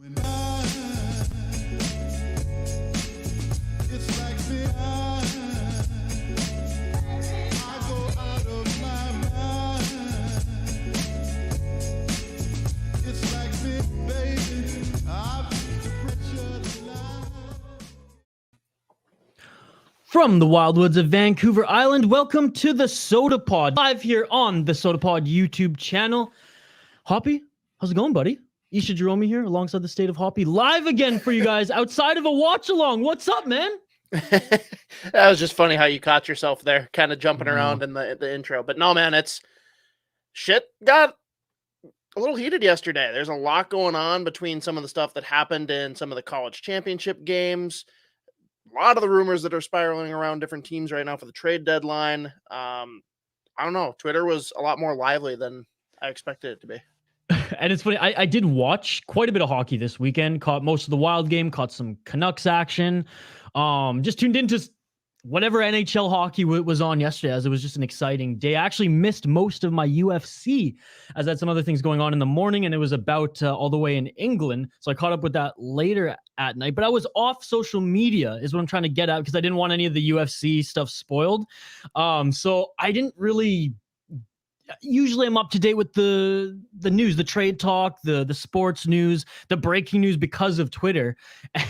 From the wildwoods of Vancouver Island, welcome to the Sota Pod, live here on the Sota Pod YouTube channel. Hoppy, how's it going, buddy? Isha Jerome here, alongside the State of Hoppy, live again for you guys outside of a watch-along. What's up, man? That was just funny how you caught yourself there, kind of jumping around in the intro. But no, man, it's shit got a little heated yesterday. There's a lot going on between some of the stuff that happened in some of the college championship games. A lot of the rumors that are spiraling around different teams right now for the trade deadline. I don't know. Twitter was a lot more lively than I expected it to be. And it's funny, I did watch quite a bit of hockey this weekend, caught most of the Wild game, caught some Canucks action, just tuned into whatever NHL hockey was on yesterday, as it was just an exciting day. I actually missed most of my UFC, as I had some other things going on in the morning, and it was about all the way in England, so I caught up with that later at night. But I was off social media, is what I'm trying to get at, because I didn't want any of the UFC stuff spoiled. So I didn't really... Usually I'm up to date with the news, the trade talk, the sports news, the breaking news because of Twitter.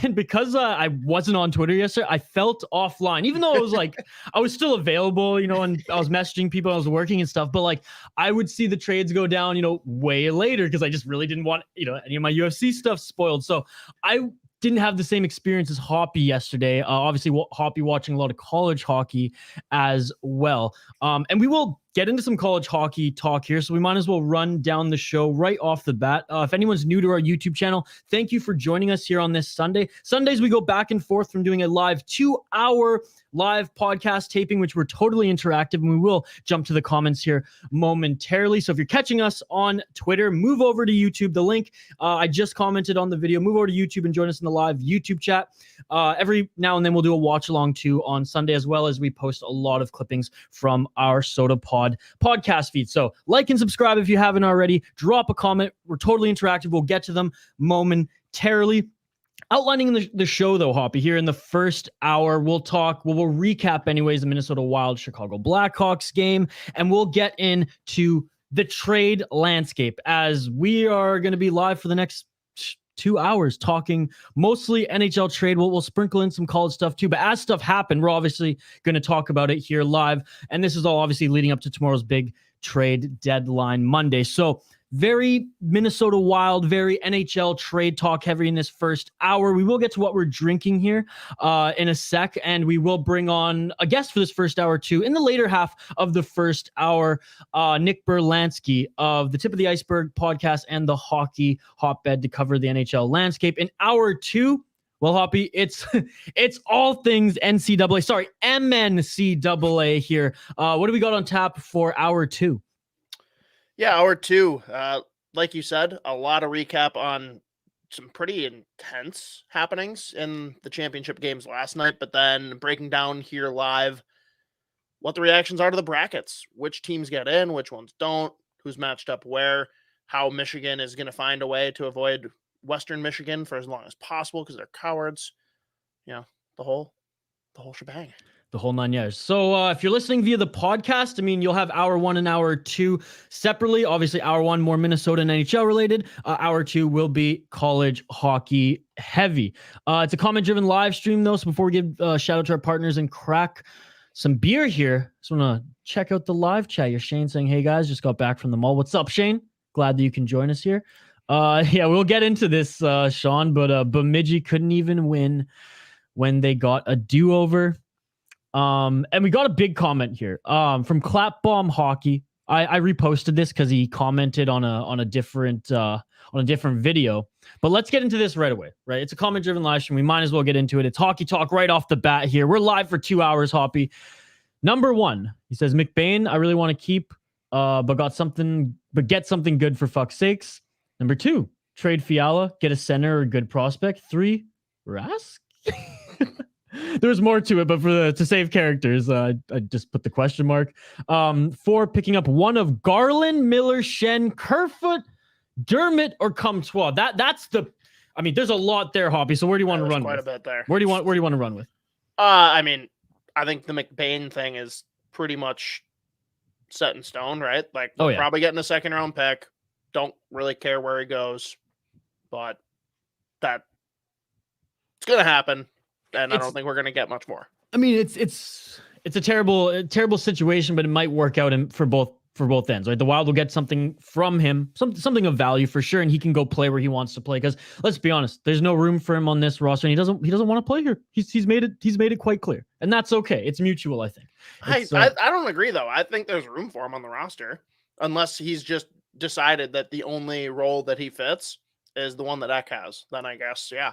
And because I wasn't on Twitter yesterday, I felt offline, even though it was like, I was still available, you know, and I was messaging people, I was working and stuff, but like I would see the trades go down, you know, way later, because I just really didn't want, you know, any of my UFC stuff spoiled. So I didn't have the same experience as Hoppy yesterday. Obviously, Hoppy watching a lot of college hockey as well. And we will get into some college hockey talk here, so we might as well run down the show right off the bat. If anyone's new to our YouTube channel, thank you for joining us here on this Sunday. Sundays, we go back and forth from doing a live 2-hour live podcast taping, which we're totally interactive, and we will jump to the comments here momentarily. So if you're catching us on Twitter, move over to YouTube. The link, I just commented on the video. Move over to YouTube and join us in the live YouTube chat. Every now and then we'll do a watch along too on Sunday, as well as we post a lot of clippings from our Sota Pod podcast feed. So like and subscribe if you haven't already. Drop a comment. We're totally interactive. We'll get to them momentarily. Outlining the show, though, Hoppy, here in the first hour, we'll recap anyways the Minnesota Wild Chicago Blackhawks game, and we'll get into the trade landscape, as we are going to be live for the next 2 hours talking mostly NHL trade. We'll sprinkle in some college stuff too, but as stuff happened, we're obviously going to talk about it here live, and this is all obviously leading up to tomorrow's big trade deadline Monday. So very Minnesota Wild, very NHL trade talk heavy in this first hour. We will get to what we're drinking here in a sec, and we will bring on a guest for this first hour too. In the later half of the first hour, Nick Berlansky of the Tip of the Iceberg podcast and the Hockey Hotbed to cover the NHL landscape. In hour two, well, Hoppy, it's all things NCAA. Sorry, MNCAA here. What do we got on tap for hour two? Yeah, hour two, like you said, a lot of recap on some pretty intense happenings in the championship games last night, but then breaking down here live what the reactions are to the brackets, which teams get in, which ones don't, who's matched up where, how Michigan is going to find a way to avoid Western Michigan for as long as possible because they're cowards. You know, the whole shebang. The whole 9 years. So if you're listening via the podcast, I mean, you'll have hour one and hour two separately. Obviously, hour one, more Minnesota and NHL related. Hour two will be college hockey heavy. It's a comment-driven live stream, though. So before we give a shout out to our partners and crack some beer here, just want to check out the live chat. You're Shane saying, hey, guys, just got back from the mall. What's up, Shane? Glad that you can join us here. Yeah, we'll get into this, Sean, but Bemidji couldn't even win when they got a do-over. And we got a big comment here from Clapbomb Hockey. I reposted this because he commented on a different video. But let's get into this right away. Right, it's a comment-driven live stream. We might as well get into it. It's hockey talk right off the bat here. We're live for 2 hours, Hoppy. Number one, he says McBain, I really want to keep, but get something good for fuck's sakes. Number two, trade Fiala, get a center or a good prospect. 3, Rask. There's more to it, but to save characters, I just put the question mark. 4, picking up one of Garland, Miller, Shen, Kerfoot, Dermott, or Comtois. That's the I mean, there's a lot there, Hoppy. So where do you want to run quite with? a bit there. Where do you want to run with? I mean, I think the McBain thing is pretty much set in stone, right? Like, we're probably getting a second round pick. Don't really care where he goes, but it's going to happen, and I don't think we're going to get much more. I mean, it's a terrible situation, but it might work out for both ends, right? The Wild will get something from him, something of value for sure, and he can go play where he wants to play. Because let's be honest, there's no room for him on this roster, and he doesn't want to play here. He's made it quite clear, and that's okay. It's mutual, I think. I don't agree though. I think there's room for him on the roster, unless he's just decided that the only role that he fits is the one that Eck has. Then I guess, yeah.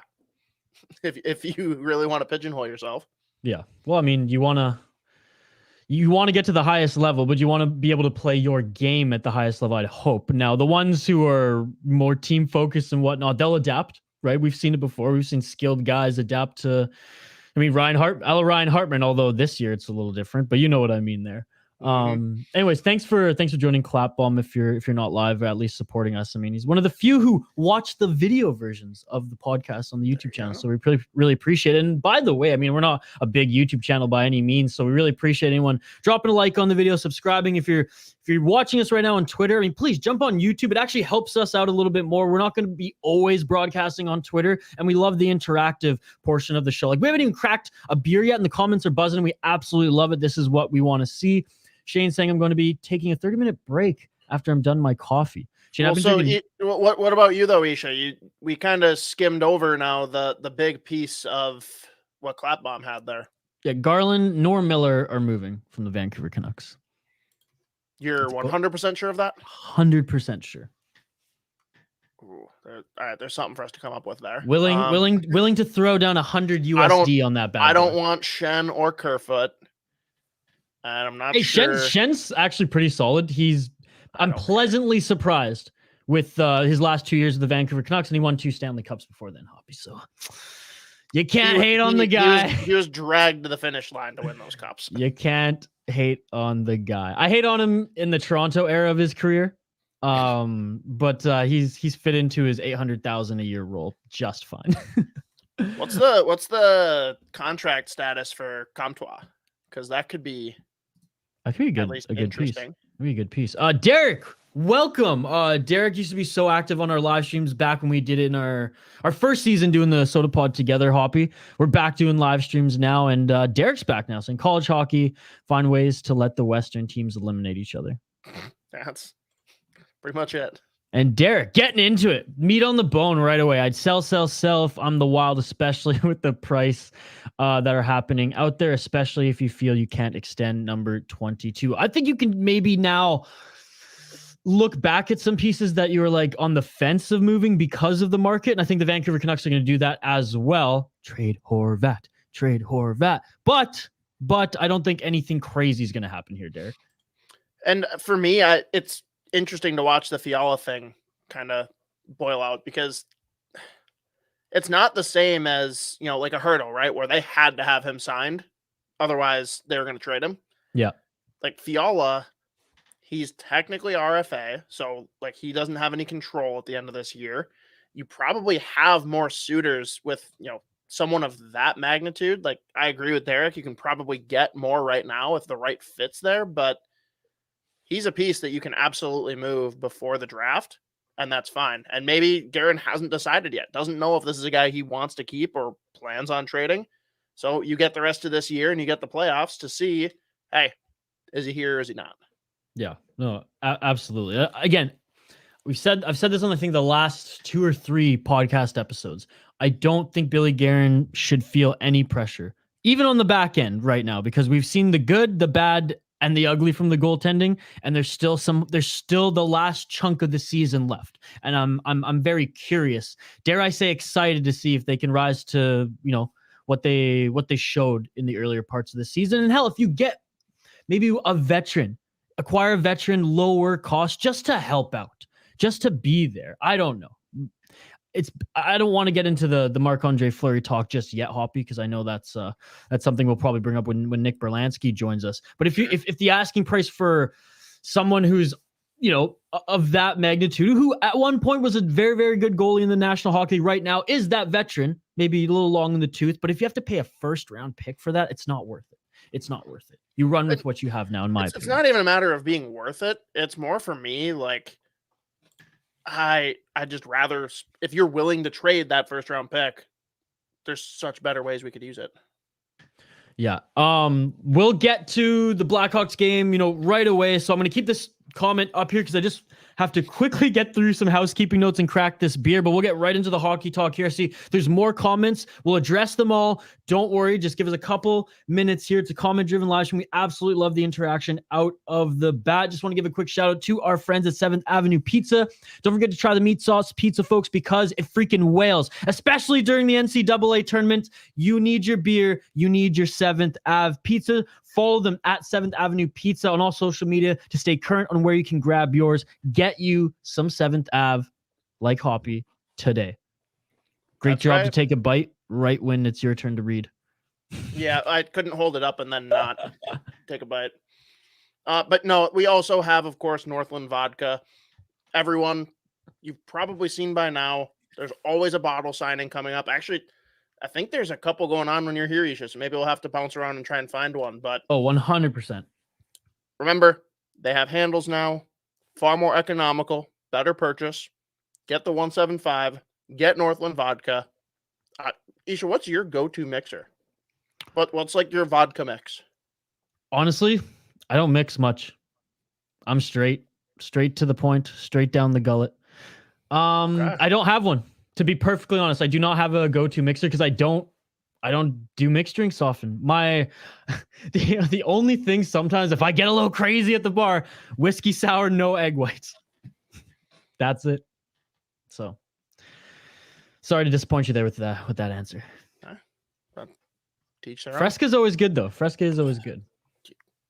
if you really want to pigeonhole yourself. Yeah. Well, I mean, you want to get to the highest level, but you want to be able to play your game at the highest level, I'd hope. Now, the ones who are more team focused and whatnot, they'll adapt, right? We've seen it before. We've seen skilled guys adapt to, I mean, Ryan Hartman, although this year it's a little different, but you know what I mean there. Anyways, thanks for joining Clapbomb if you're not live, or at least supporting us. I mean, he's one of the few who watch the video versions of the podcast on the YouTube channel, so we really appreciate it. And by the way, I mean, we're not a big YouTube channel by any means, so we really appreciate anyone dropping a like on the video, subscribing. If you're watching us right now on Twitter, I mean, please jump on YouTube. It actually helps us out a little bit more. We're not going to be always broadcasting on Twitter, and we love the interactive portion of the show. Like, we haven't even cracked a beer yet, and the comments are buzzing. We absolutely love it. This is what we want to see. Shane saying I'm going to be taking a 30-minute break after I'm done my coffee. Shane, what about you though, Isha? We kind of skimmed over now the big piece of what Clapbomb had there. Yeah, Garland nor Miller are moving from the Vancouver Canucks. You're 100% sure of that? 100% sure. Ooh, all right, there's something for us to come up with there. Willing to throw down $100 USD on that bad I don't want Shen or Kerfoot. And I'm not sure. Shen's actually pretty solid. I'm pleasantly surprised with his last 2 years of the Vancouver Canucks, and he won 2 Stanley Cups before then, Hoppy. So you can't hate on the guy. He was dragged to the finish line to win those cups. You can't hate on the guy. I hate on him in the Toronto era of his career. But he's fit into his $800,000 a year role just fine. What's the contract status for Comtois? Because that could be a good piece. That'd be a good piece. Derek, welcome. Derek used to be so active on our live streams back when we did it in our first season doing the Sota Pod together, Hoppy. We're back doing live streams now, and Derek's back now. So in college hockey, find ways to let the Western teams eliminate each other. That's pretty much it. And Derek, getting into it. Meat on the bone right away. I'd sell if I'm the Wild, especially with the price that are happening out there, especially if you feel you can't extend number 22. I think you can maybe now look back at some pieces that you were like on the fence of moving because of the market. And I think the Vancouver Canucks are going to do that as well. Trade Horvat. But I don't think anything crazy is going to happen here, Derek. And for me, it's interesting to watch the Fiala thing kind of boil out, because it's not the same as, like a Hurdle, right? Where they had to have him signed. Otherwise they were going to trade him. Yeah. Like Fiala, he's technically RFA. So like he doesn't have any control at the end of this year. You probably have more suitors with, someone of that magnitude. Like, I agree with Derek. You can probably get more right now if the right fit's there, but he's a piece that you can absolutely move before the draft, and that's fine. And maybe Guerin hasn't decided yet, doesn't know if this is a guy he wants to keep or plans on trading. So you get the rest of this year and you get the playoffs to see, hey, is he here or is he not? Yeah, no, absolutely. Again, I've said this on, I think, the last 2 or 3 podcast episodes. I don't think Billy Guerin should feel any pressure, even on the back end right now, because we've seen the good, the bad, and the ugly from the goaltending, and there's still the last chunk of the season left. And I'm very curious, dare I say excited, to see if they can rise to, what they showed in the earlier parts of the season. And hell, if you get maybe acquire a veteran, lower cost, just to help out, just to be there. I don't know. I don't want to get into the Marc-Andre Fleury talk just yet, Hoppy, because I know that's something we'll probably bring up when Nick Berlansky joins us. But if the asking price for someone who's of that magnitude, who at one point was a very, very good goalie in the National Hockey League, right now is that veteran, maybe a little long in the tooth, but if you have to pay a first-round pick for that, it's not worth it. It's not worth it. You run with what you have now, in my opinion. It's not even a matter of being worth it. It's more for me, like, I just rather, if you're willing to trade that first-round pick, there's such better ways we could use it. Yeah. We'll get to the Blackhawks game, right away. So I'm going to keep this comment up here because I just have to quickly get through some housekeeping notes and crack this beer, but we'll get right into the hockey talk here. See, there's more comments. We'll address them all. Don't worry. Just give us a couple minutes here. It's a comment-driven live stream. We absolutely love the interaction out of the bat. Just want to give a quick shout out to our friends at 7th Avenue Pizza. Don't forget to try the meat sauce pizza, folks, because it freaking wails, especially during the NCAA tournament. You need your beer. You need your 7th Ave Pizza. Follow them at 7th Avenue Pizza on all social media to stay current on where you can grab yours. Get you some 7th Ave like Hoppy today. Great job right. To take a bite right when it's your turn to read. Yeah, I couldn't hold it up and then not take a bite. But no, we also have, of course, Northland Vodka. Everyone, you've probably seen by now, there's always a bottle signing coming up. Actually, I think there's a couple going on when you're here, Isha, so maybe we'll have to bounce around and try and find one. But 100%. Remember, they have handles now, far more economical, better purchase. Get the 175, get Northland Vodka. Isha, what's your go-to mixer? What's like your vodka mix? Honestly, I don't mix much. I'm straight to the point, straight down the gullet. Okay. I don't have one. To be perfectly honest, I do not have a go-to mixer because I don't do mixed drinks often. The only thing sometimes, if I get a little crazy at the bar, whiskey sour, no egg whites. That's it. So sorry to disappoint you there with that answer. Teach their Fresca's always good though. Fresca is always good.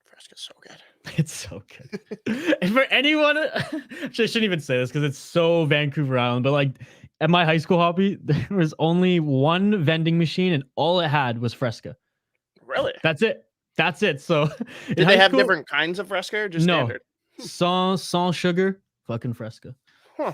Fresca's so good. It's so good. And for anyone, actually, I shouldn't even say this because it's so Vancouver Island, but like at my high school hobby, there was only one vending machine and all it had was Fresca. Really? That's it. So did they have different kinds of Fresca or just no, standard? Sans sugar, fucking Fresca. Huh.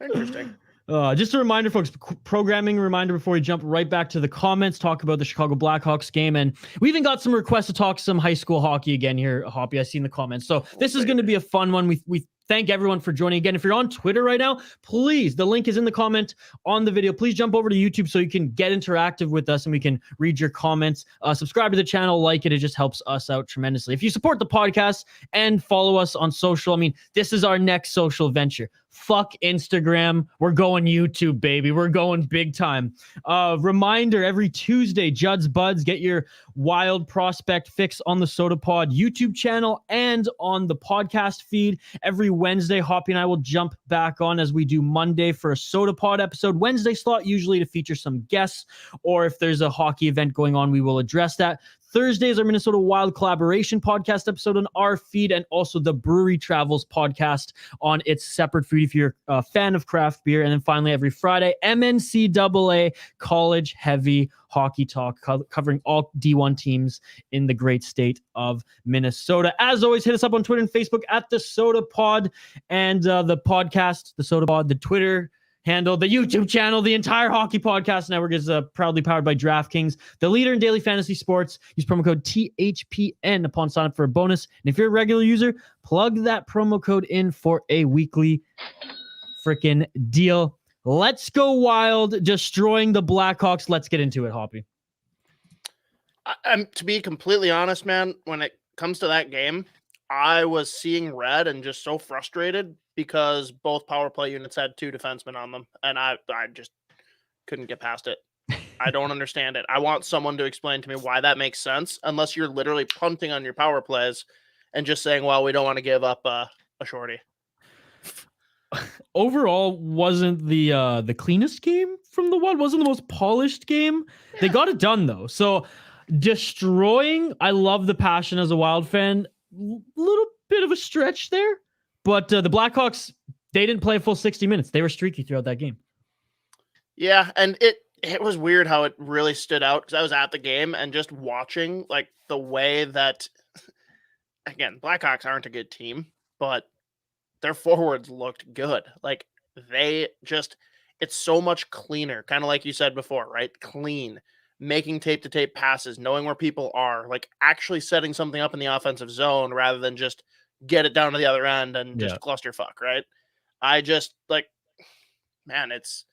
Interesting. Just a reminder, folks, programming reminder before we jump right back to the comments, talk about the Chicago Blackhawks game. And we even got some requests to talk some high school hockey again here, Hoppy. I see in the comments. So this is going to be a fun one. We thank everyone for joining. Again, if you're on Twitter right now, please, the link is in the comment on the video. Please jump over to YouTube so you can get interactive with us and we can read your comments. Subscribe to the channel, like it. It just helps us out tremendously. If you support the podcast and follow us on social, this is our next social venture. Fuck Instagram. We're going YouTube, baby. We're going big time. Reminder, every Tuesday, Judd's Buds, get your wild prospect fix on the Sota Pod YouTube channel and on the podcast feed. Every Wednesday, Hoppy and I will jump back on as we do Monday for a Sota Pod episode. Wednesday slot usually to feature some guests, or if there's a hockey event going on, we will address that. Thursday is our Minnesota Wild collaboration podcast episode on our feed, and also the Brewery Travels podcast on its separate feed if you're a fan of craft beer. And then finally, every Friday, NCAA College Heavy Hockey Talk, covering all D1 teams in the great state of Minnesota. As always, hit us up on Twitter and Facebook at the Sota Pod, and the podcast, the Sota Pod, the Twitter handle, the YouTube channel, the entire Hockey Podcast Network is proudly powered by DraftKings, the leader in daily fantasy sports. Use promo code THPN upon sign up for a bonus. And if you're a regular user, plug that promo code in for a weekly freaking deal. Let's go Wild, destroying the Blackhawks. Let's get into it, Hoppy. To be completely honest, man, when it comes to that game, I was seeing red and just so frustrated because both power play units had two defensemen on them, and I just couldn't get past it. I don't understand it. I want someone to explain to me why that makes sense, unless you're literally punting on your power plays and just saying, well, we don't want to give up a shorty. Overall, wasn't the cleanest game from the Wild, wasn't the most polished game. Yeah. They got it done, though. So destroying, I love the passion as a Wild fan. Little bit of a stretch there, but the Blackhawks, they didn't play a full 60 minutes. They were streaky throughout that game. Yeah, and it was weird how it really stood out because I was at the game and just watching like the way that, again, Blackhawks aren't a good team, but their forwards looked good. Like it's so much cleaner, kind of like you said before, right? Clean, making tape to tape passes, knowing where people are, like actually setting something up in the offensive zone rather than just get it down to the other end and just clusterfuck, right? I just like, man, it's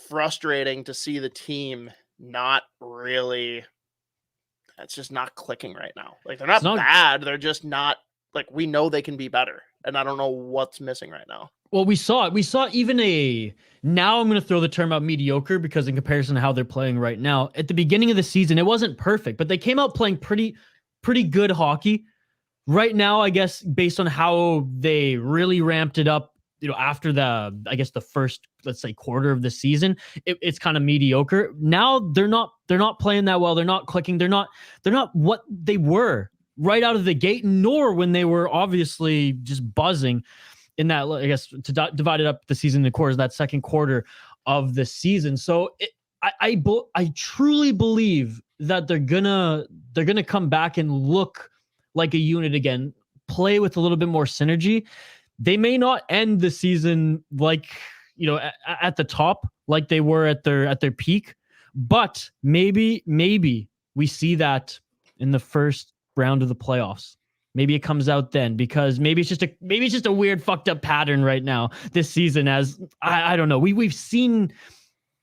frustrating to see the team not really, it's just not clicking right now. Like they're not bad. They're just not like, we know they can be better. And I don't know what's missing right now. Well, we saw it. We saw even now I'm going to throw the term out mediocre because in comparison to how they're playing right now, at the beginning of the season, it wasn't perfect, but they came out playing pretty good hockey. Right now, I guess, based on how they really ramped it up, after the first, let's say, quarter of the season, it's kind of mediocre. Now they're not playing that well. They're not clicking. They're not what they were right out of the gate, nor when they were obviously just buzzing in that, I guess, to divide it up the season in quarters, that second quarter of the season. So I truly believe that they're gonna come back and look like a unit again, play with a little bit more synergy. They may not end the season like, at the top like they were at their peak, but maybe we see that in the first round of the playoffs. Maybe it comes out then, because maybe it's just a weird fucked up pattern right now this season. As I don't know, we've seen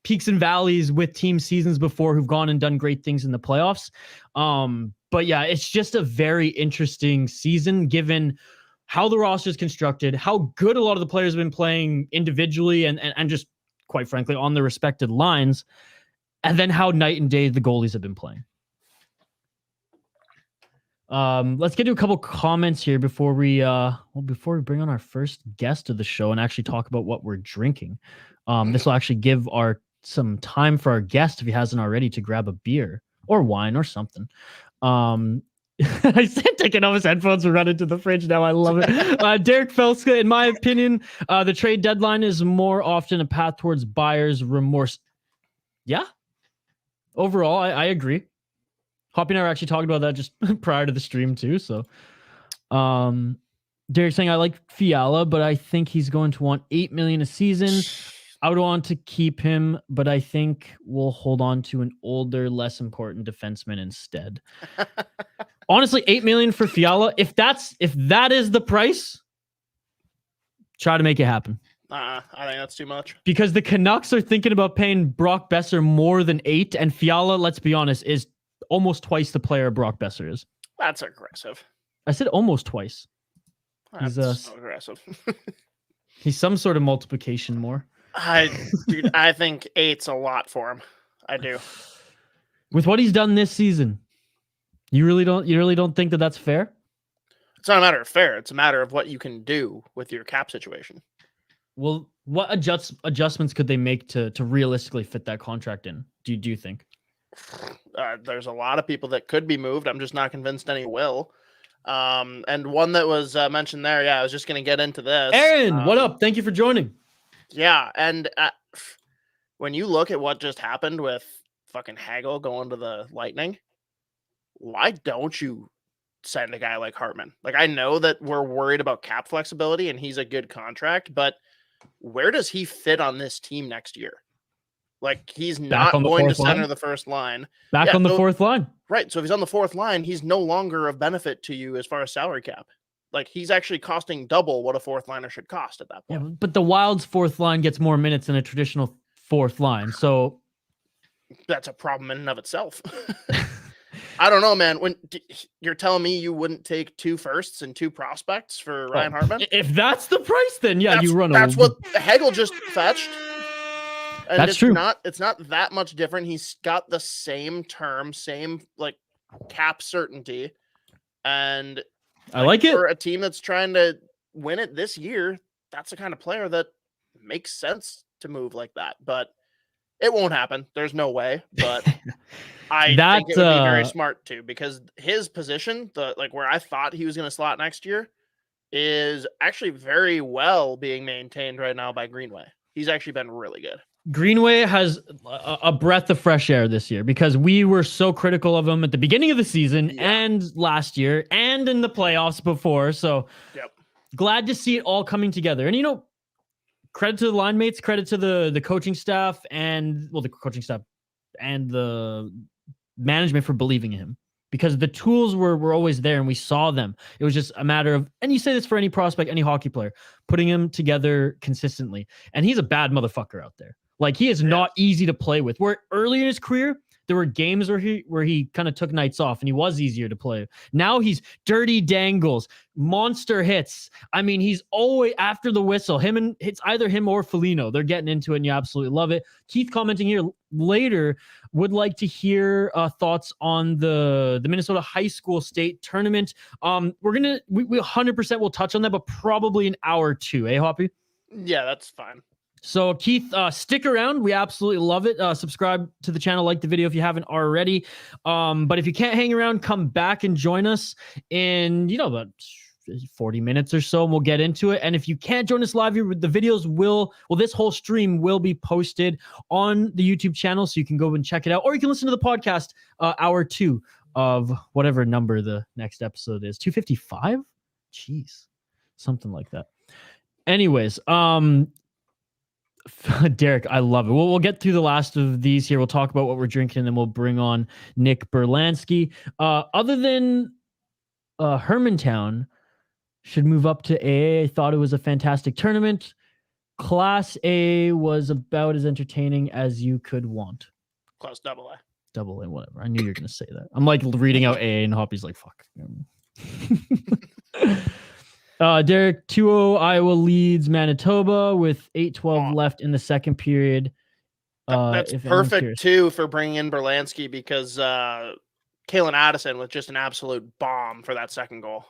peaks and valleys with team seasons before who've gone and done great things in the playoffs. But yeah, it's just a very interesting season given how the roster is constructed, how good a lot of the players have been playing individually and just quite frankly on their respected lines, and then how night and day the goalies have been playing. Let's get to a couple comments here before we bring on our first guest of the show and actually talk about what we're drinking. This will actually give some time for our guest, if he hasn't already, to grab a beer or wine or something. I said taking off his headphones and running to the fridge now. I love it. Derek Felska, in my opinion, the trade deadline is more often a path towards buyer's remorse. Yeah. Overall, I agree. Hoppy and I were actually talking about that just prior to the stream too. So, Derek saying, I like Fiala, but I think he's going to want $8 million a season. I would want to keep him, but I think we'll hold on to an older, less important defenseman instead. Honestly, $8 million for Fiala. If that is the price, try to make it happen. I think that's too much. Because the Canucks are thinking about paying Brock Besser more than $8 million, and Fiala, let's be honest, is almost twice the player Brock Besser is. That's aggressive. I said almost twice. That's so aggressive. He's some sort of multiplication more. I think 8's a lot for him. I do. With what he's done this season, you really don't think that that's fair? It's not a matter of fair. It's a matter of what you can do with your cap situation. Well, what adjustments could they make to realistically fit that contract in? Do you think? There's a lot of people that could be moved. I'm just not convinced any will. And one that was mentioned there, I was just going to get into this. Aaron, what up? Thank you for joining. Yeah, and when you look at what just happened with fucking Hagel going to the Lightning, why don't you send a guy like Hartman? Like, I know that we're worried about cap flexibility and he's a good contract, but where does he fit on this team next year? Like, he's not going to center the first line. Back on the fourth line. Right. So if he's on the fourth line, he's no longer of benefit to you as far as salary cap. Like, he's actually costing double what a fourth liner should cost at that point. Yeah, but the Wild's fourth line gets more minutes than a traditional fourth line. So that's a problem in and of itself. I don't know, man. When you're telling me you wouldn't take 2 firsts and 2 prospects for Ryan Hartman? If that's the price, then you run. That's what Hagel just fetched. And that's true. It's not that much different. He's got the same term, same like cap certainty, and I like it for a team that's trying to win it this year. That's the kind of player that makes sense to move like that, but it won't happen. There's no way. But I think it would be very smart too, because his position, where I thought he was going to slot next year, is actually very well being maintained right now by Greenway. He's actually been really good. Greenway has a breath of fresh air this year because we were so critical of him at the beginning of the season and last year and in the playoffs before. So glad to see it all coming together. And, credit to the line mates, credit to the coaching staff and the coaching staff and the management for believing in him, because the tools were always there and we saw them. It was just a matter of, and you say this for any prospect, any hockey player, putting him together consistently. And he's a bad motherfucker out there. Like, he is not easy to play with. Where early in his career, there were games where he kind of took nights off and he was easier to play. Now he's dirty dangles, monster hits. I mean, he's always after the whistle. It's either him or Foligno. They're getting into it and you absolutely love it. Keith commenting here later would like to hear thoughts on the Minnesota high school state tournament. We 100% will touch on that, but probably an hour or two, Hoppy? Yeah, that's fine. So Keith, stick around. We absolutely love it. Subscribe to the channel, like the video if you haven't already. But if you can't hang around, come back and join us in, about 40 minutes or so, and we'll get into it. And if you can't join us live here, the videos this whole stream will be posted on the YouTube channel, so you can go and check it out. Or you can listen to the podcast, hour 2 of whatever number the next episode is. 255? Jeez. Something like that. Anyways, Derek, I love it. We'll get through the last of these here. We'll talk about what we're drinking, and then we'll bring on Nick Berlansky. Other than Hermantown should move up to AA. I thought it was a fantastic tournament. Class A was about as entertaining as you could want. Class AA. AA, whatever. I knew you were going to say that. I'm like reading out AA, and Hoppy's like, fuck. Derek, 2-0 Iowa leads Manitoba with 8:12 left in the second period. That's perfect, too, for bringing in Berlansky, because Kalen Addison was just an absolute bomb for that second goal.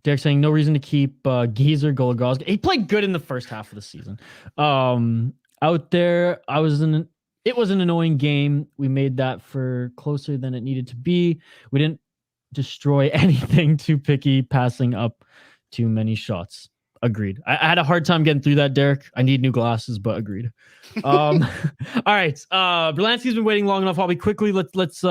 Derek saying no reason to keep Geezer Goligoski. He played good in the first half of the season. Out there, it was an annoying game. We made that for closer than it needed to be. We didn't destroy anything, too picky, passing up too many shots. Agreed. I had a hard time getting through that, Derek. I need new glasses, but agreed. All right. Berlansky's been waiting long enough. I'll be quickly. Let's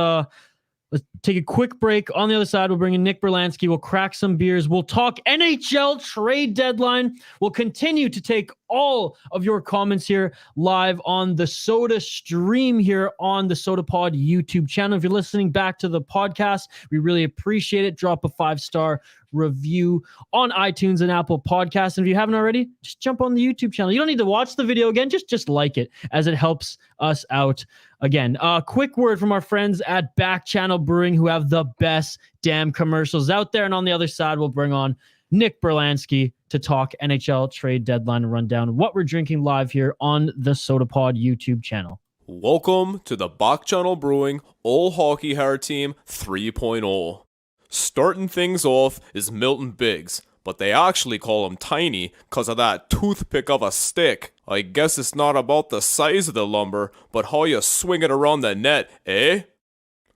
take a quick break. On the other side, we'll bring in Nick Berlansky. We'll crack some beers. We'll talk NHL trade deadline. We'll continue to take all of your comments here live on the Sota stream here on the Sota Pod YouTube channel. If you're listening back to the podcast, we really appreciate it. Drop a 5-star review on iTunes and Apple Podcasts. And if you haven't already, just jump on the YouTube channel. You don't need to watch the video again. Just like it, as it helps us out. Again, a quick word from our friends at Back Channel Brewing, who have the best damn commercials out there. And on the other side, we'll bring on Nick Berlansky to talk NHL trade deadline and run down what we're drinking live here on the Sota Pod YouTube channel. Welcome to the Back Channel Brewing All Hockey Hard Team 3.0. Starting things off is Milton Biggs, but they actually call him Tiny because of that toothpick of a stick. I guess it's not about the size of the lumber, but how you swing it around the net, eh?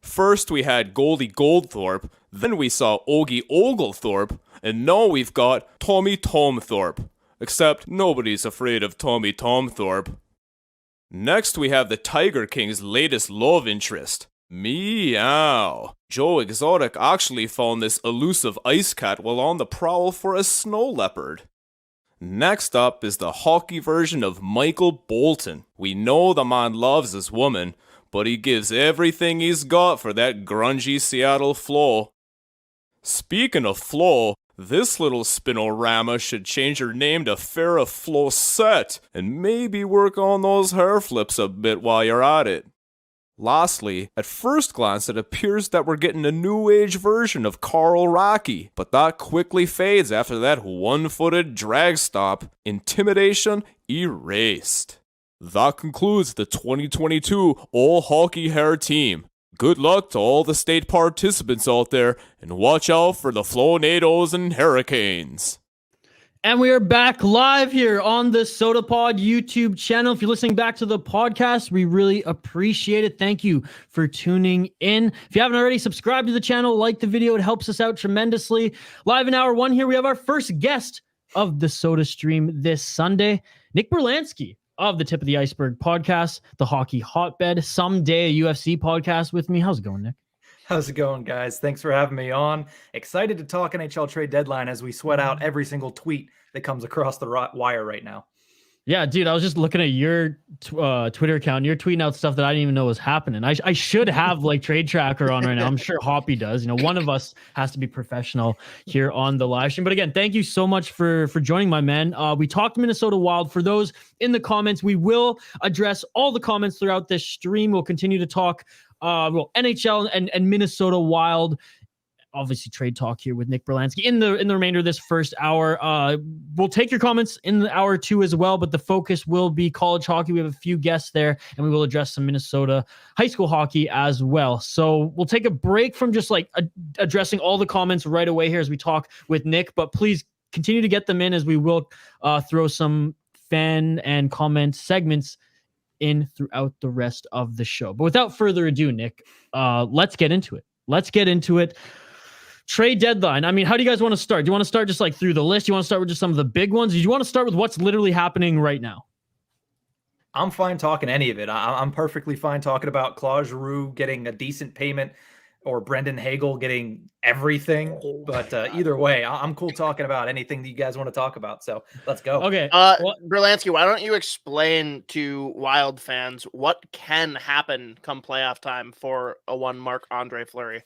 First we had Goldie Goldthorpe, then we saw Ogie Oglethorpe, and now we've got Tommy Tomthorpe. Except nobody's afraid of Tommy Tomthorpe. Next we have the Tiger King's latest love interest, Meow. Joe Exotic actually found this elusive ice cat while on the prowl for a snow leopard. Next up is the hockey version of Michael Bolton. We know the man loves his woman, but he gives everything he's got for that grungy Seattle flow. Speaking of flow, this little spinorama should change her name to Farrah Flosette and maybe work on those hair flips a bit while you're at it. Lastly, at first glance it appears that we're getting a new age version of Carl Racky, but that quickly fades after that one-footed drag stop. Intimidation erased. That concludes the 2022 All Hockey Hair Team. Good luck to all the state participants out there, and watch out for the Flornadoes and Hurricanes. And we are back live here on the Sota Pod YouTube channel. If you're listening back to the podcast, we really appreciate it. Thank you for tuning in. If you haven't already, subscribe to the channel, like the video. It helps us out tremendously. Live in hour 1 here, we have our first guest of the Sota stream this Sunday, Nick Berlansky of the Tip of the Iceberg podcast, the Hockey Hotbed, someday a UFC podcast with me. How's it going, Nick? How's it going, guys? Thanks for having me on. Excited to talk NHL trade deadline as we sweat out every single tweet that comes across the wire right now. Yeah, dude, I was just looking at your Twitter account. You're tweeting out stuff that I didn't even know was happening. I should have like Trade Tracker on right now. I'm sure Hoppy does. One of us has to be professional here on the live stream. But again, thank you so much for joining, my man. We talked Minnesota Wild. For those in the comments, we will address all the comments throughout this stream. We'll continue to talk NHL and Minnesota Wild. Obviously, trade talk here with Nick Berlansky in the remainder of this first hour. We'll take your comments in the hour 2 as well, but the focus will be college hockey. We have a few guests there, and we will address some Minnesota high school hockey as well. So we'll take a break from just like addressing all the comments right away here as we talk with Nick, but please continue to get them in as we will throw some fan and comment segments in throughout the rest of the show. But without further ado, Nick, let's get into it. Trade deadline. I mean, how do you guys want to start? Do you want to start just like through the list? Do you want to start with just some of the big ones? Do you want to start with what's literally happening right now? I'm fine talking any of it. I'm perfectly fine talking about Claude Giroux getting a decent payment or Brendan Hagel getting everything. But either way, I'm cool talking about anything that you guys want to talk about. So let's go. Okay. Berlansky, why don't you explain to Wild fans what can happen come playoff time for a one Marc-Andre Fleury?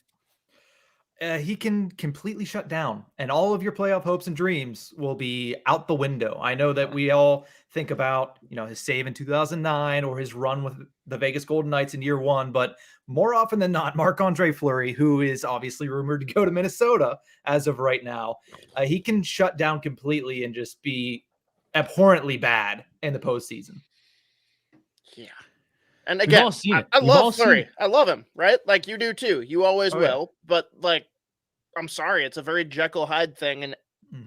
He can completely shut down, and all of your playoff hopes and dreams will be out the window. I know that we all think about, his save in 2009 or his run with the Vegas Golden Knights in year 1, but more often than not, Marc-Andre Fleury, who is obviously rumored to go to Minnesota as of right now, he can shut down completely and just be abhorrently bad in the postseason. Yeah. And again, I love Fleury. I love him, right? Like you do too. You always will. Yeah. But like, I'm sorry, it's a very Jekyll Hyde thing, and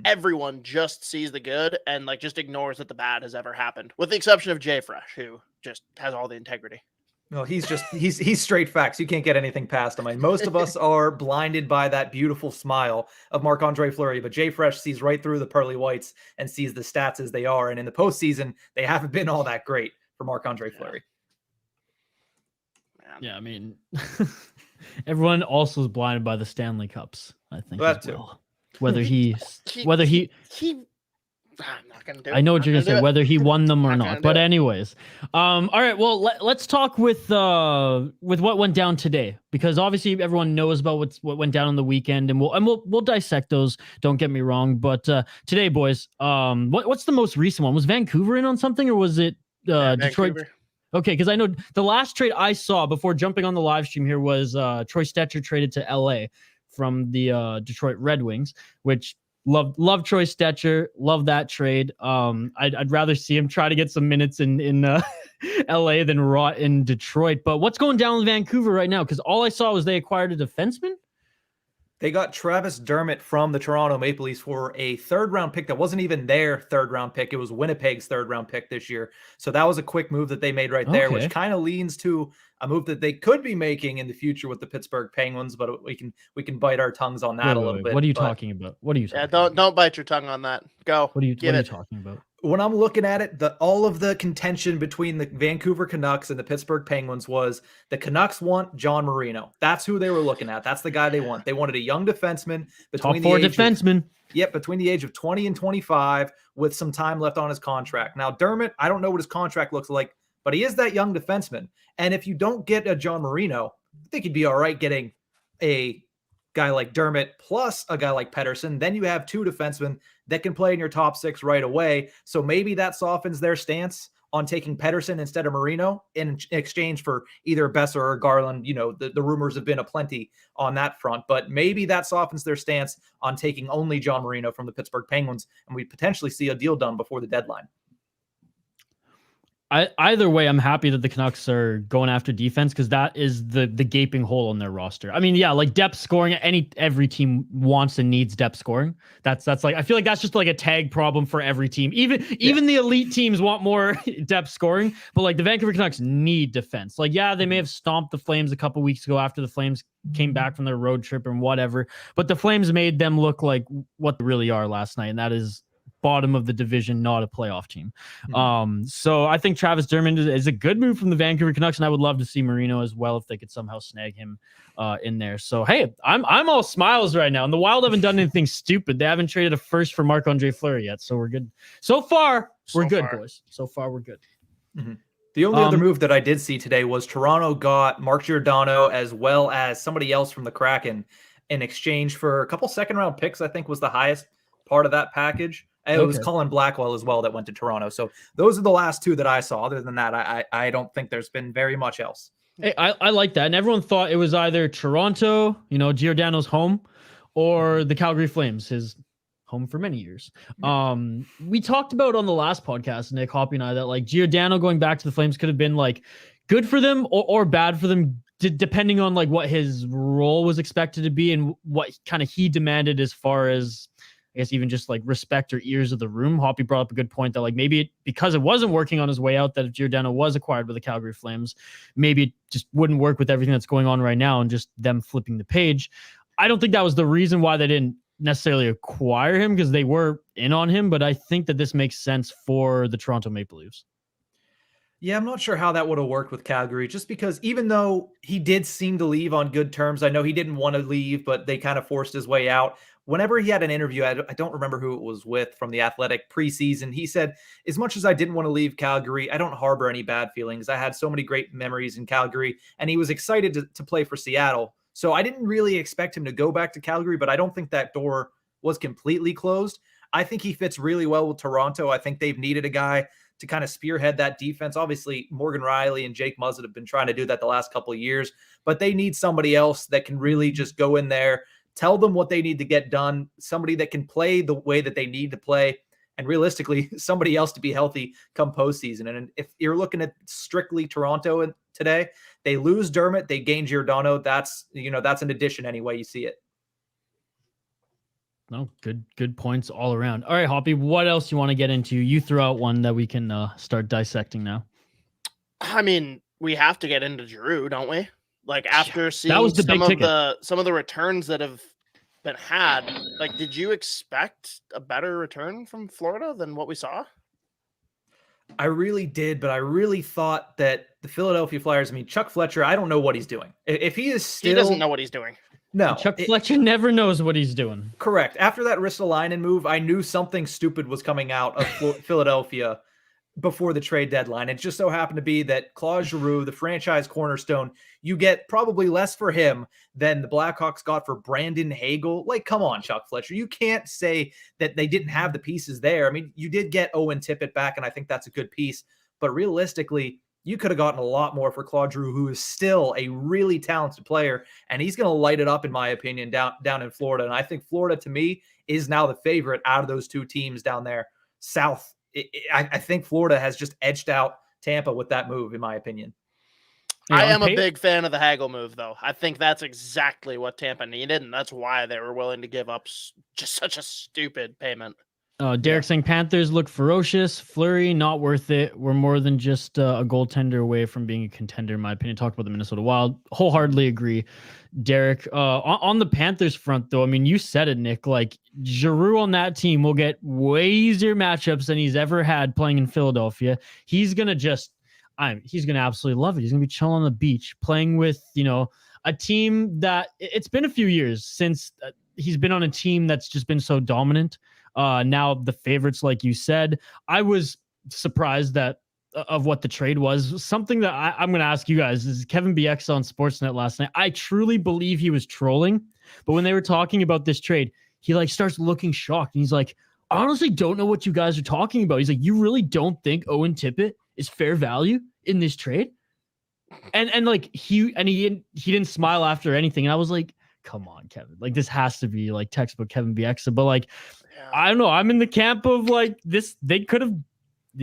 everyone just sees the good and like just ignores that the bad has ever happened, with the exception of Jay Fresh, who just has all the integrity. No, he's straight facts. You can't get anything past him. I mean, most of us are blinded by that beautiful smile of Marc-Andre Fleury, but Jay Fresh sees right through the pearly whites and sees the stats as they are. And in the postseason, they haven't been all that great for Marc-Andre Fleury. Yeah, I mean, everyone also is blinded by the Stanley Cups, I think. That too. Whether he I'm not gonna do it. I know what you're gonna say, whether he won them or not. But anyways, all right. Well, let's talk with what went down today, because obviously everyone knows about what went down on the weekend, and we'll dissect those. Don't get me wrong, but today, boys, what's the most recent one? Was Vancouver in on something, or was it Detroit? Vancouver. Okay, because I know the last trade I saw before jumping on the live stream here was Troy Stecher traded to LA from the Detroit Red Wings, which love Troy Stecher, love that trade. I'd rather see him try to get some minutes in LA than rot in Detroit. But what's going down in Vancouver right now? Because all I saw was they acquired a defenseman. They got Travis Dermott from the Toronto Maple Leafs for a third-round pick that wasn't even their third-round pick. It was Winnipeg's third-round pick this year. So that was a quick move that they made right there, which kind of leans to a move that they could be making in the future with the Pittsburgh Penguins. But we can bite our tongues on that a little bit. What are you talking about? What are you talking about? Don't bite your tongue on that. Go. What are you talking about? When I'm looking at it, all of the contention between the Vancouver Canucks and the Pittsburgh Penguins was the Canucks want John Marino. That's who they were looking at. That's the guy they want. They wanted a young defenseman between between the age of 20 and 25 with some time left on his contract. Now, Dermott, I don't know what his contract looks like, but he is that young defenseman. And if you don't get a John Marino, I think you'd be all right getting a guy like Dermott plus a guy like Pettersson. Then you have two defensemen that can play in your top 6 right away. So maybe that softens their stance on taking Pettersson instead of Marino in exchange for either Besser or Garland. The rumors have been aplenty on that front, but maybe that softens their stance on taking only John Marino from the Pittsburgh Penguins, and we potentially see a deal done before the deadline. Either way, I'm happy that the Canucks are going after defense, because that is the gaping hole in their roster. I mean, yeah, like depth scoring, every team wants and needs depth scoring. That's like, I feel like that's just like a tag problem for every team. Even the elite teams want more depth scoring, but like the Vancouver Canucks need defense. Like, yeah, they may have stomped the Flames a couple weeks ago after the Flames came back from their road trip and whatever, but the Flames made them look like what they really are last night, and that is bottom of the division, not a playoff team. Mhm. So I think Travis Dermott is a good move from the Vancouver Canucks, and I would love to see Marino as well if they could somehow snag him in there. So hey, I'm all smiles right now, and the Wild haven't done anything stupid. They haven't traded a first for Marc-Andre Fleury yet, so we're good. So far, we're good, boys. So far, we're good. Mm-hmm. The only other move that I did see today was Toronto got Mark Giordano as well as somebody else from the Kraken in exchange for a couple second-round picks. I think was the highest part of that package. And it was Colin Blackwell as well that went to Toronto. So those are the last two that I saw. Other than that, I don't think there's been very much else. Hey, I like that. And everyone thought it was either Toronto, Giordano's home, or the Calgary Flames, his home for many years. We talked about on the last podcast, Nick, Hoppy and I, that like Giordano going back to the Flames could have been like good for them or bad for them, depending on like what his role was expected to be and what kind of he demanded as far as, I guess, even just like respect or ears of the room. Hoppy brought up a good point that like maybe because it wasn't working on his way out, that if Giordano was acquired by the Calgary Flames, maybe it just wouldn't work with everything that's going on right now and just them flipping the page. I don't think that was the reason why they didn't necessarily acquire him, because they were in on him, but I think that this makes sense for the Toronto Maple Leafs. Yeah, I'm not sure how that would have worked with Calgary, just because even though he did seem to leave on good terms, I know he didn't want to leave, but they kind of forced his way out. Whenever he had an interview, I don't remember who it was with from the Athletic preseason, he said, as much as I didn't want to leave Calgary, I don't harbor any bad feelings. I had so many great memories in Calgary, and he was excited to play for Seattle. So I didn't really expect him to go back to Calgary, but I don't think that door was completely closed. I think he fits really well with Toronto. I think they've needed a guy to kind of spearhead that defense. Obviously, Morgan Riley and Jake Muzzett have been trying to do that the last couple of years, but they need somebody else that can really just go in there, tell them what they need to get done, somebody that can play the way that they need to play, and realistically, somebody else to be healthy come postseason. And if you're looking at strictly Toronto today, they lose Dermott, they gain Giordano. That's an addition any way you see it. No, good points all around. All right, Hoppy, what else you want to get into? You throw out one that we can start dissecting now. I mean, we have to get into Giroux, don't we? Like after seeing that was the big ticket. Some of the returns that have been had, like, did you expect a better return from Florida than what we saw? I really did, but I really thought that the Philadelphia Flyers, Chuck Fletcher, I don't know what he's doing. If he is still... He doesn't know what he's doing. No. Chuck Fletcher never knows what he's doing. Correct. After that Ristolainen move, I knew something stupid was coming out of Philadelphia before the trade deadline. It just so happened to be that Claude Giroux, the franchise cornerstone, you get probably less for him than the Blackhawks got for Brandon Hagel. Like, come on, Chuck Fletcher. You can't say that they didn't have the pieces there. You did get Owen Tippett back, and I think that's a good piece. But realistically, you could have gotten a lot more for Claude Giroux, who is still a really talented player, and he's going to light it up, in my opinion, down in Florida. And I think Florida, to me, is now the favorite out of those two teams down there south. I think Florida has just edged out Tampa with that move, in my opinion. I am a big fan of the Hagel move, though. I think that's exactly what Tampa needed, and that's why they were willing to give up just such a stupid payment. Derek saying Panthers look ferocious. Fleury, not worth it. We're more than just a goaltender away from being a contender, in my opinion. Talked about the Minnesota Wild. Wholeheartedly agree, Derek. On the Panthers front, though, you said it, Nick. Like, Giroux on that team will get way easier matchups than he's ever had playing in Philadelphia. He's going to absolutely love it. He's going to be chilling on the beach, playing with, a team that it's been a few years since he's been on a team that's just been so dominant. Now the favorites, like you said, I was surprised of what the trade was. Something that I'm going to ask you guys is Kevin Bieksa on Sportsnet last night. I truly believe he was trolling, but when they were talking about this trade, he starts looking shocked. And he's like, I honestly don't know what you guys are talking about. He's like, you really don't think Owen Tippett is fair value in this trade? And he didn't smile after anything. And I was like, come on, Kevin. This has to be textbook Kevin Bieksa. But I don't know. I'm in the camp of this. They could have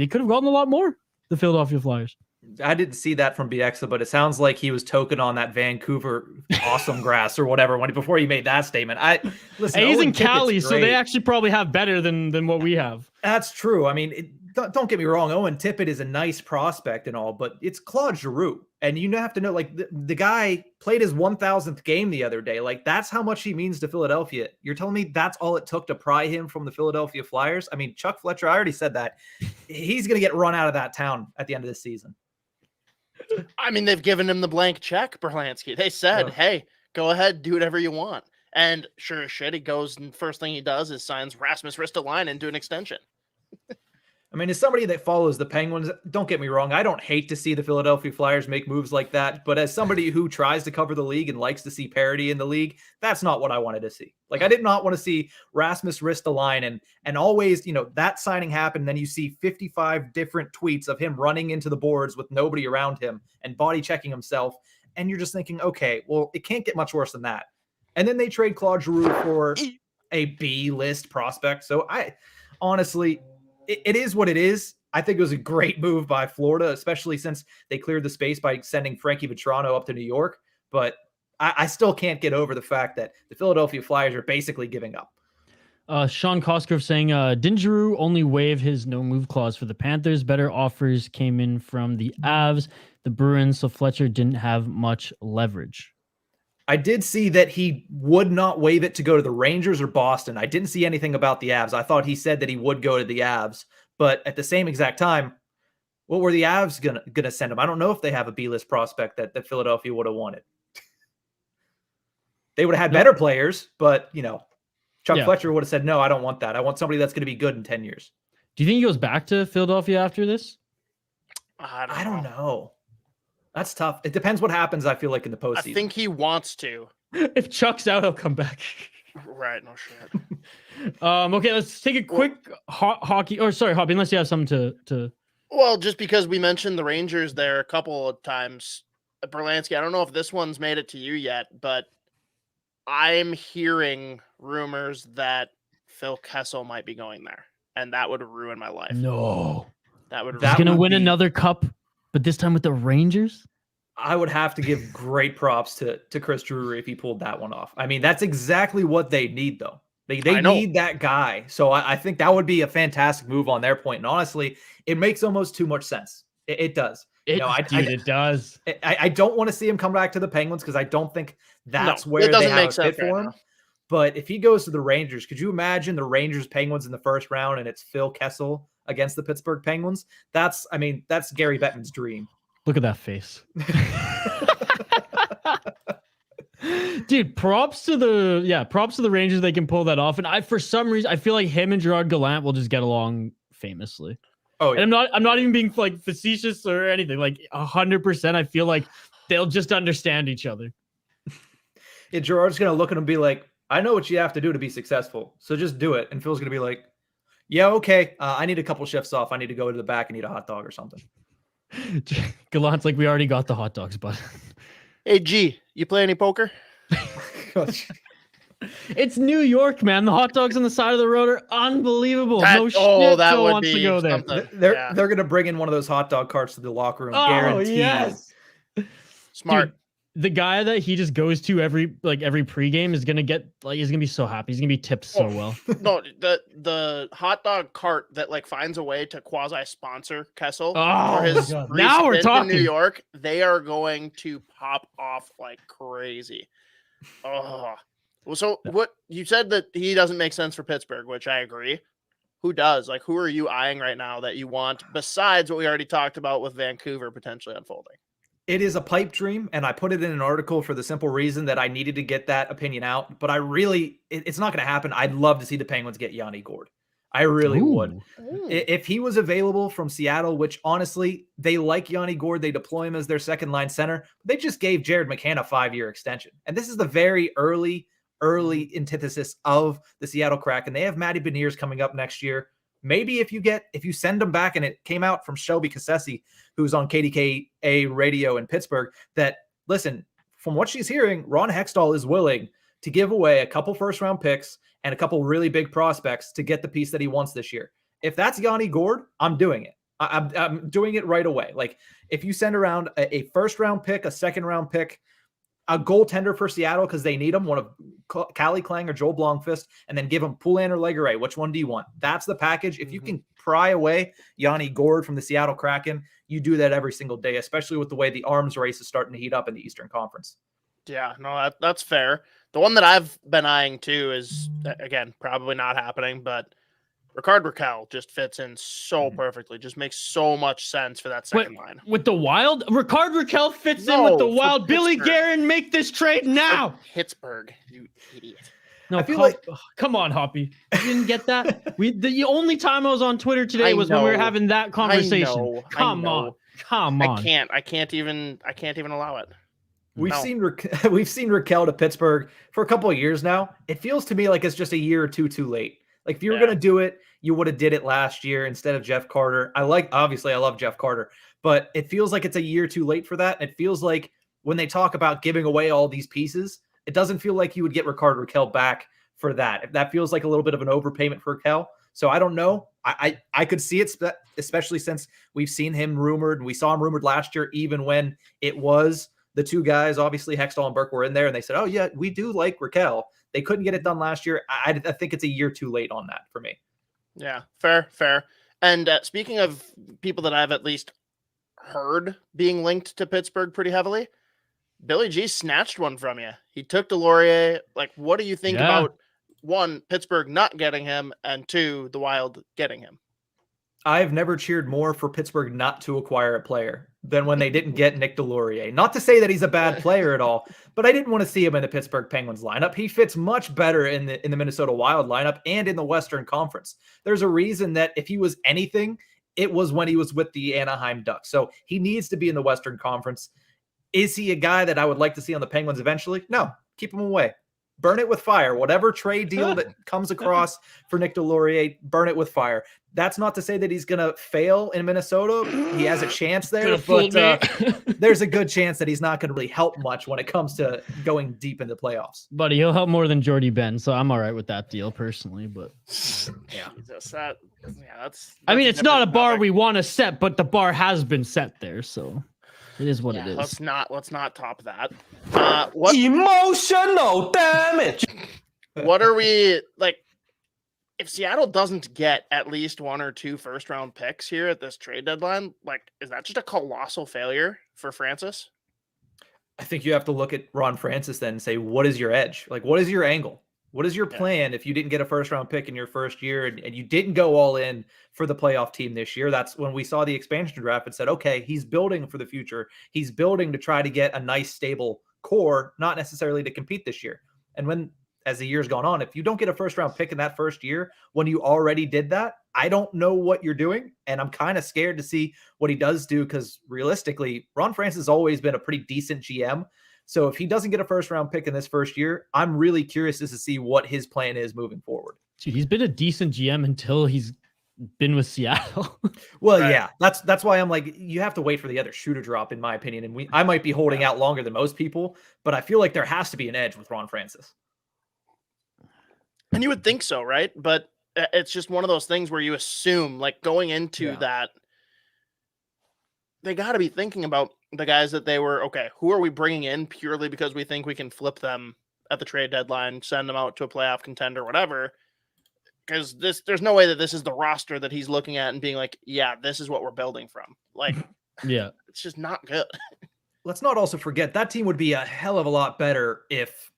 gotten a lot more. The Philadelphia Flyers. I didn't see that from Bieksa, but it sounds like he was token on that Vancouver awesome grass or whatever before he made that statement. He's in Cali, so they actually probably have better than what we have. That's true. don't get me wrong. Owen Tippett is a nice prospect and all, but it's Claude Giroux. And you have to know, like, the guy played his 1,000th game the other day. Like, that's how much he means to Philadelphia. You're telling me that's all it took to pry him from the Philadelphia Flyers? I mean, Chuck Fletcher, I already said that. He's going to get run out of that town at the end of the season. I mean, they've given him the blank check, Berlansky. They said, hey, go ahead, do whatever you want. And sure as shit, he goes and first thing he does is signs Rasmus Ristolainen into an extension. I mean, as somebody that follows the Penguins, don't get me wrong, I don't hate to see the Philadelphia Flyers make moves like that. But as somebody who tries to cover the league and likes to see parity in the league, that's not what I wanted to see. Like, I did not want to see Rasmus Ristolainen and always, that signing happened. Then you see 55 different tweets of him running into the boards with nobody around him and body checking himself. And you're just thinking, okay, well, it can't get much worse than that. And then they trade Claude Giroux for a B-list prospect. So honestly, it is what it is. I think it was a great move by Florida, especially since they cleared the space by sending Frankie Vetrano up to New York. But I still can't get over the fact that the Philadelphia Flyers are basically giving up. Sean Cosgrove saying, didn't Giroux only waive his no-move clause for the Panthers? Better offers came in from the Avs, the Bruins, so Fletcher didn't have much leverage. I did see that he would not waive it to go to the Rangers or Boston. I didn't see anything about the Avs. I thought he said that he would go to the Avs, but at the same exact time, what were the Avs gonna send him? I don't know if they have a B-list prospect that Philadelphia would have wanted. They would have had better players, but Chuck Fletcher would have said, no, I don't want that. I want somebody that's going to be good in 10 years. Do you think he goes back to Philadelphia after this? I don't know. That's tough. It depends what happens, I feel like, in the postseason. I think he wants to. If Chuck's out, he'll come back. Right, no shit. Okay, let's take a quick hockey. Or sorry, Hobby, unless you have something to. Well, just because we mentioned the Rangers there a couple of times, Berlansky, I don't know if this one's made it to you yet, but I'm hearing rumors that Phil Kessel might be going there, and that would ruin my life. No. That would. He's going to win another cup, but this time with the Rangers? I would have to give great props to Chris Drury if he pulled that one off. I mean, that's exactly what they need, though. They need that guy. So I think that would be a fantastic move on their point. And honestly, it makes almost too much sense. It does. It does. I don't want to see him come back to the Penguins because I don't think that's where they have a fit for him. But if he goes to the Rangers, could you imagine the Rangers Penguins in the first round and it's Phil Kessel against the Pittsburgh Penguins? That's Gary Bettman's dream. Look at that face. Dude, props to the Rangers. They can pull that off. And for some reason, I feel like him and Gerard Gallant will just get along famously. Oh, yeah. And I'm not even being like facetious or anything. Like 100%, I feel like they'll just understand each other. Yeah, Gerard's going to look at him and be like, I know what you have to do to be successful. So just do it. And Phil's going to be like, yeah, okay. I need a couple shifts off. I need to go to the back and eat a hot dog or something. Gallant's like, we already got the hot dogs, bud. Hey, G, you play any poker? It's New York, man. The hot dogs on the side of the road are unbelievable. That would be to go there. something. They're going to bring in one of those hot dog carts to the locker room. Oh, guaranteed. yes. Smart. Dude, the guy that he just goes to every pregame is gonna he's gonna be so happy. He's gonna be tipped so well. No, the hot dog cart that finds a way to quasi sponsor Kessel for his now we're talking. In New York, they are going to pop off like crazy. Oh, well, so what you said that he doesn't make sense for Pittsburgh, which I agree. Who does? Like, who are you eyeing right now that you want besides what we already talked about with Vancouver potentially unfolding? It is a pipe dream, and I put it in an article for the simple reason that I needed to get that opinion out. But it's not going to happen. I'd love to see the Penguins get Yanni Gourde. I really would. If he was available from Seattle, which honestly, they like Yanni Gourde, they deploy him as their second line center. They just gave Jared McCann a 5-year extension. And this is the very early antithesis of the Seattle Kraken. They have Matty Beniers coming up next year. Maybe if you send them back, and it came out from Shelby Cassesi, who's on KDKA radio in Pittsburgh, that, listen, from what she's hearing, Ron Hextall is willing to give away a couple first-round picks and a couple really big prospects to get the piece that he wants this year. If that's Yanni Gourde, I'm doing it. I'm doing it right away. Like, if you send around a first-round pick, a second-round pick, a goaltender for Seattle because they need him, one of Callie Klang or Joel Blomqvist, and then give him Poulin or Legare. Which one do you want? That's the package. If you can pry away Yanni Gourde from the Seattle Kraken, you do that every single day, especially with the way the arms race is starting to heat up in the Eastern Conference. Yeah, no, that's fair. The one that I've been eyeing too is, again, probably not happening, but Ricard Raquel just fits in so perfectly. Just makes so much sense for that second line. With the Wild? Ricard Raquel fits in with the Wild. Billy Guerin, make this trade now. Pittsburgh, you idiot. No, come on, Hoppy. You didn't get that? The only time I was on Twitter today was when we were having that conversation. Come on. I can't even allow it. We've seen Raquel to Pittsburgh for a couple of years now. It feels to me like it's just a year or two too late. Like if you were going to do it, you would have did it last year instead of Jeff Carter. Obviously I love Jeff Carter, but it feels like it's a year too late for that. It feels like when they talk about giving away all these pieces, it doesn't feel like you would get Ricard Raquel back for that. That feels like a little bit of an overpayment for Raquel. So I don't know. I could see it, especially since we've seen him rumored, and we saw him rumored last year, even when it was the two guys, obviously Hextall and Burke were in there, and they said, oh yeah, we do like Raquel. They couldn't get it done last year. I think it's a year too late on that for me. Yeah, fair. And speaking of people that I've at least heard being linked to Pittsburgh pretty heavily, Billy G snatched one from you. He took Delorier. Like, what do you think about, one, Pittsburgh not getting him, and two, the Wild getting him? I've never cheered more for Pittsburgh not to acquire a player than when they didn't get Nick Delorier. Not to say that he's a bad player at all, but I didn't want to see him in the Pittsburgh Penguins lineup. He fits much better in the Minnesota Wild lineup and in the Western Conference. There's a reason that if he was anything, it was when he was with the Anaheim Ducks. So he needs to be in the Western Conference. Is he a guy that I would like to see on the Penguins eventually? No, keep him away. Burn it with fire. Whatever trade deal that comes across for Nick Delorier, burn it with fire. That's not to say that he's going to fail in Minnesota. He has a chance there, but there's a good chance that he's not going to really help much when it comes to going deep into the playoffs. Buddy, he'll help more than Jordy Ben, so I'm all right with that deal personally. But that's I mean, it's not a bar we want to set, but the bar has been set there, so it is what it is. Let's not top that. What emotional damage? What are we like? If Seattle doesn't get at least one or two first-round picks here at this trade deadline, like, is that just a colossal failure for Francis? I think you have to look at Ron Francis then and say, what is your edge? Like, what is your angle? What is your plan if you didn't get a first-round pick in your first year and you didn't go all in for the playoff team this year? That's when we saw the expansion draft and said, okay, he's building for the future. He's building to try to get a nice, stable core, not necessarily to compete this year. And when, as the year's gone on, if you don't get a first-round pick in that first year when you already did that, I don't know what you're doing, and I'm kind of scared to see what he does do because realistically, Ron Francis has always been a pretty decent GM. So if he doesn't get a first-round pick in this first year, I'm really curious to see what his plan is moving forward. Dude, he's been a decent GM until he's been with Seattle. Well, right. Yeah, that's why I'm like, you have to wait for the other shoe to drop, in my opinion. And I might be holding out longer than most people, but I feel like there has to be an edge with Ron Francis. And you would think so, right? But it's just one of those things where you assume, like, going into that, they got to be thinking about the guys that they were, okay, who are we bringing in purely because we think we can flip them at the trade deadline, send them out to a playoff contender, whatever. Because there's no way that this is the roster that he's looking at and being like, yeah, this is what we're building from. Like, yeah, it's just not good. Let's not also forget that team would be a hell of a lot better if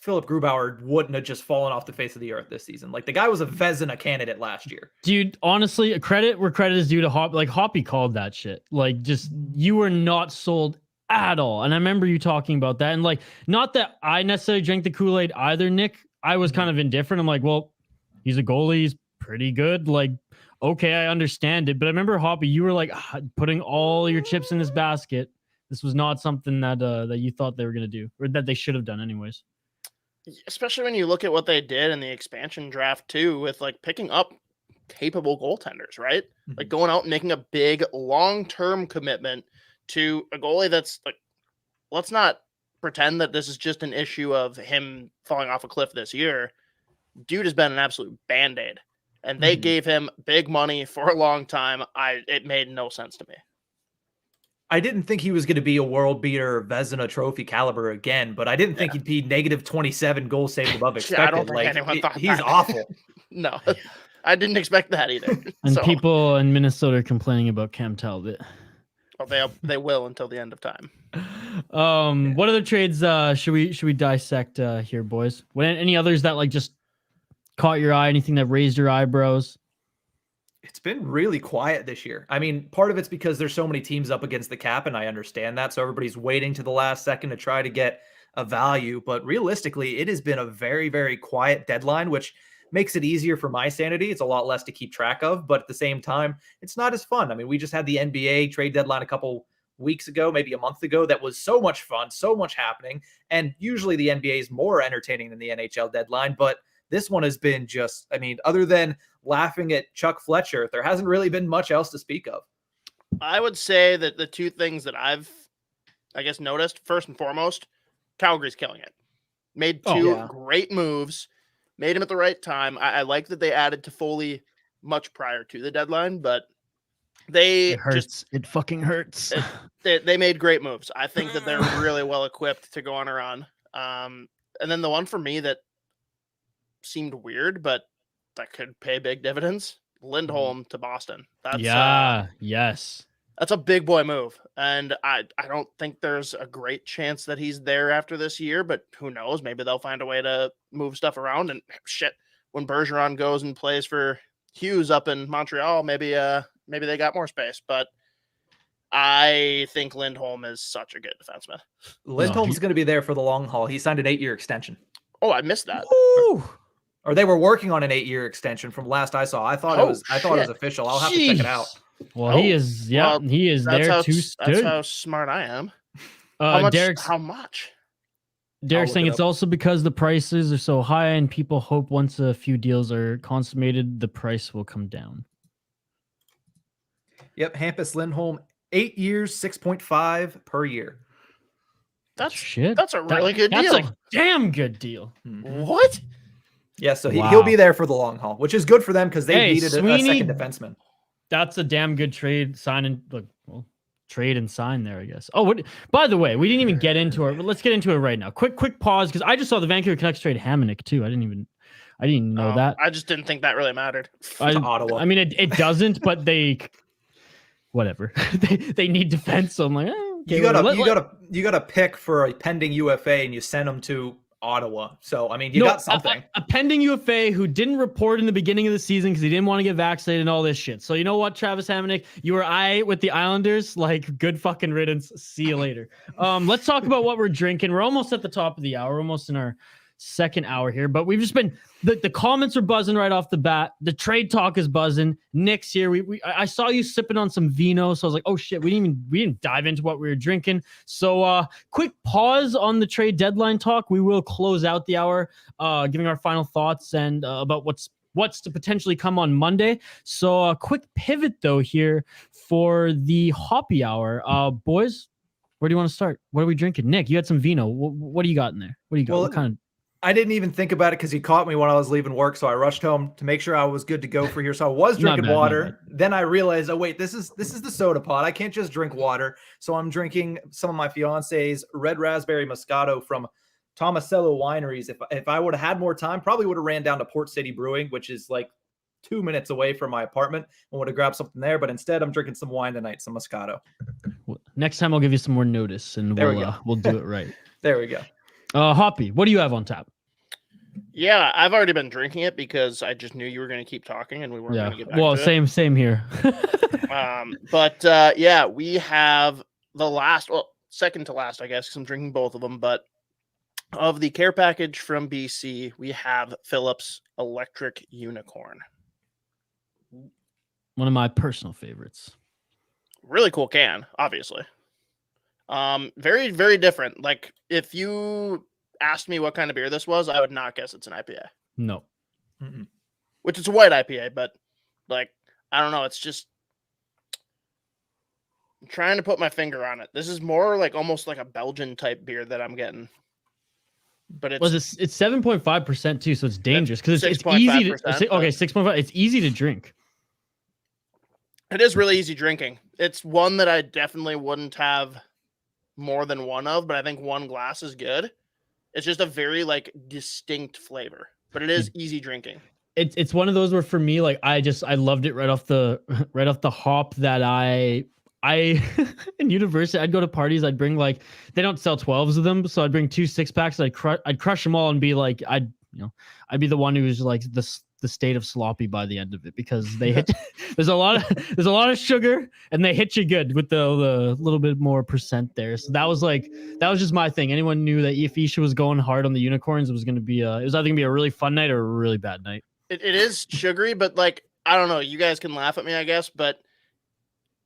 Philip Grubauer wouldn't have just fallen off the face of the earth this season. Like, the guy was a Vezina candidate last year. Dude, honestly, credit where credit is due to Hoppy. Like, Hoppy called that shit. Like, just, you were not sold at all. And I remember you talking about that. And, like, not that I necessarily drank the Kool-Aid either, Nick. I was kind of indifferent. I'm like, well, he's a goalie. He's pretty good. Like, okay, I understand it. But I remember, Hoppy, you were like putting all your chips in this basket. This was not something that that you thought they were going to do, or that they should have done anyways. Especially when you look at what they did in the expansion draft too, with like picking up capable goaltenders, right? Mm-hmm. Like going out and making a big long-term commitment to a goalie that's like, let's not pretend that this is just an issue of him falling off a cliff this year. Dude has been an absolute Band-Aid, and they gave him big money for a long time. It made no sense to me. I didn't think he was going to be a world beater, Vezina Trophy caliber again, but I didn't think he'd be negative 27 goals saved above expected. I don't think anyone thought he's that. awful. No, I didn't expect that either. And So, people in Minnesota are complaining about Cam Talbot. well, they will until the end of time. What other trades should we dissect here, boys? Any others that like just caught your eye? Anything that raised your eyebrows? It's been really quiet this year. I mean, part of it's because there's so many teams up against the cap, and I understand that. So everybody's waiting to the last second to try to get a value. But realistically, it has been a very, very quiet deadline, which makes it easier for my sanity. It's a lot less to keep track of, but at the same time, it's not as fun. I mean, we just had the NBA trade deadline a couple weeks ago, maybe a month ago. That was so much fun, so much happening. And usually the NBA is more entertaining than the NHL deadline, but this one has been just, I mean, other than laughing at Chuck Fletcher, there hasn't really been much else to speak of. I would say that the two things that I've, I guess, noticed, first and foremost, Calgary's killing it. Made two great moves, made them at the right time. I like that they added Toffoli much prior to the deadline, but it hurts. It fucking hurts. They made great moves. I think that they're really well equipped to go on a run. And then the one for me that seemed weird, but that could pay big dividends, Lindholm to Boston. That's yes. That's a big boy move. And I don't think there's a great chance that he's there after this year, but who knows? Maybe they'll find a way to move stuff around. And shit, when Bergeron goes and plays for Hughes up in Montreal, maybe they got more space. But I think Lindholm is such a good defenseman. Lindholm's going to be there for the long haul. He signed an 8-year extension. Oh, I missed that. Woo! Or they were working on an 8-year extension from last I saw. I thought it was official. I'll have to check it out. Well, he is. Yeah, he is there too. That's how smart I am. How much? Derek's saying it's also because the prices are so high, and people hope once a few deals are consummated, the price will come down. Yep, Hampus Lindholm, 8 years, 6.5 per year. That's shit. That's a really good deal. That's a damn good deal. What? Yeah, so he'll be there for the long haul, which is good for them because they needed a second defenseman. That's a damn good trade. Trade and sign there, I guess. Oh, by the way, we didn't even get into it, but let's get into it right now. Quick pause, because I just saw the Vancouver Canucks trade Hamonic too. I didn't know that. I just didn't think that really mattered. Ottawa. I mean, it doesn't, but whatever. they need defense. So I'm like, okay, you got a pick for a pending UFA, and you send them to Ottawa. So, I mean, you got something. A pending UFA who didn't report in the beginning of the season because he didn't want to get vaccinated and all this shit. So, you know what, Travis Hamonic? You were with the Islanders. Like, good fucking riddance. See you later. Let's talk about what we're drinking. We're almost at the top of the hour, almost in our second hour here, but we've just been the comments are buzzing right off the bat. The trade talk is buzzing. Nick's here. I saw you sipping on some vino, so I was like, oh shit, we didn't dive into what we were drinking. So quick pause on the trade deadline talk. We will close out the hour, giving our final thoughts and about what's to potentially come on Monday. So a quick pivot though here for the hoppy hour. Boys, where do you want to start? What are we drinking? Nick, you had some vino. What do you got in there? What do you got? Well, what kind of? I didn't even think about it because he caught me when I was leaving work. So I rushed home to make sure I was good to go for here. So I was drinking water. Then I realized, oh wait, this is the soda pod. I can't just drink water. So I'm drinking some of my fiance's red raspberry Moscato from Tomasello Wineries. If I would have had more time, probably would have ran down to Port City Brewing, which is like 2 minutes away from my apartment, and would have grabbed something there. But instead, I'm drinking some wine tonight, some Moscato. Next time I'll give you some more notice, and we'll do it right. There we go. Hoppy, what do you have on tap? Yeah, I've already been drinking it because I just knew you were going to keep talking and we weren't going to get back to it. Same here. We have the second to last, I guess, because I'm drinking both of them. But of the care package from BC, we have Phillips Electric Unicorn. One of my personal favorites. Really cool can, obviously. Very, very different. Like, if you asked me what kind of beer this was, I would not guess it's an IPA. No. Mm-mm. Which it's a white IPA, but like, I don't know. It's just, I'm trying to put my finger on it. This is more like almost like a Belgian type beer that I'm getting. But it's 7.5% too, so it's dangerous because it's easy to 6.5. It's easy to drink. It is really easy drinking. It's one that I definitely wouldn't have more than one of, but I think one glass is good. It's just a very like distinct flavor, but it is easy drinking. It's one of those where for me, like I loved it right off the right off the hop that I in university I'd go to parties, I'd bring like they don't sell 12s of them, so I'd bring 2 6-packs, I'd crush them all and be like I'd be the one who was like the state of sloppy by the end of it because they hit there's a lot of sugar and they hit you good with the little bit more percent there. So that was just my thing. Anyone knew that if Isha was going hard on the unicorns, it was either gonna be a really fun night or a really bad night. It is sugary, but like I don't know, you guys can laugh at me, I guess, but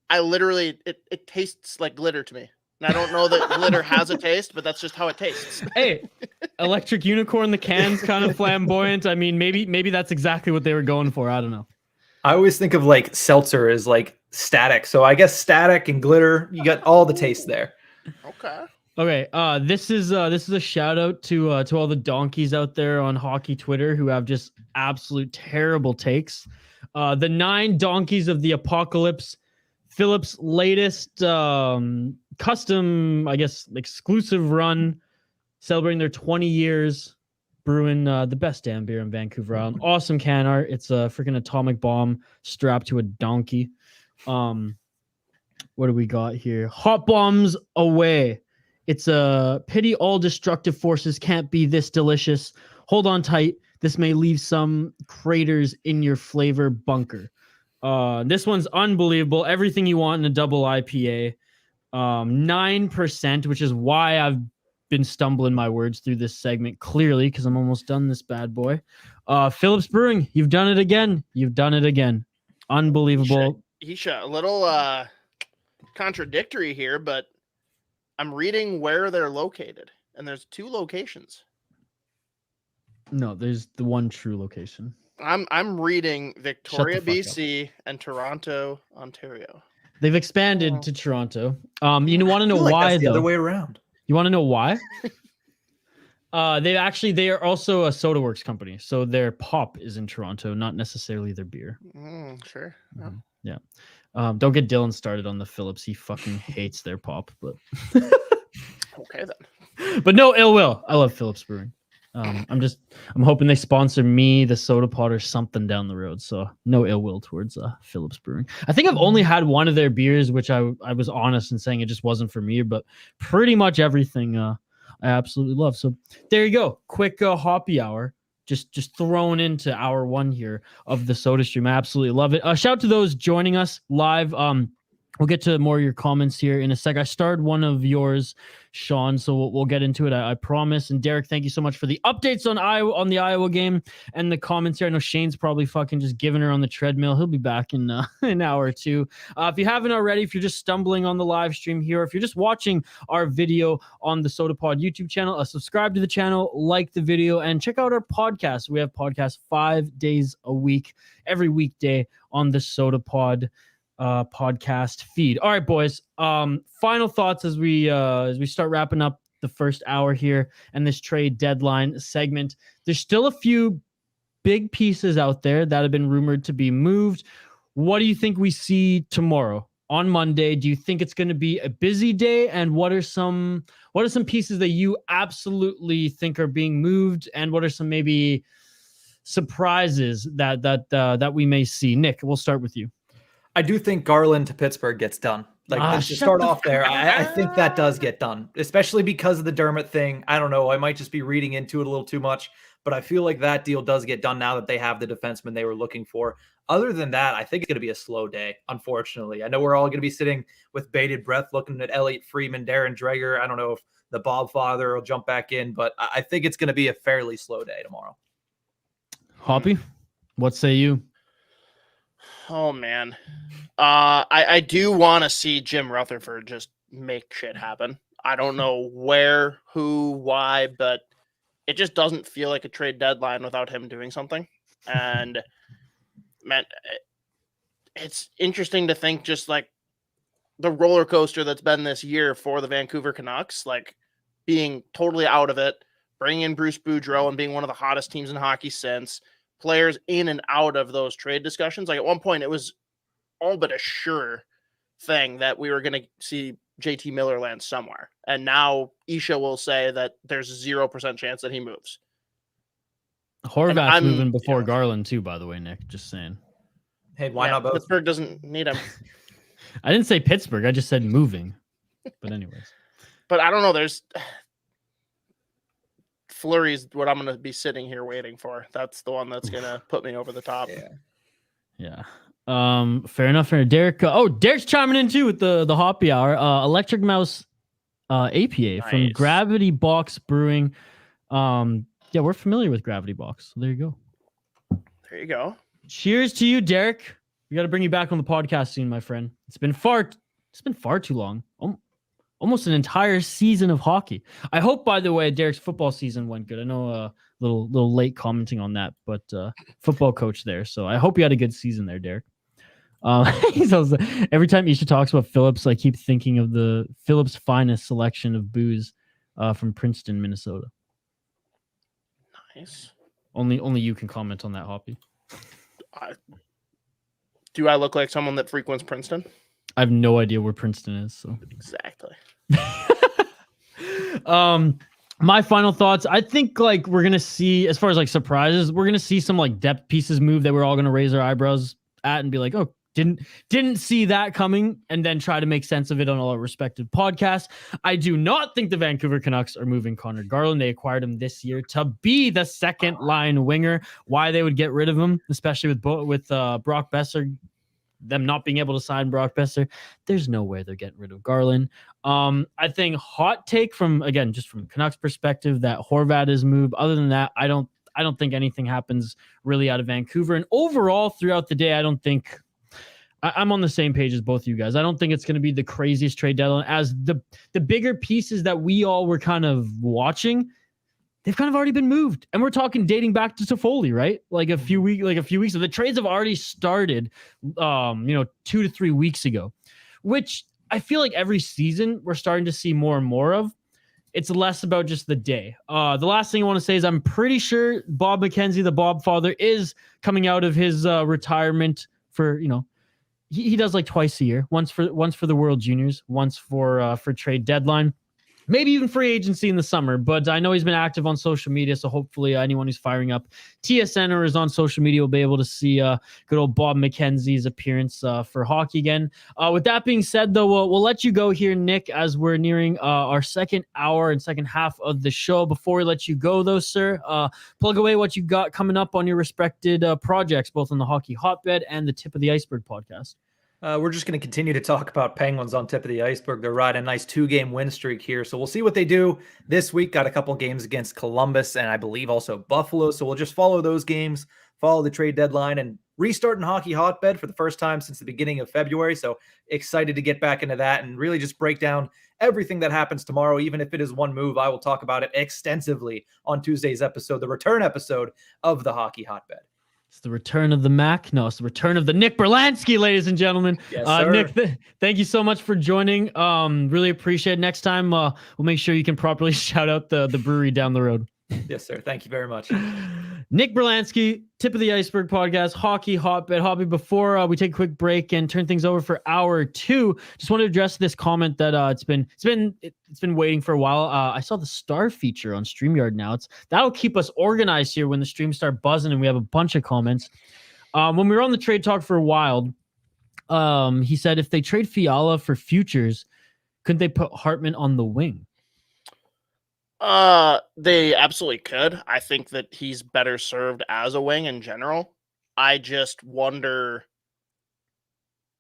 I literally it tastes like glitter to me. And I don't know that glitter has a taste, but that's just how it tastes. Hey, electric unicorn, the can's kind of flamboyant. I mean, maybe that's exactly what they were going for. I don't know. I always think of like seltzer as like static. So I guess static and glitter, you got all the taste there. Okay. This is a shout out to all the donkeys out there on hockey Twitter who have just absolute terrible takes. The 9 donkeys of the apocalypse. Phillips' latest custom, I guess, exclusive run, celebrating their 20 years, brewing the best damn beer in Vancouver Island. Awesome can art. It's a freaking atomic bomb strapped to a donkey. What do we got here? Hot bombs away. It's a pity all destructive forces can't be this delicious. Hold on tight. This may leave some craters in your flavor bunker. This one's unbelievable. Everything you want in a double IPA. 9%, which is why I've been stumbling my words through this segment clearly because I'm almost done this bad boy. Phillips Brewing, you've done it again. Unbelievable. Isha, a little contradictory here, but I'm reading where they're located, and there's 2 locations. No, there's the one true location. I'm reading Victoria, BC, and Toronto, Ontario. They've expanded to Toronto. You want to know why that's the though? other way around. You want to know why? They are also a Sota Works company, so their pop is in Toronto, not necessarily their beer. Sure. Yeah. Don't get Dylan started on the Phillips. He fucking hates their pop, but Okay then. but no ill will. I love Phillips Brewing. I'm hoping they sponsor me, the Soda Pod, or something down the road. So no ill will towards Phillips Brewing. I think I've only had one of their beers, which I was honest in saying it just wasn't for me, but pretty much everything I absolutely love. So there you go. Quick hoppy hour. Just thrown into hour 1 here of the Soda Stream. I absolutely love it. Shout out to those joining us live. We'll get to more of your comments here in a sec. I starred one of yours, Sean, so we'll get into it. I promise. And Derek, thank you so much for the updates on the Iowa game and the comments here. I know Shane's probably fucking just giving her on the treadmill. He'll be back in an hour or 2. If you haven't already, if you're just stumbling on the live stream here, if you're just watching our video on the Soda Pod YouTube channel, subscribe to the channel, like the video, and check out our podcast. We have podcasts 5 days a week, every weekday on the Soda Pod podcast feed. All right, boys. Final thoughts as we start wrapping up the first hour here and this trade deadline segment. There's still a few big pieces out there that have been rumored to be moved. What do you think we see tomorrow on Monday? Do you think it's going to be a busy day? And what are some pieces that you absolutely think are being moved? And what are some maybe surprises that we may see? Nick, we'll start with you. I do think Garland to Pittsburgh gets done. To start off there, I think that does get done, especially because of the Dermott thing. I don't know. I might just be reading into it a little too much, but I feel like that deal does get done now that they have the defenseman they were looking for. Other than that, I think it's going to be a slow day, unfortunately. I know we're all going to be sitting with bated breath looking at Elliot Freeman, Darren Dreger. I don't know if the Bob father will jump back in, but I think it's going to be a fairly slow day tomorrow. Hoppy, what say you? Oh, man. I do want to see Jim Rutherford just make shit happen. I don't know where, who, why, but it just doesn't feel like a trade deadline without him doing something. And, man, it's interesting to think just like the roller coaster that's been this year for the Vancouver Canucks, like being totally out of it, bringing in Bruce Boudreau and being one of the hottest teams in hockey since, players in and out of those trade discussions. Like at one point it was all but assured thing that we were going to see JT Miller land somewhere. And now Isha will say that there's 0% chance that he moves. Horvat's moving before Garland too, by the way, Nick. Just saying. Hey, why not both? Pittsburgh doesn't need him. I didn't say Pittsburgh. I just said moving. But anyways. But I don't know. There's Fleury's what I'm going to be sitting here waiting for. That's the one that's going to put me over the top. Yeah. Fair enough. Derek. Derek's chiming in too with the Hoppy Hour. Electric Mouse APA from Gravity Box Brewing. Yeah, we're familiar with Gravity Box. So there you go. There you go. Cheers to you, Derek. We got to bring you back on the podcast soon, my friend. It's been far too long. Almost an entire season of hockey. I hope, by the way, Derek's football season went good. I know a little late commenting on that, but football coach there. So I hope you had a good season there, Derek. Every time Isha talks about Phillips, I keep thinking of the Phillips Finest selection of booze from Princeton, Minnesota. Nice. Only you can comment on that, Hoppy. Do I look like someone that frequents Princeton? I have no idea where Princeton is. So exactly. My final thoughts. I think we're gonna see, as far as surprises, we're gonna see some depth pieces move that we're all gonna raise our eyebrows at and be like, oh, didn't see that coming, and then try to make sense of it on all our respective podcasts. I do not think the Vancouver Canucks are moving Connor Garland. They acquired him this year to be the second line winger. Why they would get rid of him, especially with Brock Besser, them not being able to sign Brock Besser, there's no way they're getting rid of Garland. I think hot take from Canucks perspective that Horvat is moved. Other than that, I don't think anything happens really out of Vancouver. And overall throughout the day, I don't think I'm on the same page as both of you guys. I don't think it's going to be the craziest trade deadline, as the bigger pieces that we all were kind of watching, they've kind of already been moved. And we're talking dating back to Toffoli, right? Like a few weeks ago. The trades have already started 2 to 3 weeks ago, which I feel like every season we're starting to see more and more of. It's less about just the day. The last thing I want to say is I'm pretty sure Bob McKenzie, the Bob father, is coming out of his retirement for, he does twice a year, once for the World Juniors, once for trade deadline, maybe even free agency in the summer. But I know he's been active on social media, so hopefully anyone who's firing up TSN or is on social media will be able to see good old Bob McKenzie's appearance for hockey again. With that being said, though, we'll let you go here, Nick, as we're nearing our second hour and second half of the show. Before we let you go, though, sir, plug away what you got coming up on your respected projects, both on the Hockey Hotbed and the Tip of the Iceberg podcast. We're just going to continue to talk about Penguins on Tip of the Iceberg. They're riding a nice 2-game win streak here. So we'll see what they do this week. Got a couple games against Columbus and I believe also Buffalo. So we'll just follow those games, follow the trade deadline, and restart in Hockey Hotbed for the first time since the beginning of February. So excited to get back into that and really just break down everything that happens tomorrow. Even if it is one move, I will talk about it extensively on Tuesday's episode, the return episode of the Hockey Hotbed. It's the return of the Mac. No, it's the return of the Nick Berlansky, ladies and gentlemen. Yes, sir. Nick, thank you so much for joining. Really appreciate it. Next time, we'll make sure you can properly shout out the brewery down the road. Yes, sir. Thank you very much. Nick Berlansky, Tip of the Iceberg podcast, Hockey Hotbed. Hobby, before we take a quick break and turn things over for hour 2, just want to address this comment that it's been waiting for a while. I saw the star feature on StreamYard now. That'll keep us organized here when the streams start buzzing and we have a bunch of comments. When we were on the trade talk for a while, he said if they trade Fiala for futures, couldn't they put Hartman on the wing? They absolutely could. I think that he's better served as a wing in general. I just wonder,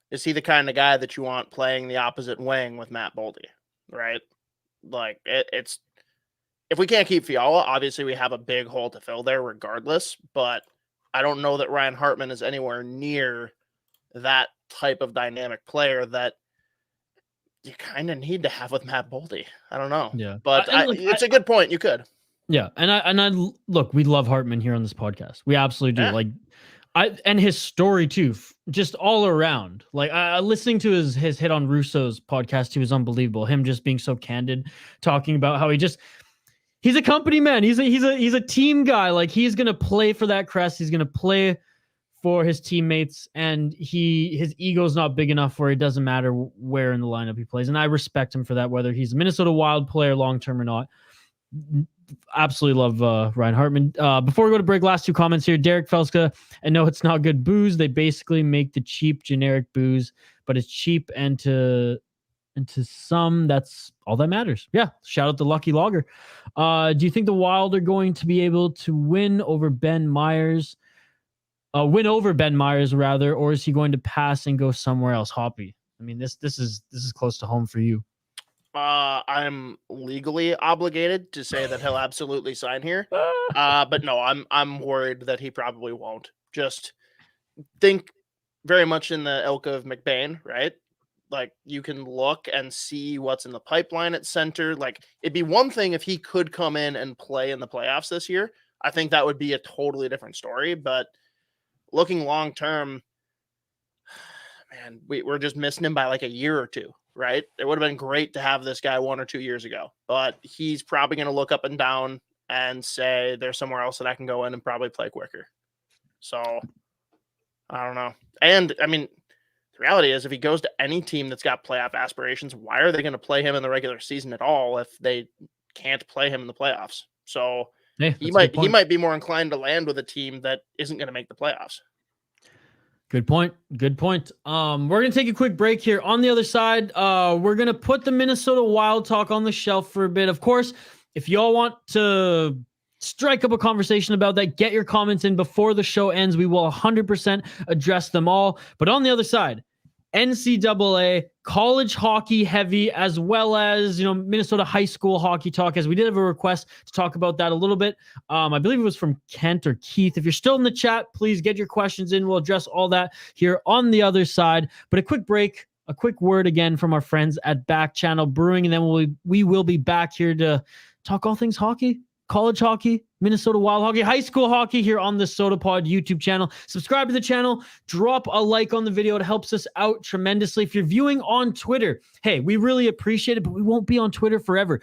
is he the kind of guy that you want playing the opposite wing with Matt Boldy, right? It's if we can't keep Fiala, obviously we have a big hole to fill there regardless, but I don't know that Ryan Hartman is anywhere near that type of dynamic player that you kind of need to have with Matt Boldy. I don't know. Yeah. But it's a good point. You could. Yeah. And I look, we love Hartman here on this podcast. We absolutely do. Yeah. And his story too, just all around. Listening to his hit on Russo's podcast, he was unbelievable. Him just being so candid, talking about how he's a company man. He's a team guy. He's going to play for that crest. He's going to play for his teammates, and his ego's not big enough where it doesn't matter where in the lineup he plays. And I respect him for that, whether he's a Minnesota Wild player long term or not. Absolutely love Ryan Hartman. Before we go to break, last two comments here. Derek Felska, and no, it's not good booze. They basically make the cheap generic booze, but it's cheap, and to some, that's all that matters. Yeah, shout out to Lucky Lager. Do you think the Wild are going to be able to win over Ben Myers? Win over Ben Myers, rather, or is he going to pass and go somewhere else? Hoppy. I mean, this is close to home for you. I'm legally obligated to say that he'll absolutely sign here. But no, I'm worried that he probably won't. Just think very much in the ilk of McBain, right? Like, you can look and see what's in the pipeline at center. Like, it'd be one thing if he could come in and play in the playoffs this year. I think that would be a totally different story. But looking long term, man, we're just missing him by like a year or two, right? It would have been great to have this guy 1 or 2 years ago, but he's probably going to look up and down and say there's somewhere else that I can go in and probably play quicker. So I don't know. And I mean, the reality is, if he goes to any team that's got playoff aspirations, why are they going to play him in the regular season at all if they can't play him in the playoffs? So yeah, he might be more inclined to land with a team that isn't going to make the playoffs. Good point. Good point. We're going to take a quick break here. On the other side, we're going to put the Minnesota Wild talk on the shelf for a bit. Of course, if y'all want to strike up a conversation about that, get your comments in before the show ends. We will 100% address them all. But on the other side, NCAA college hockey heavy, as well as, Minnesota high school hockey talk, as we did have a request to talk about that a little bit. I believe it was from Kent or Keith. If you're still in the chat, please get your questions in. We'll address all that here on the other side. But a quick break, a quick word again from our friends at Back Channel Brewing, and then we will be back here to talk all things hockey. College hockey, Minnesota Wild hockey, high school hockey here on the Sota Pod YouTube channel. Subscribe to the channel. Drop a like on the video. It helps us out tremendously. If you're viewing on Twitter, hey, we really appreciate it, but we won't be on Twitter forever.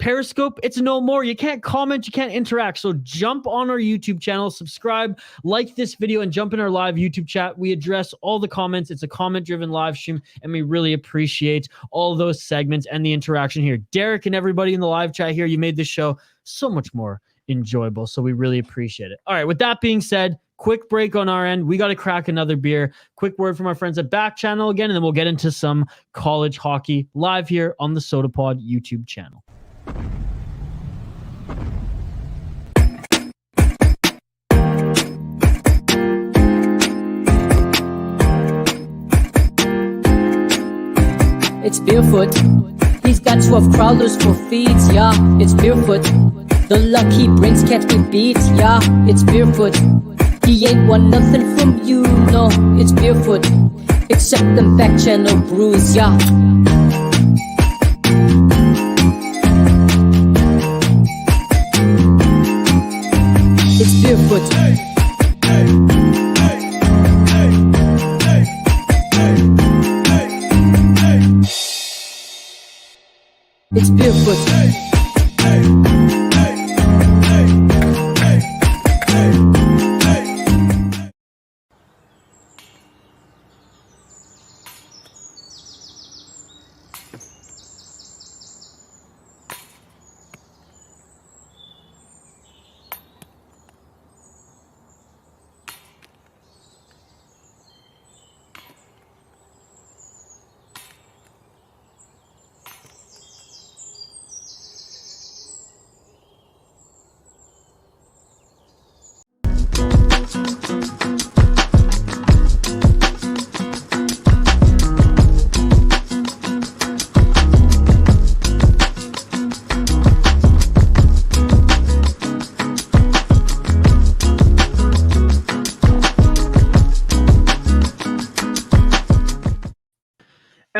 Periscope, it's no more. You can't comment, you can't interact. So jump on our YouTube channel, subscribe, like this video, and jump in our live YouTube chat. We address all the comments. It's a comment-driven live stream, and we really appreciate all those segments and the interaction here. Derek and everybody in the live chat here, you made this show so much more enjoyable, so we really appreciate it. All right, with that being said, quick break on our end. We got to crack another beer. Quick word from our friends at Back Channel again, and then we'll get into some college hockey live here on the Sota Pod YouTube channel. It's barefoot. He's got 12 crawlers for feeds, yeah. It's barefoot. The luck he brings can't be beat, yeah. It's barefoot. He ain't want nothing from you, no. It's barefoot. Except them Back Channel brews, yeah. It's barefoot. It's barefoot.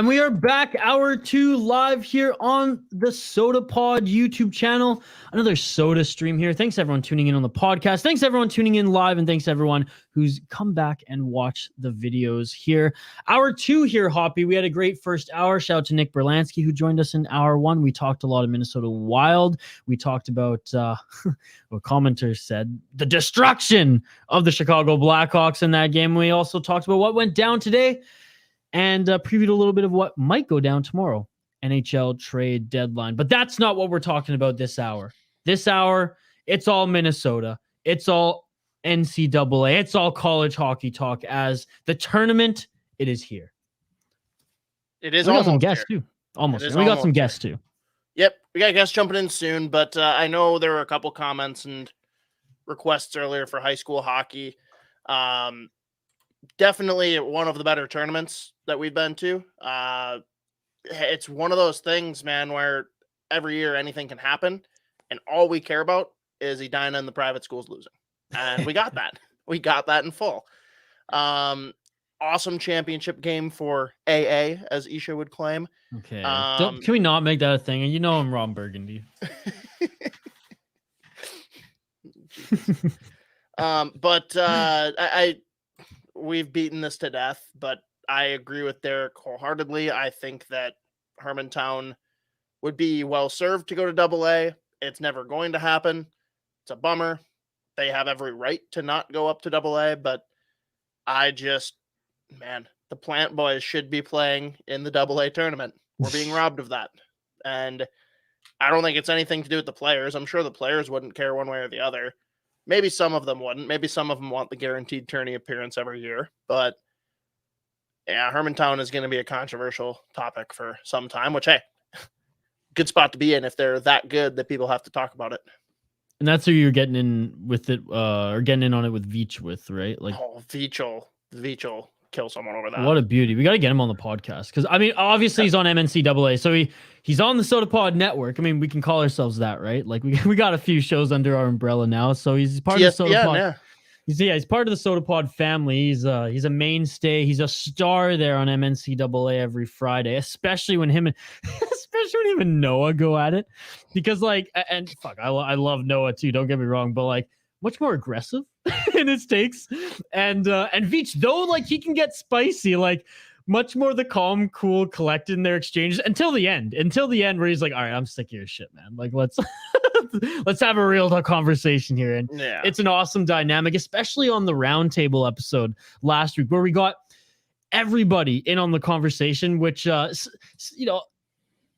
And we are back, hour 2, live here on the Sota Pod YouTube channel. Another Sota stream here. Thanks everyone tuning in on the podcast. Thanks everyone tuning in live, and thanks everyone who's come back and watched the videos here. Hour 2 here, Hoppy. We had a great first hour. Shout out to Nick Berlansky who joined us in hour 1. We talked a lot of Minnesota Wild. We talked about what commenters said, the destruction of the Chicago Blackhawks in that game. We also talked about what went down today, and previewed a little bit of what might go down tomorrow, NHL trade deadline. But that's not what we're talking about this hour. This hour, it's all Minnesota. It's all NCAA. It's all college hockey talk, as the tournament, it is here. It is we got almost some guests here. too. Almost. It is We got some almost guests too. Yep, we got guests jumping in soon, but I know there were a couple comments and requests earlier for high school hockey. Definitely one of the better tournaments that we've been to. It's one of those things, man, where every year anything can happen, and all we care about is Edina and the private schools losing. And we got that. We got that in full. Awesome championship game for AA, as Isha would claim. Okay. Can we not make that a thing? And you know I'm Ron Burgundy. We've beaten this to death, but I agree with Derek wholeheartedly. I think that Hermantown would be well served to go to AA. It's never going to happen. It's a bummer. They have every right to not go up to AA, but the Plant Boys should be playing in the AA tournament. We're being robbed of that. And I don't think it's anything to do with the players. I'm sure the players wouldn't care one way or the other. Maybe some of them wouldn't. Maybe some of them want the guaranteed tourney appearance every year. But yeah, Hermantown is going to be a controversial topic for some time, which, hey, good spot to be in if they're that good that people have to talk about it. And that's who you're getting in with it, or getting in on it with Veach with, right? Like, Veach kill someone over that. What a beauty. We got to get him on the podcast. Because, I mean, obviously he's on MNCAA. So he's on the Sota Pod network. I mean, we can call ourselves that, right? Like, we got a few shows under our umbrella now. So he's part of the Sota Pod. Yeah. He's part of the Sota Pod family. He's a mainstay. He's a star there on MNCAA every Friday, especially when him and Noah go at it. Because, like, and fuck, I love Noah too. Don't get me wrong, but like, much more aggressive in his takes. And Veach, though, like, he can get spicy, like much more the calm, cool, collected in their exchanges until the end where he's like, all right, I'm sick of your shit, man. Like, let's have a real conversation here. And It's an awesome dynamic, especially on the roundtable episode last week where we got everybody in on the conversation, which,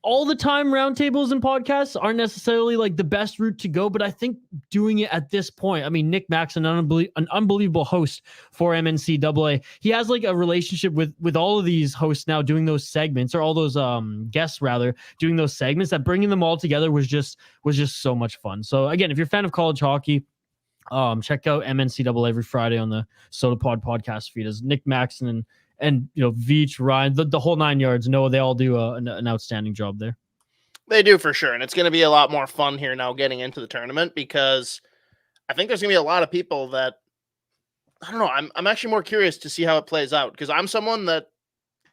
all the time roundtables and podcasts aren't necessarily like the best route to go, but I think doing it at this point, I mean, Nick Max, an unbelievable host for MNCAA. He has like a relationship with all of these hosts now doing those segments, or all those guests rather doing those segments, that bringing them all together was just so much fun. So again, if you're a fan of college hockey, check out MNCAA every Friday on the Sota Pod podcast feed, as Nick Maxon and Veach, Ryan, the whole 9 yards. No, they all do an outstanding job there. They do, for sure. And it's going to be a lot more fun here now getting into the tournament, because I think there's going to be a lot of people that, I don't know, I'm actually more curious to see how it plays out, because I'm someone that,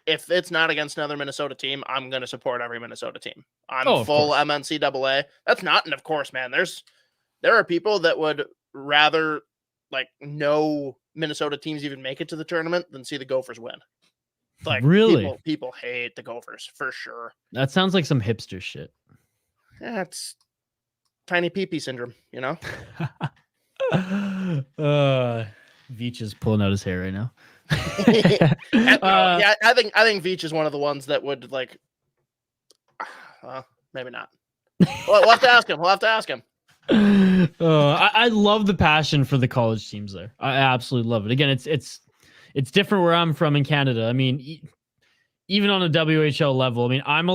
if it's not against another Minnesota team, I'm going to support every Minnesota team. I'm full MNCAA. That's not, and of course, man, there are people that would rather like no Minnesota teams even make it to the tournament than see the Gophers win. Like, really, people hate the Gophers for sure. That sounds like some hipster shit. Yeah, it's tiny pee-pee syndrome, Veach is pulling out his hair right now. I think Veach is one of the ones that would like. Maybe not. Well, we'll have to ask him. I love the passion for the college teams there. I absolutely love it. Again, it's different where I'm from in Canada. I mean, even on a WHL level, I mean, I'm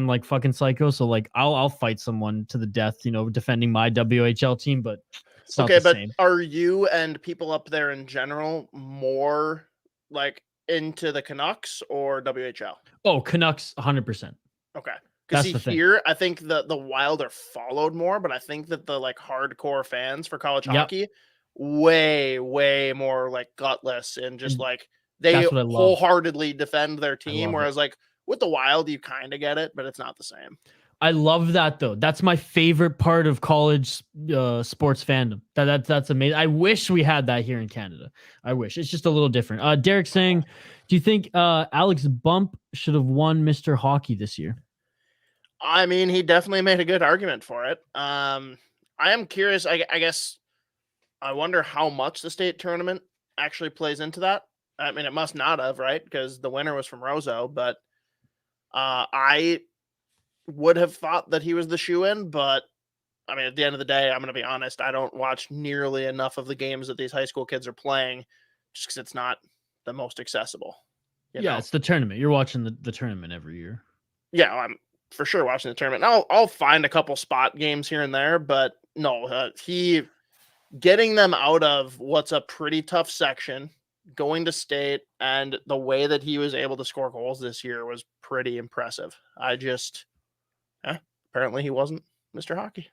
like fucking psycho. So like, I'll fight someone to the death, defending my WHL team, but it's not the same. Are you and people up there in general more like into the Canucks or WHL? Oh, Canucks 100%. Okay. Because here, I think the Wild are followed more, but I think that the like hardcore fans for college hockey, way more like gutless and just like they wholeheartedly defend their team. Whereas like With the Wild, you kind of get it, but it's not the same. I love that though. That's my favorite part of college sports fandom. That's amazing. I wish we had that here in Canada. I wish it's just a little different. Derek saying, do you think Alex Bump should have won Mr. Hockey this year? I mean, he definitely made a good argument for it. I am curious. I guess I wonder how much the state tournament actually plays into that. I mean, it must not have, right? Because the winner was from Roseau, but I would have thought that he was the shoe-in, but I mean, at the end of the day, I'm going to be honest, I don't watch nearly enough of the games that these high school kids are playing just because it's not the most accessible. You know? It's the tournament. You're watching the tournament every year. Yeah, I'm for sure watching the tournament. I'll find a couple spot games here and there, but no, he getting them out of what's a pretty tough section, going to state, and the way that he was able to score goals this year was pretty impressive. Apparently he wasn't Mr. Hockey.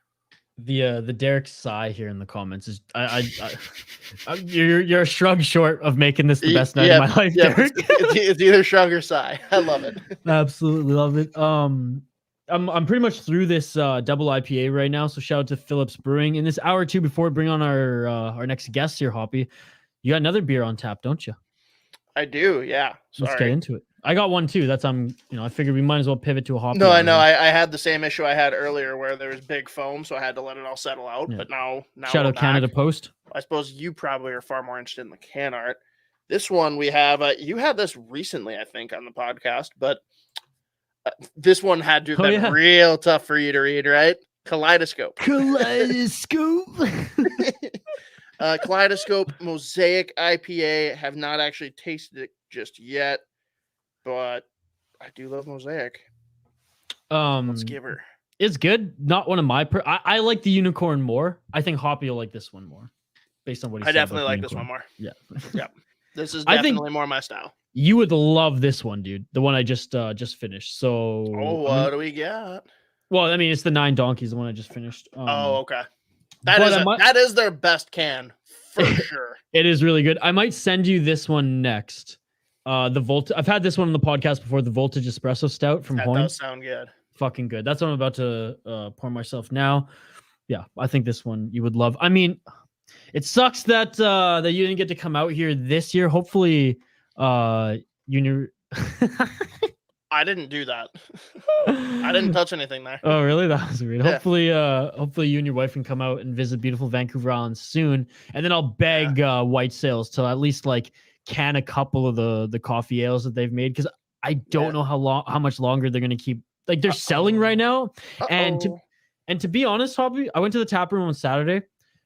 The Derek sigh here in the comments is you're a shrug short of making this the best night of my life, Derek. It's either shrug or sigh. I love it. Absolutely love it. I'm pretty much through this double IPA right now. So shout out to Phillips Brewing. In this hour or two before we bring on our next guest here, Hoppy, you got another beer on tap, don't you? I do, yeah. Sorry. Let's get into it. I got one too. That's I figured we might as well pivot to a Hoppy. No, I know. I had the same issue I had earlier where there was big foam, so I had to let it all settle out. Yeah. But now shout out Canada Post. I suppose you probably are far more interested in the can art. This one we have. You had this recently, I think, on the podcast, but this one had to have been real tough for you to read, right? Kaleidoscope. Kaleidoscope Mosaic IPA. Have not actually tasted it just yet, but I do love Mosaic. Let's give her. It's good. Not one of my. I like the unicorn more. I think Hoppy will like this one more, based on what he said. I definitely like this one more. Yeah, yeah. This is definitely more my style. You would love this one, dude. The one I just finished. So. What do we got? Well, I mean, it's the 9 Donkeys, the one I just finished. Okay. That is their best can for sure. It is really good. I might send you this one next. The Voltage. I've had this one on the podcast before. The Voltage Espresso Stout from Hoyne. That does sound good. Fucking good. That's what I'm about to pour myself now. Yeah, I think this one you would love. I mean, it sucks that you didn't get to come out here this year. Hopefully, Junior. I didn't do that. I didn't touch anything there. Oh, really? That was weird. Yeah. Hopefully you and your wife can come out and visit beautiful Vancouver Island soon. And then I'll beg White Sails to at least can a couple of the coffee ales that they've made, because I don't know how much longer they're gonna keep. They're selling right now. And to be honest, Hobby, I went to the tap room on Saturday.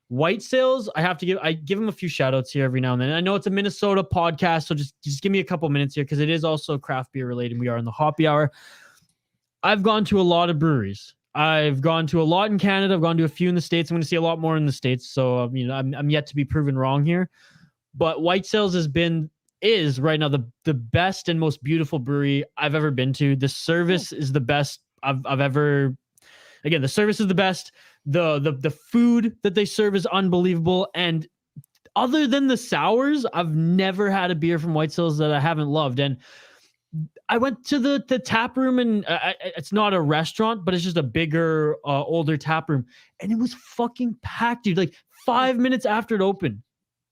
White Sails, I give them a few shout outs here every now and then. I know it's a Minnesota podcast, so just give me a couple minutes here, because it is also craft beer related. We are in the Hoppy Hour. I've gone to a lot of breweries. I've gone to a lot in Canada. I've gone to a few in the States. I'm going to see a lot more in the States. So, I'm yet to be proven wrong here. But White Sails is right now the best and most beautiful brewery I've ever been to. The service is the best I've ever. Again, the service is the best. The food that they serve is unbelievable. And other than the sours, I've never had a beer from White Sails that I haven't loved. And I went to the tap room, and it's not a restaurant, but it's just a bigger, older tap room. And it was fucking packed, dude. 5 minutes after it opened.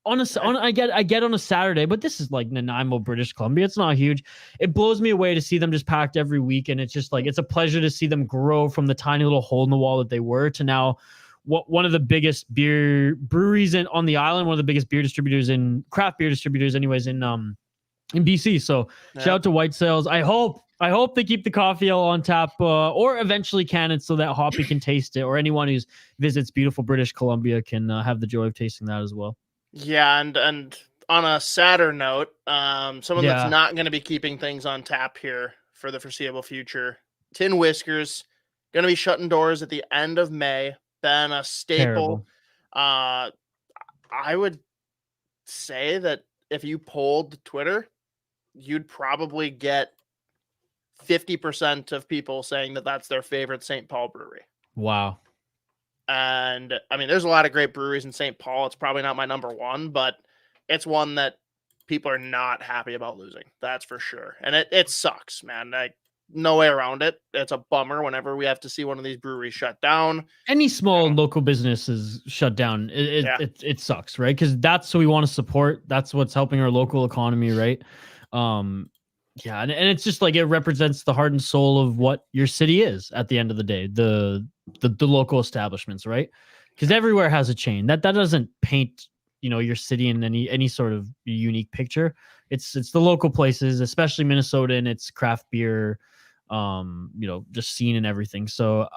I get on a Saturday, but this is Nanaimo, British Columbia. It's not huge. It blows me away to see them just packed every week, and it's just it's a pleasure to see them grow from the tiny little hole in the wall that they were to now one of the biggest beer breweries on the island, one of the biggest beer distributors craft beer distributors, anyways, in BC. So shout out to White Sails. I hope they keep the coffee ale on tap, or eventually can it, so that Hoppy can taste it, or anyone who visits beautiful British Columbia can have the joy of tasting that as well. Yeah, and on a sadder note, someone that's not going to be keeping things on tap here for the foreseeable future, Tin Whiskers, going to be shutting doors at the end of May. Been a staple. I would say that if you polled Twitter, you'd probably get 50% of people saying that that's their favorite St. Paul brewery. Wow. And I mean, there's a lot of great breweries in St. Paul. It's probably not my number one, but it's one that people are not happy about losing. That's for sure. And it sucks, man. no way around it. It's a bummer whenever we have to see one of these breweries shut down. Any small local business is shut down. It sucks, right? Because that's what we want to support. That's what's helping our local economy, right? Yeah, and it's just like it represents the heart and soul of what your city is at the end of the day. The local establishments, right? Because everywhere has a chain. That doesn't paint your city in any sort of unique picture. It's the local places, especially Minnesota, and its craft beer, just scene and everything. So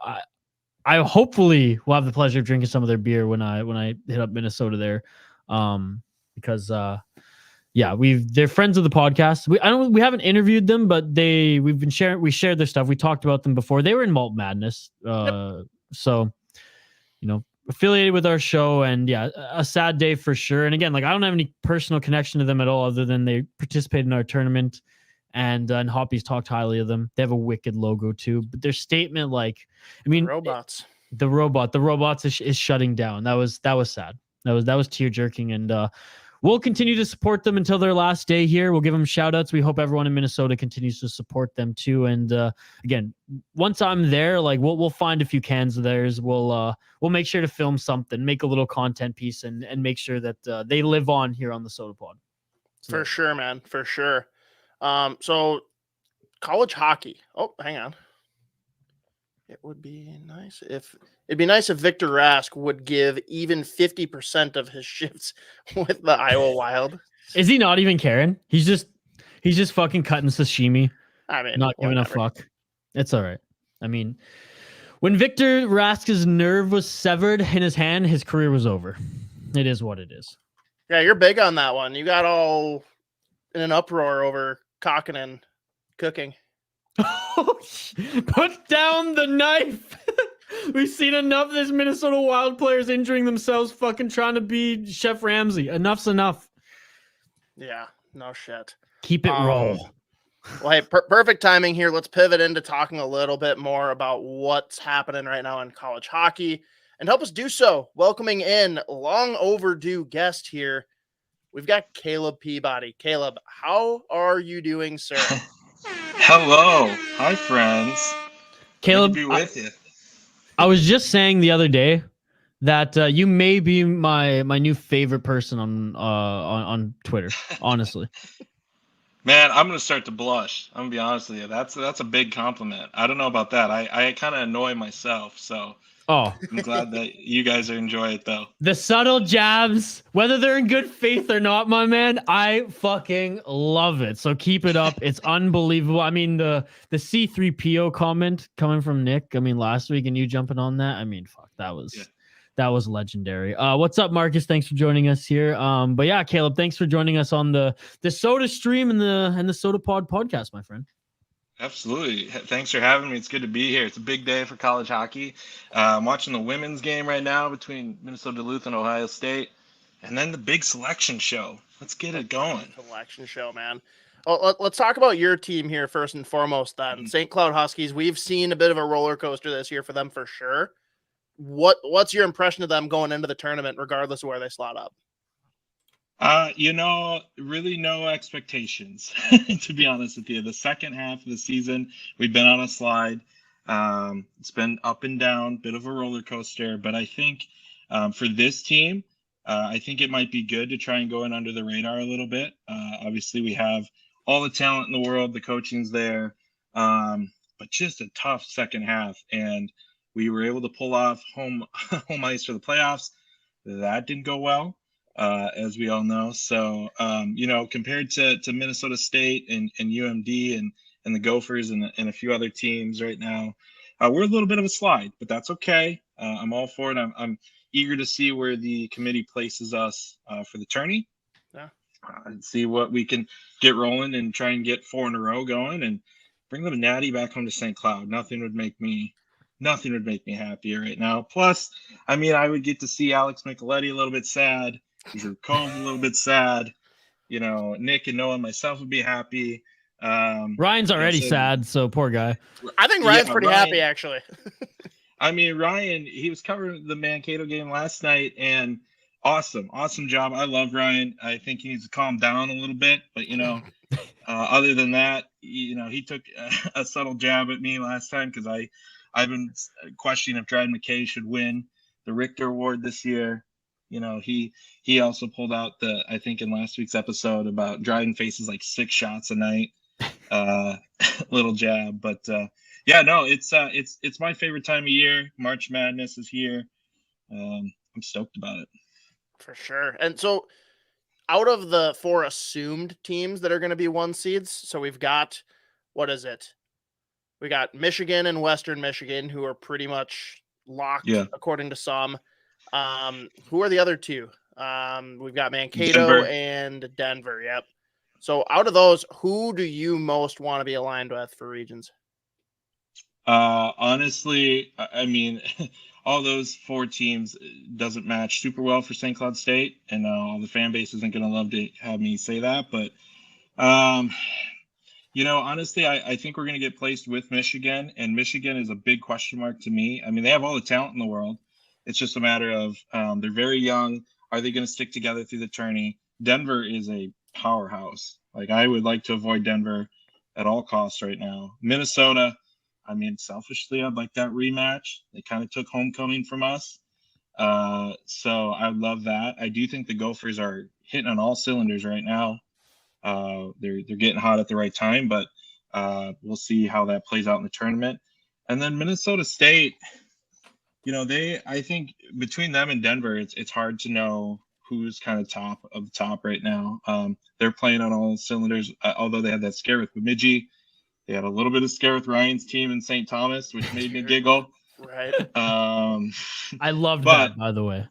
I hopefully will have the pleasure of drinking some of their beer when I hit up Minnesota there, because they're friends of the podcast. We haven't interviewed them, but we shared their stuff. We talked about them before. They were in Malt Madness, so affiliated with our show, and a sad day for sure. And again, like I don't have any personal connection to them at all, other than they participated in our tournament, and Hoppy's talked highly of them. They have a wicked logo too, but their statement, Robots. The robots is shutting down. That was sad. That was tear jerking, and we'll continue to support them until their last day here. We'll give them shout outs. We hope everyone in Minnesota continues to support them too. And again, once I'm there, like we'll find a few cans of theirs. We'll make sure to film something, make a little content piece, and make sure that they live on here on the Sota Pod. For sure, man. For sure. So college hockey. Oh, hang on. It would be nice if Victor Rask would give even 50% of his shifts with the Iowa Wild. Is he not even caring? He's just fucking cutting sashimi. I mean, not giving a fuck. It's all right. I mean, when Victor Rask's nerve was severed in his hand, his career was over. It is what it is. Yeah, you're big on that one. You got all in an uproar over Kakkonen cooking. Put down the knife. We've seen enough of this Minnesota Wild players injuring themselves fucking trying to be Chef Ramsay. Enough's enough. Yeah, no shit. Keep it raw. Well, hey, perfect timing here. Let's pivot into talking a little bit more about what's happening right now in college hockey. And help us do so, welcoming in long overdue guest here. We've got Caleb Peabody. Caleb, how are you doing, sir? Hello. Hi, friends. Caleb, good to be with you. I was just saying the other day that you may be my new favorite person on Twitter, honestly. Man, I'm going to start to blush. I'm going to be honest with you. That's a big compliment. I don't know about that. I kind of annoy myself, so I'm glad that you guys are enjoying it, though. The subtle jabs, whether they're in good faith or not, my man, I fucking love it. So keep it up. It's unbelievable. I mean, the C3PO comment coming from Nick, last week, and you jumping on that. Fuck, that was legendary. What's up, Marcus? Thanks for joining us here. But yeah, Caleb, thanks for joining us on the Sota stream and the Sota Pod podcast, my friend. Absolutely. Thanks for having me. It's good to be here. It's a big day for college hockey. I'm watching the women's game right now between Minnesota Duluth and Ohio State, and then the big selection show. Let's get it going. Selection show, man. Well, let's talk about your team here first and foremost. Then St. Cloud Huskies. We've seen a bit of a roller coaster this year for them for sure. What's your impression of them going into the tournament, regardless of where they slot up? Really no expectations, to be honest with you. The second half of the season, we've been on a slide. It's been up and down, bit of a roller coaster. But I think for this team, I think it might be good to try and go in under the radar a little bit. Obviously, we have all the talent in the world. The coaching's there. But just a tough second half. And we were able to pull off home ice for the playoffs. That didn't go well. As we all know. So, compared to Minnesota State and UMD and the Gophers and a few other teams right now, we're a little bit of a slide, but that's okay. I'm all for it. I'm eager to see where the committee places us for the tourney. Yeah. And see what we can get rolling and try and get 4 in a row going and bring the natty back home to St. Cloud. Nothing would make me happier right now. Plus, I would get to see Alex Micheletti a little bit sad. Drew Combe a little bit sad. Nick and Noah and myself would be happy. Ryan's already sad, so poor guy. I think Ryan's pretty happy, actually. Ryan, he was covering the Mankato game last night, and awesome job. I love Ryan. I think he needs to calm down a little bit, but Other than that, he took a subtle jab at me last time because I've been questioning if Dryden McKay should win the Richter Award this year. He also pulled out I think in last week's episode about Dryden faces like 6 shots a night. Little jab, but yeah, no, it's my favorite time of year. March Madness is here. I'm stoked about it. For sure. And so out of the 4 assumed teams that are going to be 1 seeds, so we've got, what is it? We got Michigan and Western Michigan, who are pretty much locked, according to some. Who are the other 2? We've got Mankato Denver. and Denver. Yep. So out of those, who do you most want to be aligned with for regions? Honestly, I mean, all those 4 teams doesn't match super well for St. Cloud State, and all the fan base isn't going to love to have me say that, but honestly, I think we're going to get placed with Michigan, and Michigan is a big question mark to me. I mean, they have all the talent in the world. It's just a matter of they're very young. Are they going to stick together through the tourney? Denver is a powerhouse. Like, I would like to avoid Denver at all costs right now. Minnesota, I mean, selfishly, I'd like that rematch. They kind of took homecoming from us. So I love that. I do think the Gophers are hitting on all cylinders right now. They're getting hot at the right time, but we'll see how that plays out in the tournament. And then Minnesota State, I think between them and Denver, it's hard to know who's kind of top of the top right now. They're playing on all cylinders, although they had that scare with Bemidji. They had a little bit of scare with Ryan's team in St. Thomas, which made me giggle. Right. I loved that, by the way.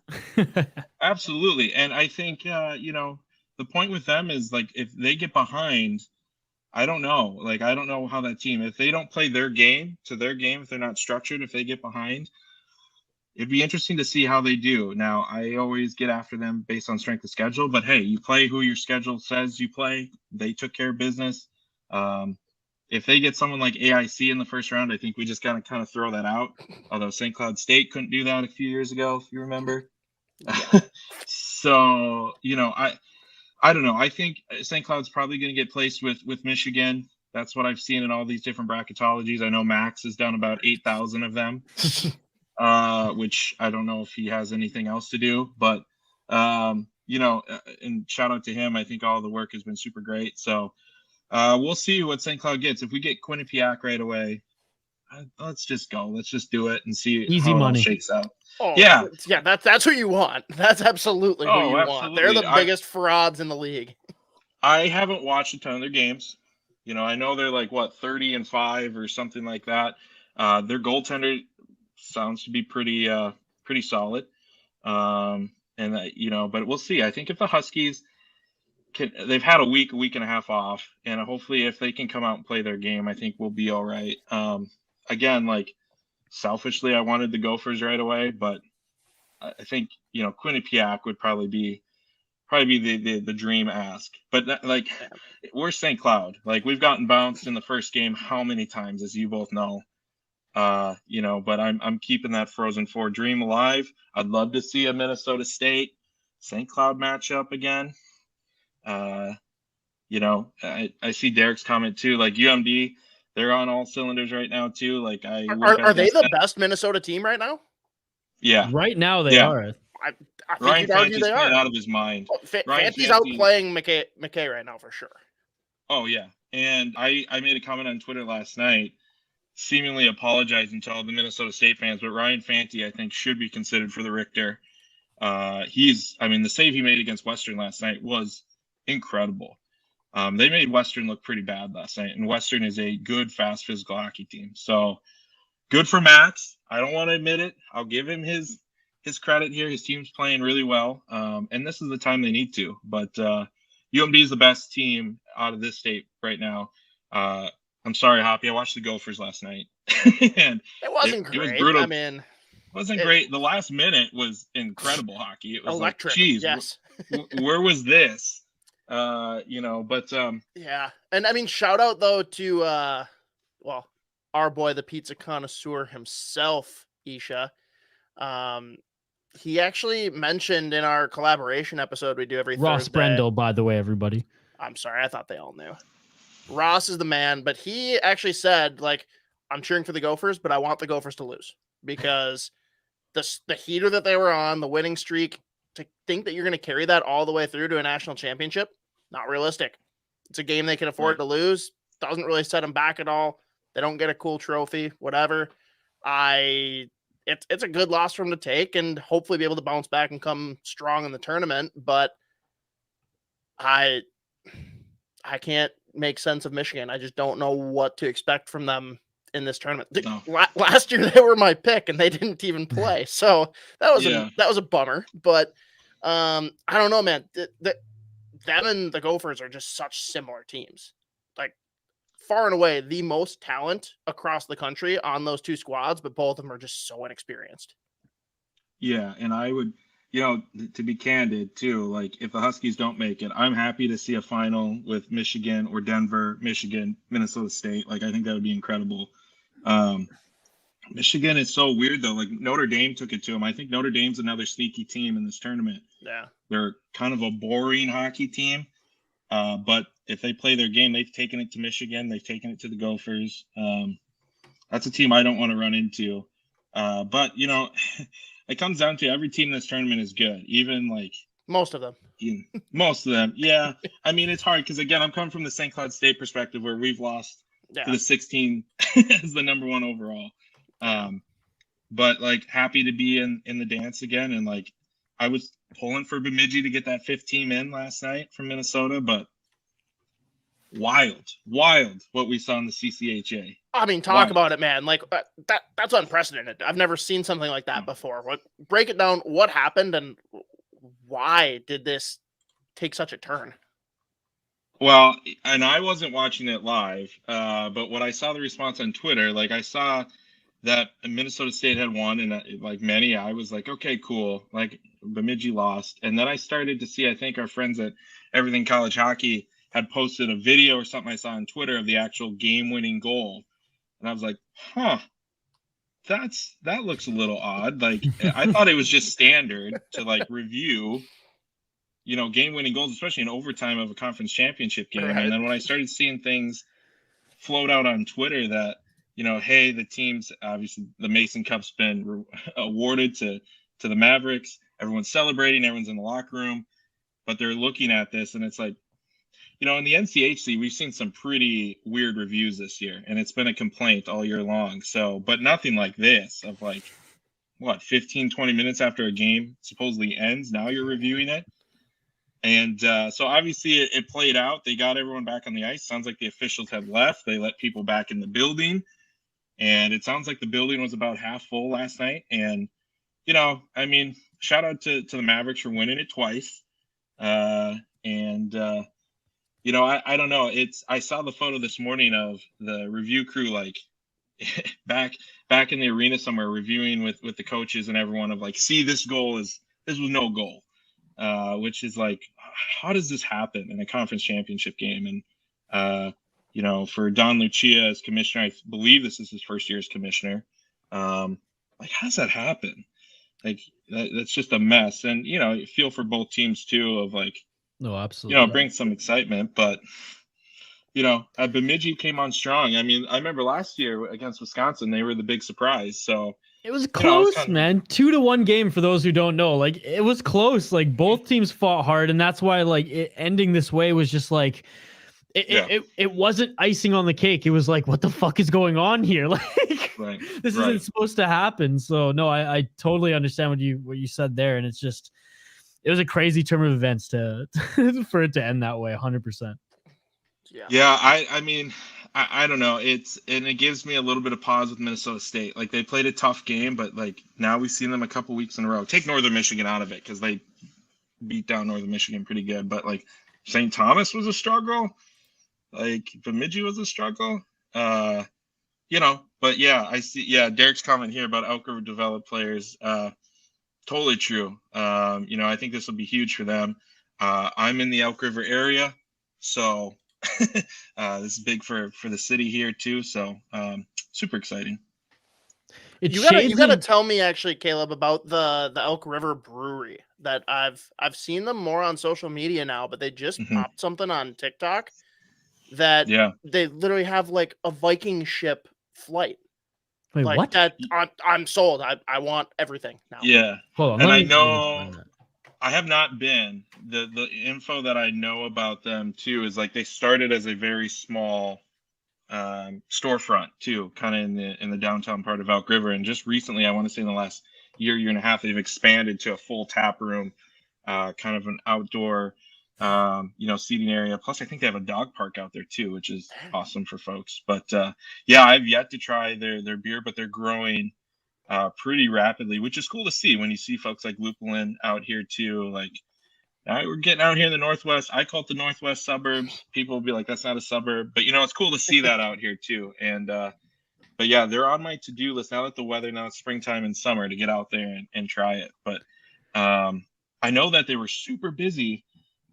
Absolutely. And I think, the point with them is, like, if they get behind, I don't know. Like, I don't know how that team, if they don't play their game, if they're not structured, if they get behind, it'd be interesting to see how they do. Now, I always get after them based on strength of schedule, but hey, you play who your schedule says you play. They took care of business. If they get someone like AIC in the first round, I think we just gotta kind of throw that out. Although St. Cloud State couldn't do that a few years ago, if you remember. So, I don't know. I think St. Cloud's probably going to get placed with Michigan. That's what I've seen in all these different bracketologies. I know Max has done about 8,000 of them, which I don't know if he has anything else to do. But, and shout out to him. I think all the work has been super great. So we'll see what St. Cloud gets. If we get Quinnipiac right away, let's just go. Let's just do it and see Easy how money. it all shakes out. Oh, yeah. That's who you want. That's absolutely who you want. They're the biggest frauds in the league. I haven't watched a ton of their games. I know they're like 30-5 or something like that. Their goaltender sounds to be pretty solid. But we'll see. I think if the Huskies they've had a week and a half off, and hopefully if they can come out and play their game, I think we'll be all right. Again, like, selfishly, I wanted the Gophers right away, but I think, Quinnipiac would probably be the dream ask. But we're St. Cloud. Like, we've gotten bounced in the first game how many times, as you both know. But I'm keeping that Frozen Four dream alive. I'd love to see a Minnesota State St. Cloud matchup again. I see Derek's comment too. Like, UMD, they're on all cylinders right now too. Like, are they the best Minnesota team right now? Yeah, right now they are. I think Ryan you'd argue Fante's they are out of his mind. Fante's outplaying McKay right now for sure. Oh yeah, and I made a comment on Twitter last night, seemingly apologizing to all the Minnesota State fans, but Ryan Fante, I think, should be considered for the Richter. The save he made against Western last night was incredible. They made Western look pretty bad last night, and Western is a good, fast, physical hockey team. So good for Max. I don't want to admit it. I'll give him his credit here. His team's playing really well, and this is the time they need to. But UMD is the best team out of this state right now. I'm sorry, Hoppy. I watched the Gophers last night, and it wasn't great. It was brutal. It wasn't great. The last minute was incredible hockey. It was electric. Like, geez, yes. where was this? Yeah. And shout out though to our boy, the pizza connoisseur himself, Isha. He actually mentioned in our collaboration episode we do every Ross Thursday. Brendel, by the way, everybody. I'm sorry, I thought they all knew. Ross is the man, but he actually said, like, I'm cheering for the Gophers, but I want the Gophers to lose because the heater that they were on, the winning streak, to think that you're going to carry that all the way through to a national championship, not realistic. It's a game they can afford to lose. Doesn't really set them back at all. They don't get a cool trophy, whatever. It's a good loss for them to take and hopefully be able to bounce back and come strong in the tournament. But I can't make sense of Michigan. I just don't know what to expect from them in this tournament. No. Last year they were my pick and they didn't even play. So that was a bummer. But I don't know, man. Them and the Gophers are just such similar teams. Like far and away the most talent across the country on those two squads, but both of them are just so inexperienced. Yeah, and I would, to be candid too, like if the Huskies don't make it, I'm happy to see a final with Michigan or Denver, Michigan, Minnesota State. Like I think that would be incredible. Michigan is so weird though. Like Notre Dame took it to them. I think Notre Dame's another sneaky team in this tournament. Yeah. They're kind of a boring hockey team. But if they play their game, they've taken it to Michigan. They've taken it to the Gophers. That's a team I don't want to run into. But, it comes down to every team in this tournament is good. Even like most of them. Most of them. Yeah. I mean, it's hard because, again, I'm coming from the St. Cloud State perspective where we've lost to the 16 as the number one overall. But, like, happy to be in the dance again. And, like, I was pulling for Bemidji to get that 5th team in last night from Minnesota, but wild what we saw in the CCHA. I mean, talk about it, man. Like that's unprecedented. I've never seen something like that before. Like, break it down. What happened and why did this take such a turn? Well, and I wasn't watching it live, but when I saw the response on Twitter, like I saw that Minnesota State had won, and like many, I was like, okay, cool. Like Bemidji lost, and then I started to see. I think our friends at Everything College Hockey had posted a video or something I saw on Twitter of the actual game-winning goal, and I was like, huh, that looks a little odd. Like I thought it was just standard to like review, game-winning goals, especially in overtime of a conference championship game. Right. And then when I started seeing things float out on Twitter that, hey, the teams, obviously the Mason Cup's been awarded to the Mavericks. Everyone's celebrating. Everyone's in the locker room. But they're looking at this, and it's like, in the NCHC, we've seen some pretty weird reviews this year, and it's been a complaint all year long. So, but nothing like this of like, 15, 20 minutes after a game supposedly ends, now you're reviewing it. And so obviously it played out. They got everyone back on the ice. Sounds like the officials had left. They let people back in the building. And it sounds like the building was about half full last night. And, shout out to the Mavericks for winning it twice. I don't know. I saw the photo this morning of the review crew, like back in the arena somewhere reviewing with the coaches and everyone of like, see, this was no goal, which is like, how does this happen in a conference championship game? And, for Don Lucia as commissioner, I believe this is his first year as commissioner. Like, how does that happen? Like, that's just a mess. And, you feel for both teams too of like, no, absolutely. Bring some excitement, but Bemidji came on strong. I mean, I remember last year against Wisconsin, they were the big surprise. So it was close, man. 2-1 game for those who don't know. Like it was close. Like both teams fought hard, and that's why like it ending this way was just like it wasn't icing on the cake. It was like, what the fuck is going on here? Like this isn't supposed to happen. So no, I totally understand what you said there, and it's just. It was a crazy turn of events for it to end that way, 100%. Yeah. I mean, I don't know. It gives me a little bit of pause with Minnesota State. Like they played a tough game, but like now we've seen them a couple weeks in a row. Take Northern Michigan out of it because they beat down Northern Michigan pretty good. But like St. Thomas was a struggle. Like Bemidji was a struggle. But yeah, I see. Yeah, Derek's comment here about Elk River developed players. Totally true. I think this will be huge for them. I'm in the Elk River area, so this is big for the city here too. So super exciting. It You gotta shades tell me actually, Caleb, about the Elk River Brewery that I've seen them more on social media now, but they just popped something on TikTok that they literally have like a Viking ship flight. Wait, like what? That I'm sold. I want everything now. Yeah. Hold on. And let I me know I have not been. The info that I know about them too is like they started as a very small storefront too, kind of in the downtown part of Elk River, and just recently, I want to say in the last year and a half, they've expanded to a full tap room, kind of an outdoor seating area. Plus I think they have a dog park out there too, which is awesome for folks. But I've yet to try their beer, but they're growing pretty rapidly, which is cool to see when you see folks like Lupulin out here too. Like, all right, we're getting out here in the Northwest. I call it the Northwest suburbs. People will be like, that's not a suburb. But, it's cool to see that out here, too. And, but yeah, they're on my to-do list now that the weather, now it's springtime and summer, to get out there and try it. But I know that they were super busy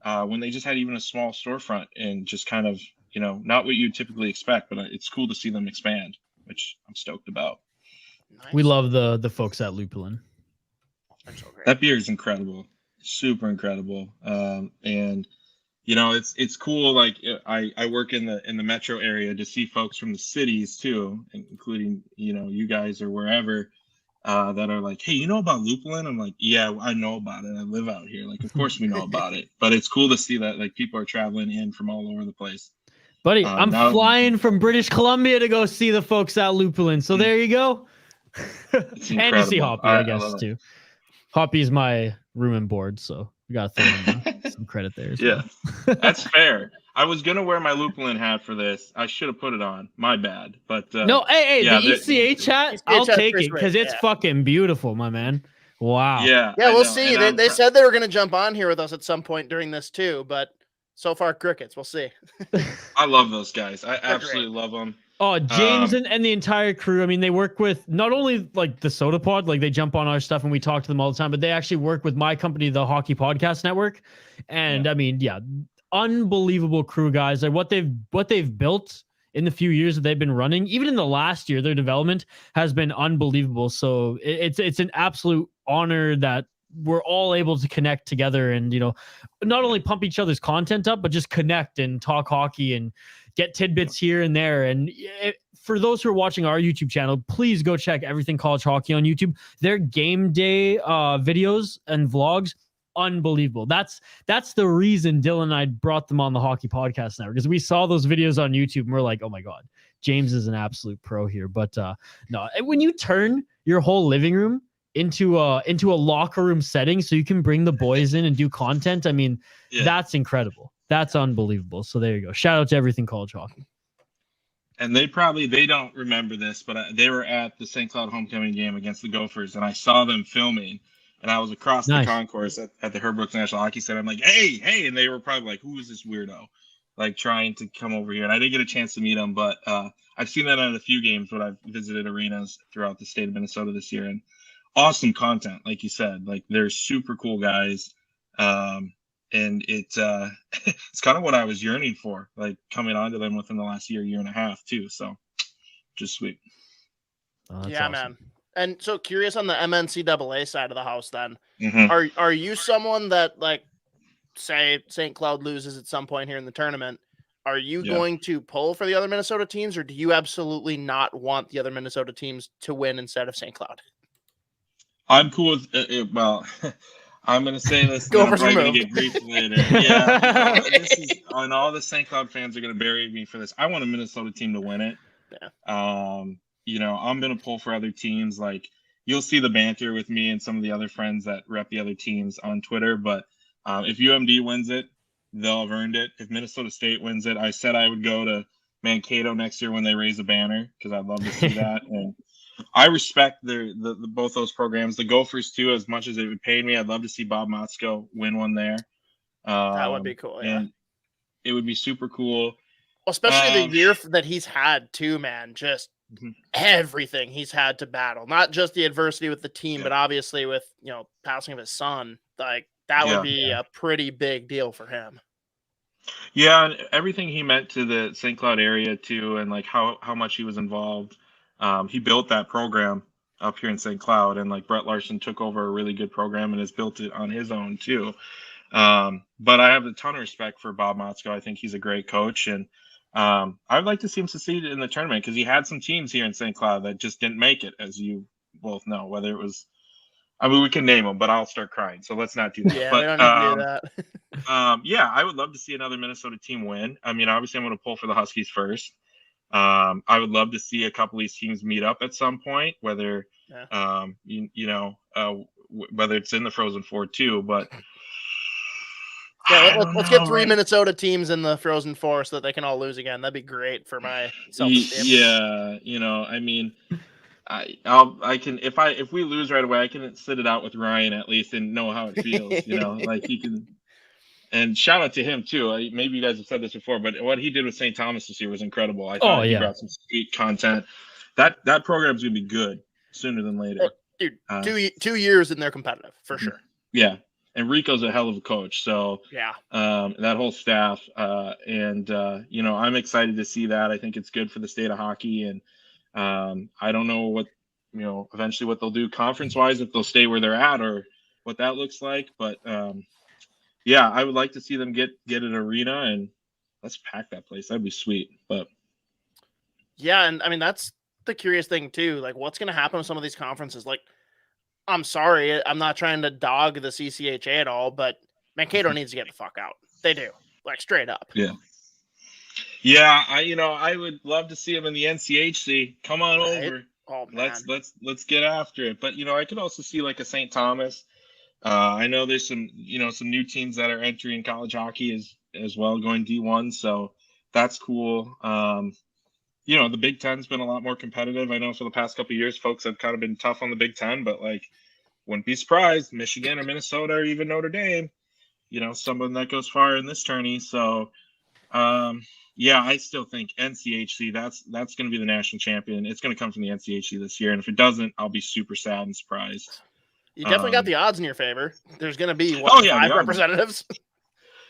when they just had even a small storefront and just kind of, not what you typically expect. But it's cool to see them expand, which I'm stoked about. Nice. We love the folks at Lupulin. So that beer is incredible. Super incredible. And it's cool. Like I work in the metro area to see folks from the cities too, including you guys or wherever that are like, hey, you know about Lupulin? I'm like, yeah, I know about it. I live out here. Like, of course we know about it. But it's cool to see that like people are traveling in from all over the place. Buddy, I'm flying from British Columbia to go see the folks at Lupulin. So there you go. And to see Hoppy, I guess too. Hoppy's my room and board, so we gotta throw him some credit there. Yeah, that's fair. I was gonna wear my Lupulin hat for this. I should have put it on. My bad. But no, hey, the ECH hat, I'll take it because it's fucking beautiful, my man. Wow. Yeah, we'll see. They said they were gonna jump on here with us at some point during this too, but so far crickets. We'll see. I love those guys. I absolutely love them. Oh, James and the entire crew. I mean, they work with not only like the Sota Pod, like they jump on our stuff and we talk to them all the time, but they actually work with my company, the Hockey Podcast Network. And I mean, unbelievable crew guys. Like what they've built in the few years that they've been running, even in the last year, their development has been unbelievable. So it's an absolute honor that we're all able to connect together and, not only pump each other's content up, but just connect and talk hockey and get tidbits here and there. And for those who are watching our YouTube channel, please go check Everything College Hockey on YouTube. Their game day videos and vlogs, unbelievable. That's the reason Dylan and I brought them on the Hockey Podcast Network, because we saw those videos on YouTube and we're like, oh my God, James is an absolute pro here. But no, when you turn your whole living room into a locker room setting so you can bring the boys in and do content, I mean, that's incredible. That's unbelievable. So there you go. Shout out to Everything College Hockey. And they don't remember this, but they were at the St. Cloud homecoming game against the Gophers, and I saw them filming, and I was across the concourse at the Herb Brooks National Hockey Center. I'm like, hey, and they were probably like, who is this weirdo? Like trying to come over here. And I didn't get a chance to meet them, but I've seen that at a few games when I've visited arenas throughout the state of Minnesota this year. And awesome content, like you said. Like they're super cool guys. And it's kind of what I was yearning for, like coming onto them within the last year and a half too. So just sweet. Awesome. Man. And so curious on the MNCAA side of the house then. Are you someone that, like, say St. Cloud loses at some point here in the tournament, are you going to pull for the other Minnesota teams, or do you absolutely not want the other Minnesota teams to win instead of St. Cloud? I'm cool with it. Well, I'm going to say this. Go I'm for probably going to get briefed later. Yeah. And all the St. Cloud fans are going to bury me for this. I want a Minnesota team to win it. Yeah. I'm going to pull for other teams. Like, you'll see the banter with me and some of the other friends that rep the other teams on Twitter. But if UMD wins it, they'll have earned it. If Minnesota State wins it, I said I would go to Mankato next year when they raise a banner, because I'd love to see that. And I respect the both those programs. The Gophers too, as much as it would pay me. I'd love to see Bob Motzko win one there. That would be cool. Yeah, and it would be super cool. Well, especially the year that he's had too, man. Just everything he's had to battle, not just the adversity with the team, but obviously with passing of his son. Like that would be a pretty big deal for him. Yeah, and everything he meant to the St. Cloud area too, and like how much he was involved. He built that program up here in St. Cloud, and like Brett Larson took over a really good program and has built it on his own too. But I have a ton of respect for Bob Motzko. I think he's a great coach, and I'd like to see him succeed in the tournament because he had some teams here in St. Cloud that just didn't make it, as you both know. Whether it was, I mean, we can name them, but I'll start crying, so let's not do that. Yeah, but, we don't need to do that. Yeah, I would love to see another Minnesota team win. I mean, obviously, I'm going to pull for the Huskies first. I would love to see a couple of these teams meet up at some point, whether whether it's in the Frozen Four too. But yeah, let's get 3 Minnesota teams in the Frozen Four so that they can all lose again. That'd be great for my self-esteem. Yeah, I mean, I can if we lose right away, I can sit it out with Ryan at least and know how it feels. Like he can. And shout out to him too. Maybe you guys have said this before, but what he did with St. Thomas this year was incredible. I thought he brought some sweet content. That program's gonna be good sooner than later. Dude, 2 years and they're competitive for sure. Yeah, and Rico's a hell of a coach. So yeah, that whole staff, and I'm excited to see that. I think it's good for the state of hockey, and I don't know what eventually what they'll do conference wise, if they'll stay where they're at or what that looks like, but. Yeah, I would like to see them get an arena and let's pack that place. That'd be sweet. But yeah, and I mean that's the curious thing too. Like, what's going to happen with some of these conferences? Like, I'm sorry, I'm not trying to dog the CCHA at all, but Mankato needs to get the fuck out. They do, like straight up. Yeah. I would love to see them in the NCHC. Come on over. Oh man. Let's get after it. But I could also see like a St. Thomas. I know there's some new teams that are entering college hockey as well, going D1. So that's cool. The Big Ten's been a lot more competitive. I know for the past couple of years, folks have kind of been tough on the Big Ten, but like, wouldn't be surprised, Michigan or Minnesota or even Notre Dame, someone that goes far in this tourney. So, I still think NCHC, that's going to be the national champion. It's going to come from the NCHC this year. And if it doesn't, I'll be super sad and surprised. You definitely got the odds in your favor. There's going to be 5 representatives.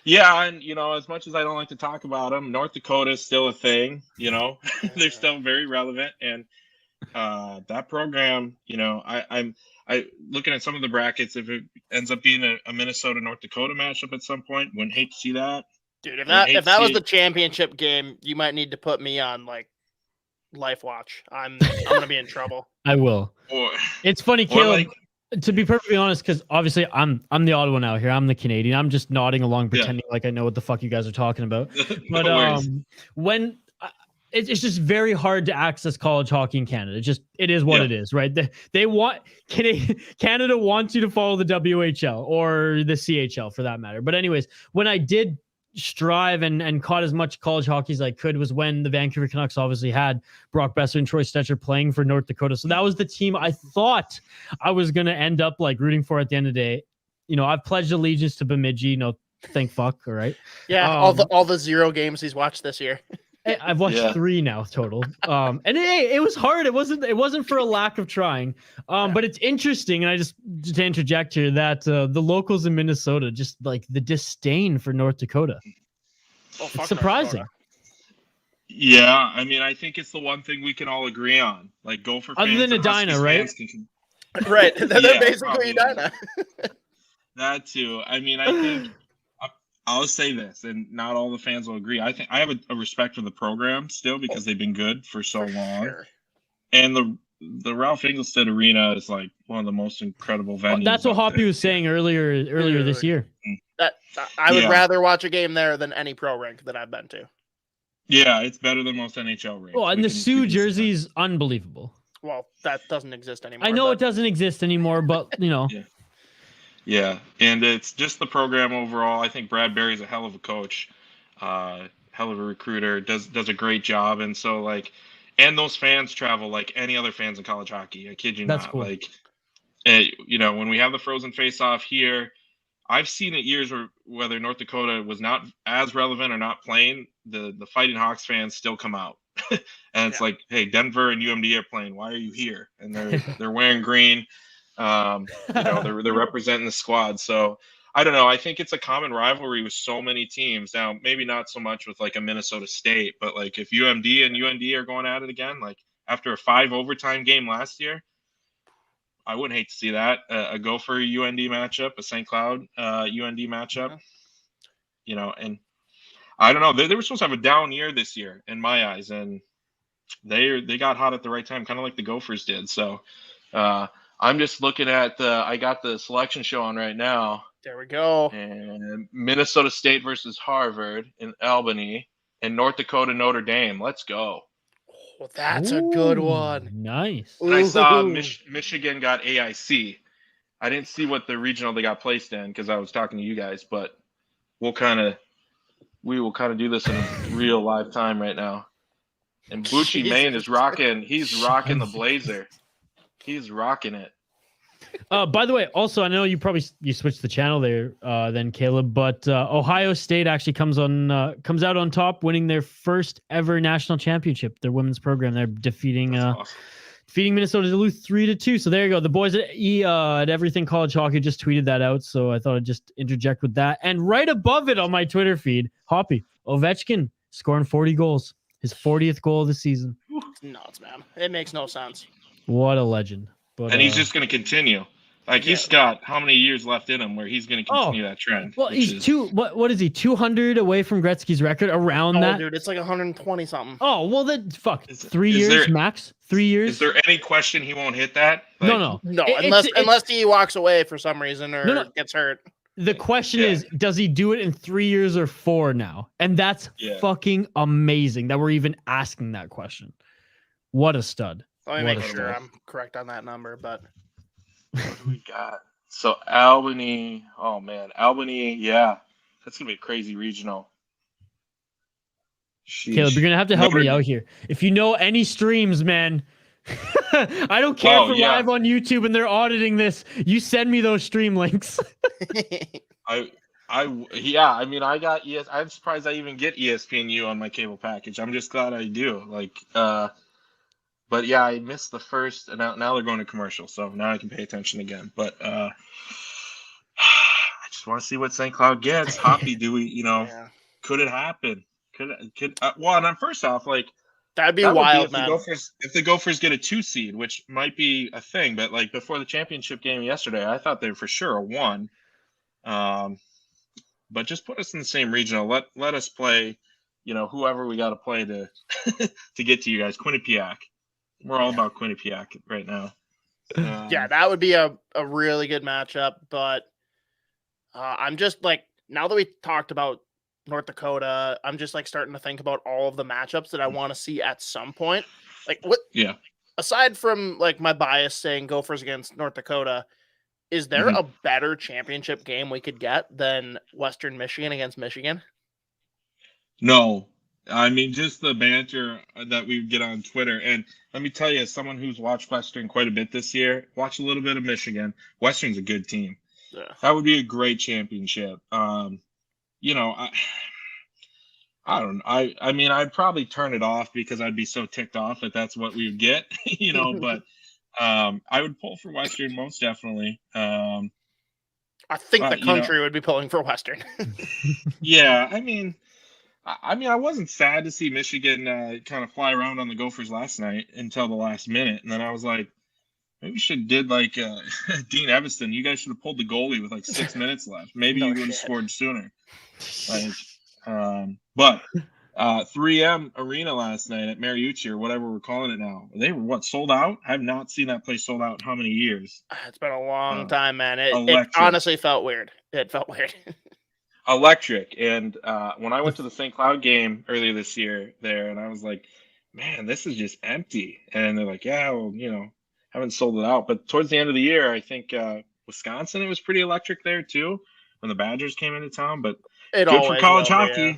Yeah, and as much as I don't like to talk about them, North Dakota is still a thing. They're still very relevant, and that program. I'm looking at some of the brackets. If it ends up being a Minnesota North Dakota matchup at some point, wouldn't hate to see that. Dude, if that was the championship game, you might need to put me on like Life Watch. I'm going to be in trouble. I will. It's funny, Caleb. To be perfectly honest, because obviously I'm the odd one out here. I'm the Canadian. I'm just nodding along, pretending like I know what the fuck you guys are talking about. But when it's just very hard to access college hockey in Canada. It is what it is, right? They want Canada wants you to follow the WHL or the CHL for that matter. But anyways, when I did strive and caught as much college hockey as I could was when the Vancouver Canucks obviously had Brock Besser and Troy Stetcher playing for North Dakota. So that was the team I thought I was going to end up like rooting for at the end of the day. I've pledged allegiance to Bemidji, thank fuck. All right. Yeah. All the 0 games he's watched this year. I've watched 3 now total. And it was hard. It wasn't for a lack of trying. But it's interesting. And I just to interject here that the locals in Minnesota, just like the disdain for North Dakota. It's surprising. Yeah. I mean, I think it's the one thing we can all agree on. Like go for other than Edina, right? Right. They're basically Edina. That too. I mean, I think I'll say this, and not all the fans will agree. I think I have a respect for the program still because they've been good for so long. Sure. And the Ralph Engelstad Arena is like one of the most incredible venues. That's what Hoppy was saying earlier this year. That I would rather watch a game there than any pro rink that I've been to. Yeah, it's better than most NHL rinks. Oh, and the Sioux jersey is unbelievable. Well, that doesn't exist anymore. I know it doesn't exist anymore, but Yeah, and it's just the program overall. I think Brad Berry's a hell of a coach, hell of a recruiter, does a great job, and so and those fans travel like any other fans in college hockey. I kid you not. Cool. When we have the Frozen Face-Off here, I've seen it years whether North Dakota was not as relevant or not playing, the Fighting Hawks fans still come out, and it's like, hey, Denver and UMD are playing. Why are you here? And they're wearing green. They're representing the squad. So I don't know. I think it's a common rivalry with so many teams. Now, maybe not so much with like a Minnesota State, but like if UMD and UND are going at it again, like after a 5 overtime game last year, I wouldn't hate to see that. A Gopher UND matchup, a St. Cloud UND matchup. And I don't know. They were supposed to have a down year this year in my eyes, and they got hot at the right time, kind of like the Gophers did. So I'm just looking at I got the selection show on right now. There we go. And Minnesota State versus Harvard in Albany, and North Dakota Notre Dame. Let's go. Well, that's a good one. Nice. And I saw Michigan got AIC. I didn't see what the regional they got placed in because I was talking to you guys, but we will kind of do this in real live time right now. And Bucci Maine is rocking. He's rocking the blazer. He's rocking it. By the way, also I know you switched the channel there, then Caleb, but Ohio State actually comes out on top, winning their first ever national championship. Their women's program, they're defeating Minnesota Duluth 3-2. So there you go. The boys at Everything College Hockey just tweeted that out, so I thought I'd just interject with that. And right above it on my Twitter feed, Hoppy Ovechkin scoring 40 goals, his 40th goal of the season. It's nuts, man. It makes no sense. What a legend. But, and he's just going to continue. He's got how many years left in him where he's going to continue that trend? Well, he's what is he, 200 away from Gretzky's record, around that? Dude, it's like 120 something. Oh, well, then, 3 years max? 3 years? Is there any question he won't hit that? No, unless he walks away for some reason or gets hurt. The question is, does he do it in 3 years or 4 now? And that's fucking amazing that we're even asking that question. What a stud. Let me make sure I'm correct on that number, but what do we got? So Albany, yeah. That's gonna be a crazy regional. Sheesh. Caleb, you're gonna have to help me out here. If you know any streams, man, I don't care if we're live on YouTube and they're auditing this. You send me those stream links. I got I'm surprised I even get ESPNU on my cable package. I'm just glad I do. But yeah, I missed the first, and now they're going to commercial, so now I can pay attention again. But I just want to see what St. Cloud gets. Hoppy, do we, could it happen? And first off, that'd be wild, man. If the Gophers get a 2 seed, which might be a thing, but before the championship game yesterday, I thought they were for sure a 1. But just put us in the same regional. Let us play, whoever we got to play to to get to you guys. Quinnipiac. We're all about Quinnipiac right now. That would be a really good matchup. But I'm just now that we talked about North Dakota, I'm just starting to think about all of the matchups that I want to see at some point. Aside from my bias saying Gophers against North Dakota, is there a better championship game we could get than Western Michigan against Michigan? No. I mean, just the banter that we get on Twitter. And let me tell you, as someone who's watched Western quite a bit this year, watch a little bit of Michigan. Western's a good team. Yeah. That would be a great championship. I don't know. I mean, I'd probably turn it off because I'd be so ticked off that that's what we would get, but I would pull for Western most definitely. I think the country would be pulling for Western. Yeah, I wasn't sad to see Michigan kind of fly around on the Gophers last night until the last minute. And then I was like, maybe we should did Dean Evanston. You guys should have pulled the goalie with 6 minutes left. Maybe you would have scored sooner. But 3M Arena last night at Mariucci or whatever we're calling it now. They were sold out? I have not seen that place sold out in how many years? It's been a long time, man. It honestly felt weird. It felt weird. Electric. And when I went to the St. Cloud game earlier this year there, and I was like, man, this is just empty. And they're like, yeah, well, haven't sold it out. But towards the end of the year, I think Wisconsin, it was pretty electric there too when the Badgers came into town. But good for college hockey. Yeah.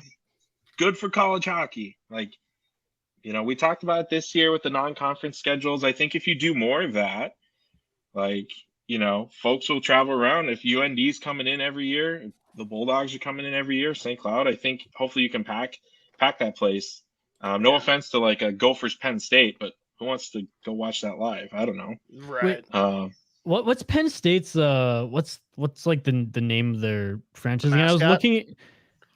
Good for college hockey. We talked about it this year with the non-conference schedules. I think if you do more of that, folks will travel around. If UND's coming in every year, if the Bulldogs are coming in every year, St. Cloud, I think hopefully you can pack that place. No offense to a Gophers Penn State, but who wants to go watch that live? I don't know. Right. What's Penn State's what's the name of their franchise? I was looking.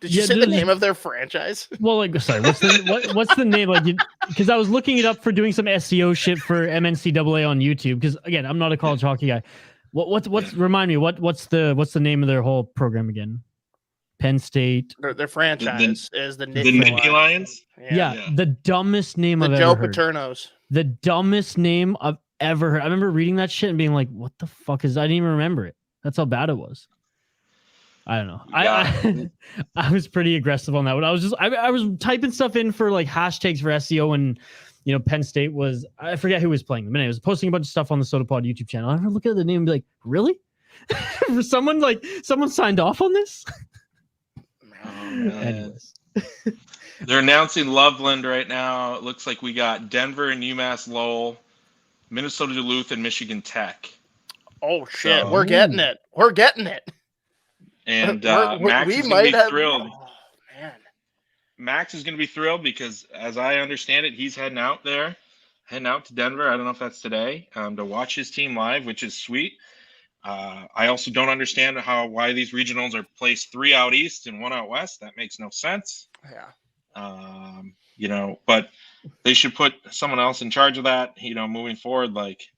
Did you say the name of their franchise? Well, like, sorry, what's the name? Like, because I was looking it up for doing some SEO shit for MNCAA on YouTube. Because again, I'm not a college hockey guy. What's remind me what's the name of their whole program again? Penn State. Their franchise is the Nittany Lions. Yeah, the dumbest name I've Joe ever heard. Paternos. The dumbest name I've ever heard. I remember reading that shit and being like, "What the fuck is?" I didn't even remember it. That's how bad it was. I don't know. Yeah. I was pretty aggressive on that one. I was typing stuff in for like hashtags for SEO, and Penn State was, I forget who was playing them. And I was posting a bunch of stuff on the Sota Pod YouTube channel. I remember looking at the name and be like, really? someone signed off on this? Anyways. They're announcing Loveland right now. It looks like we got Denver and UMass Lowell, Minnesota Duluth, and Michigan Tech. Oh shit, we're getting it. We're getting it. And Max is going to be thrilled. Oh, man. Max is going to be thrilled because, as I understand it, he's heading out to Denver. I don't know if that's today, to watch his team live, which is sweet. I also don't understand why these regionals are placed 3 out east and 1 out west. That makes no sense. Yeah. But they should put someone else in charge of that. Moving forward, like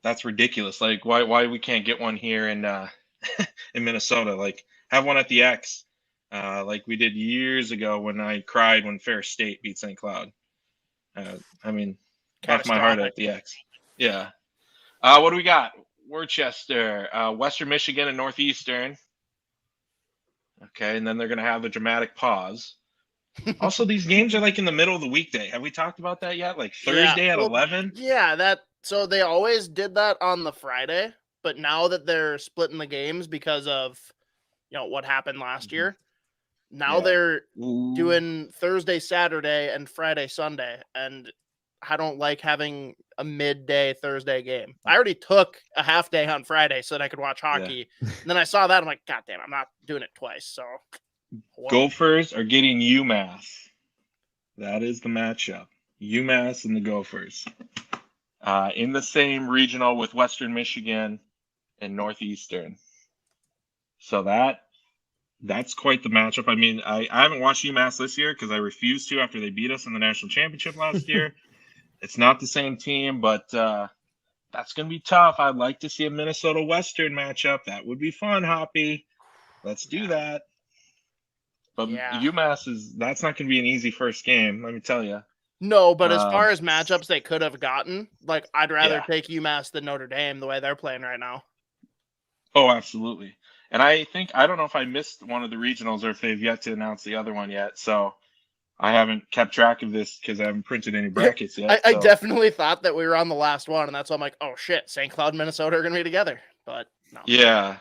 that's ridiculous. Like why we can't get one here in Minnesota? Like have one at the X, like we did years ago when I cried when Fair State beat St. Cloud. Off my heart at the X. Yeah. What do we got? Worcester, Western Michigan, and Northeastern. Okay, and then they're going to have the dramatic pause. Also, these games are like in the middle of the weekday. Have we talked about that yet? Like Thursday at 11? Yeah, so they always did that on the Friday, but now that they're splitting the games because of what happened last year, now they're doing Thursday, Saturday, and Friday, Sunday, and I don't like having a midday Thursday game. I already took a half day on Friday so that I could watch hockey. And then I saw that. I'm like, God damn, I'm not doing it twice. So Gophers are getting UMass. That is the matchup. UMass and the Gophers. In the same regional with Western Michigan and Northeastern. So that's quite the matchup. I haven't watched UMass this year because I refused to after they beat us in the national championship last year. It's not the same team, but that's going to be tough. I'd like to see a Minnesota Western matchup. That would be fun, Hoppy. Let's do that. But UMass that's not going to be an easy first game, let me tell you. No, but as far as matchups they could have gotten, like I'd rather take UMass than Notre Dame the way they're playing right now. Oh, absolutely. And I don't know if I missed one of the regionals or if they've yet to announce the other one yet. So I haven't kept track of this because I haven't printed any brackets yet. I definitely thought that we were on the last one, and that's why I'm like, oh shit, St. Cloud and Minnesota are going to be together. But no. Yeah,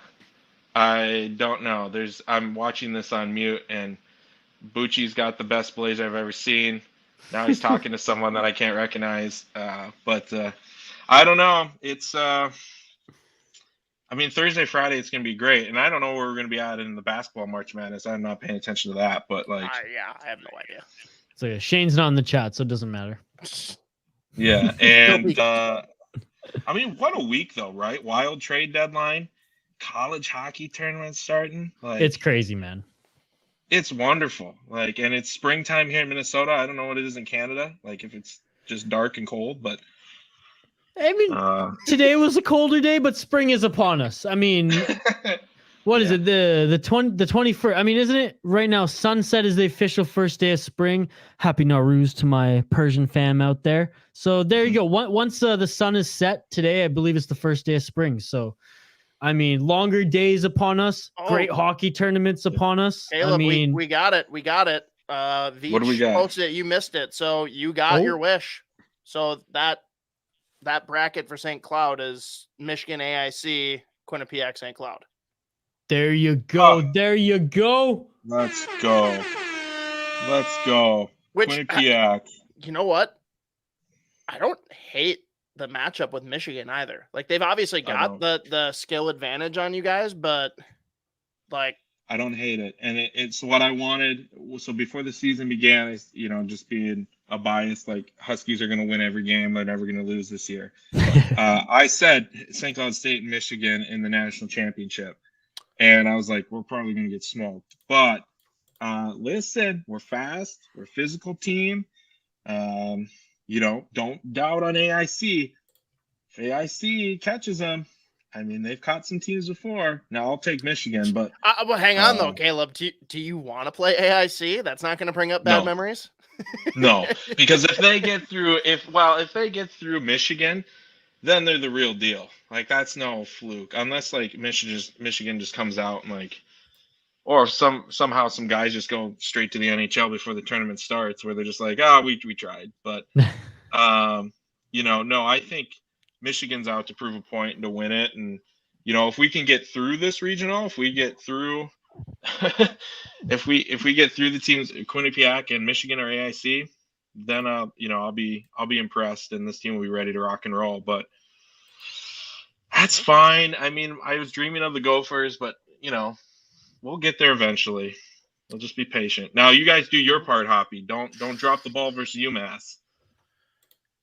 I don't know. I'm watching this on mute, and Bucci's got the best blazer I've ever seen. Now he's talking to someone that I can't recognize. But I don't know. It's Thursday, Friday, it's going to be great. And I don't know where we're going to be at in the basketball March Madness. I'm not paying attention to that, but I have no idea. So Shane's not in the chat, so it doesn't matter. Yeah. And what a week though, right? Wild trade deadline, college hockey tournament starting. It's crazy, man. It's wonderful. And it's springtime here in Minnesota. I don't know what it is in Canada. If it's just dark and cold, but today was a colder day, but spring is upon us. What is it? The 21st? Isn't it right now? Sunset is the official first day of spring. Happy Nowruz to my Persian fam out there. So there you go. Once the sun is set today, I believe it's the first day of spring. So, longer days upon us. Great hockey tournaments upon us. Caleb, we got it. We got it. What do we got? Posted it. You missed it. So you got your wish. So that bracket for St. Cloud is Michigan AIC, Quinnipiac, St. Cloud. There you go. There you go. Let's go. Quinnipiac. You know what? I don't hate the matchup with Michigan either. They've obviously got the skill advantage on you guys, but I don't hate it. And it's what I wanted. So before the season began, just being a bias, Huskies are going to win every game. They're never going to lose this year. I said St. Cloud State and Michigan in the national championship. And I was like, we're probably going to get smoked. But listen, we're fast. We're a physical team. Don't doubt on AIC. If AIC catches them, I mean, they've caught some teams before. Now I'll take Michigan, but well, hang on though, Caleb. Do you want to play AIC? That's not going to bring up bad memories. No, because if they get through, Michigan, then they're the real deal. Like, that's no fluke, unless like Michigan just comes out and like, or somehow some guys just go straight to the NHL before the tournament starts, where they're just like, we tried. But no, I think Michigan's out to prove a point and to win it. And if we can get through this regional, if we get through if we get through the teams Quinnipiac and Michigan or AIC, then I'll be impressed, and this team will be ready to rock and roll. But that's fine. I mean, I was dreaming of the Gophers, but we'll get there eventually. We'll just be patient. Now, you guys do your part, Hoppy. Don't drop the ball versus UMass.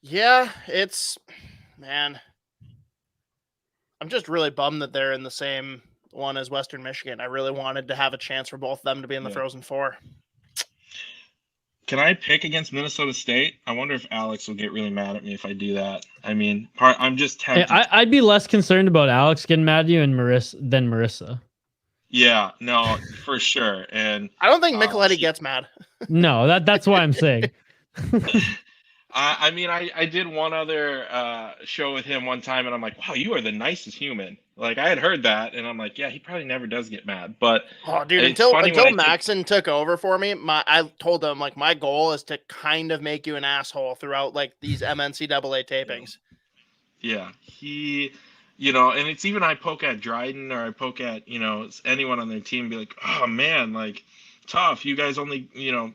Yeah, man. I'm just really bummed that they're in the same one as Western Michigan. I really wanted to have a chance for both of them to be in the Frozen Four. Can I pick against Minnesota State? I wonder if Alex will get really mad at me if I do that. I mean, I'm just tempted. Hey, I'd be less concerned about Alex getting mad at you and Marissa. Yeah, no, for sure. And I don't think Micheletti gets mad. No, that's why I'm saying. I mean, I did one other show with him one time, and I'm like, wow, you are the nicest human. Like, I had heard that, and I'm like, yeah, he probably never does get mad. But dude, until Maxon took over for me, I told him, like, my goal is to kind of make you an asshole throughout like these MNCAA tapings. Yeah, he, and it's even I poke at Dryden or I poke at anyone on their team, and be like, oh man, like, tough. You guys only,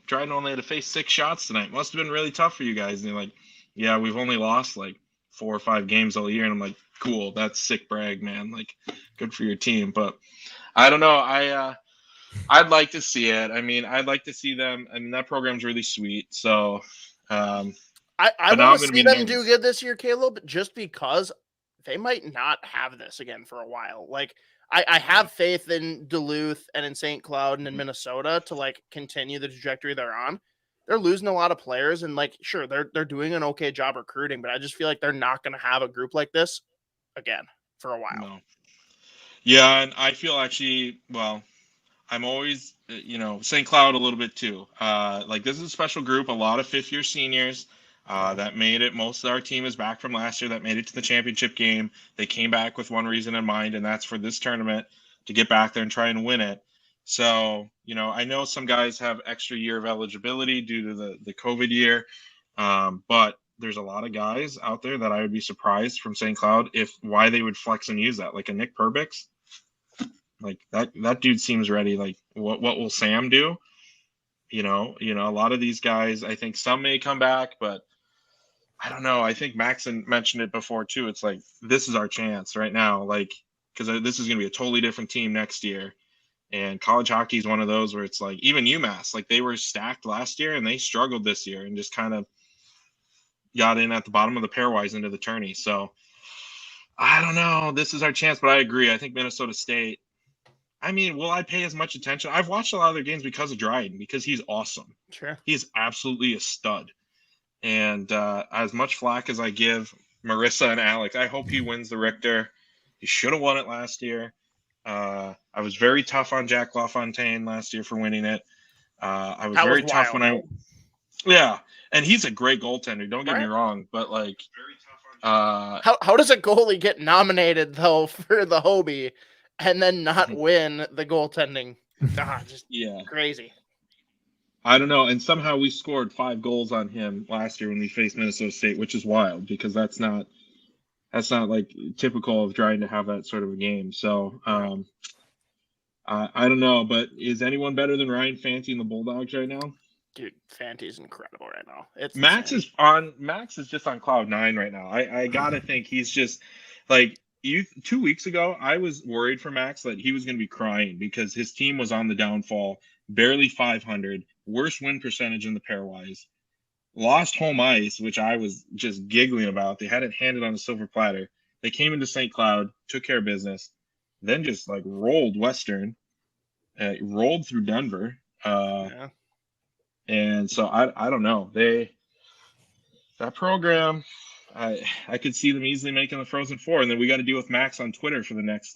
Dryden only had to face 6 shots tonight. Must have been really tough for you guys. And they're like, yeah, we've only lost like 4 or 5 games all year. And I'm like, cool, that's sick brag, man. Like, good for your team. But I don't know. I'd like to see it. I mean, I'd like to see them. I mean, that program's really sweet. So I want to see them do good this year, Caleb, just because they might not have this again for a while. Like, I have faith in Duluth and in St. Cloud and in Minnesota to like continue the trajectory they're on. They're losing a lot of players, and like, sure, they're doing an okay job recruiting, but I just feel like they're not going to have a group like this again for a while. No. Yeah, and I feel actually, well, I'm always, St. Cloud a little bit too. Like, this is a special group, a lot of 5th-year seniors that made it. Most of our team is back from last year that made it to the championship game. They came back with one reason in mind, and that's for this tournament to get back there and try and win it. So, I know some guys have extra year of eligibility due to the COVID year, but there's a lot of guys out there that I would be surprised from St. Cloud why they would flex and use that. Like a Nick Perbix, like that dude seems ready. Like, what will Sam do? A lot of these guys, I think some may come back, but I don't know. I think Maxon mentioned it before too. It's like, this is our chance right now. Like, because this is going to be a totally different team next year. And college hockey is one of those where it's like, even UMass, like, they were stacked last year and they struggled this year and just kind of got in at the bottom of the pairwise into the tourney. So I don't know. This is our chance, but I agree. I think Minnesota State, I mean, will I pay as much attention? I've watched a lot of their games because of Dryden, because he's awesome. Sure. He's absolutely a stud. And as much flack as I give Marissa and Alex, I hope he wins the Richter. He should have won it last year. I was very tough on Jack LaFontaine last year for winning it. I was very tough when yeah, and he's a great goaltender. Don't get me wrong, but like, how does a goalie get nominated though for the Hobie and then not win the goaltending? Crazy. I don't know. And somehow we scored 5 goals on him last year when we faced Minnesota State, which is wild because that's not like typical of trying to have that sort of a game. So I don't know, but is anyone better than Ryan Fanti and the Bulldogs right now? Dude, Fanti's incredible right now. Max is just on cloud 9 right now. I gotta think he's just like, 2 weeks ago, I was worried for Max that he was going to be crying because his team was on the downfall, barely 500, worst win percentage in the pairwise, lost home ice, which I was just giggling about. They had it handed on a silver platter. They came into St. Cloud, took care of business. then just like rolled Western, rolled through Denver. And so I don't know. That program, I could see them easily making the Frozen Four, and then we got to deal with Max on Twitter for the next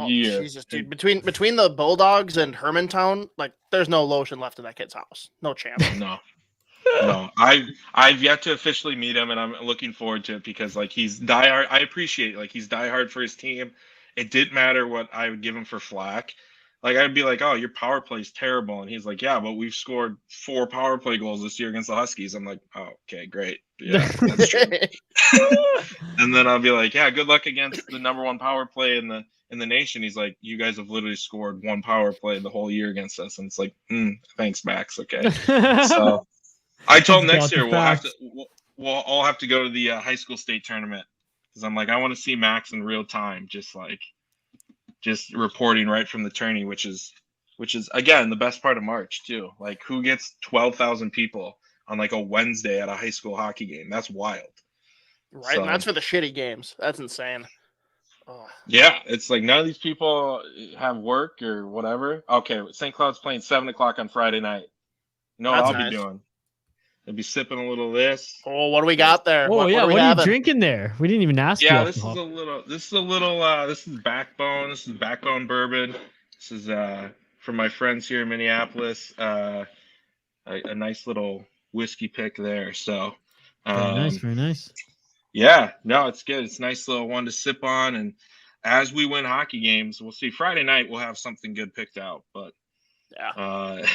year. Jesus, dude! Between the Bulldogs and Hermantown, like there's no lotion left in that kid's house. No chance. No. I've yet to officially meet him, and I'm looking forward to it because like he's diehard. I appreciate like he's diehard for his team. It didn't matter what I would give him for flack. Like I'd be like, "Oh, your power play is terrible," and he's like, "Yeah, but we've scored 4 power play goals this year against the Huskies." I'm like, "Oh, okay, great, yeah, that's true." And then I'll be like, "Yeah, good luck against the number 1 power play in the nation." He's like, "You guys have literally scored 1 power play the whole year against us," and it's like, "Thanks, Max." Okay, so I told him next year we'll all have to go to the high school state tournament because I'm like, I want to see Max in real time, just reporting right from the tourney, which is again the best part of March too. Like who gets 12,000 people on like a Wednesday at a high school hockey game? That's wild. Right, and that's for the shitty games. That's insane. Oh. Yeah, it's like none of these people have work or whatever. Okay, St. Cloud's playing 7:00 on Friday night. You know what I'll be doing? I'll be sipping a little of this. Oh, what do we got there? Oh yeah, what are you drinking there? We didn't even ask. Yeah, this is a little. This is Backbone. This is Backbone bourbon. This is from my friends here in Minneapolis. A nice little whiskey pick there. So very nice. Yeah, no, it's good. It's a nice little one to sip on. And as we win hockey games, we'll see. Friday night we'll have something good picked out. But yeah.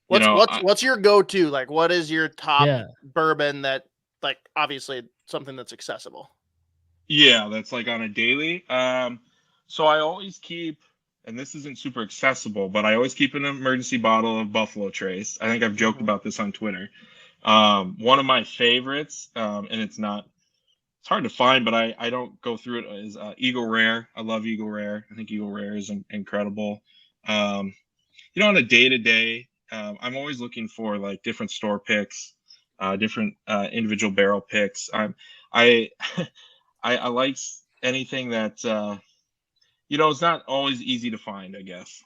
What's your go-to? Like, what is your top bourbon that, like, obviously something that's accessible? Yeah, that's like on a daily. So I always keep, and this isn't super accessible, but I always keep an emergency bottle of Buffalo Trace. I think I've joked about this on Twitter. One of my favorites, and it's hard to find, but I don't go through it, is Eagle Rare. I love Eagle Rare. I think Eagle Rare is incredible. On a day-to-day, I'm always looking for like different store picks, different individual barrel picks. I like anything that it's not always easy to find, I guess.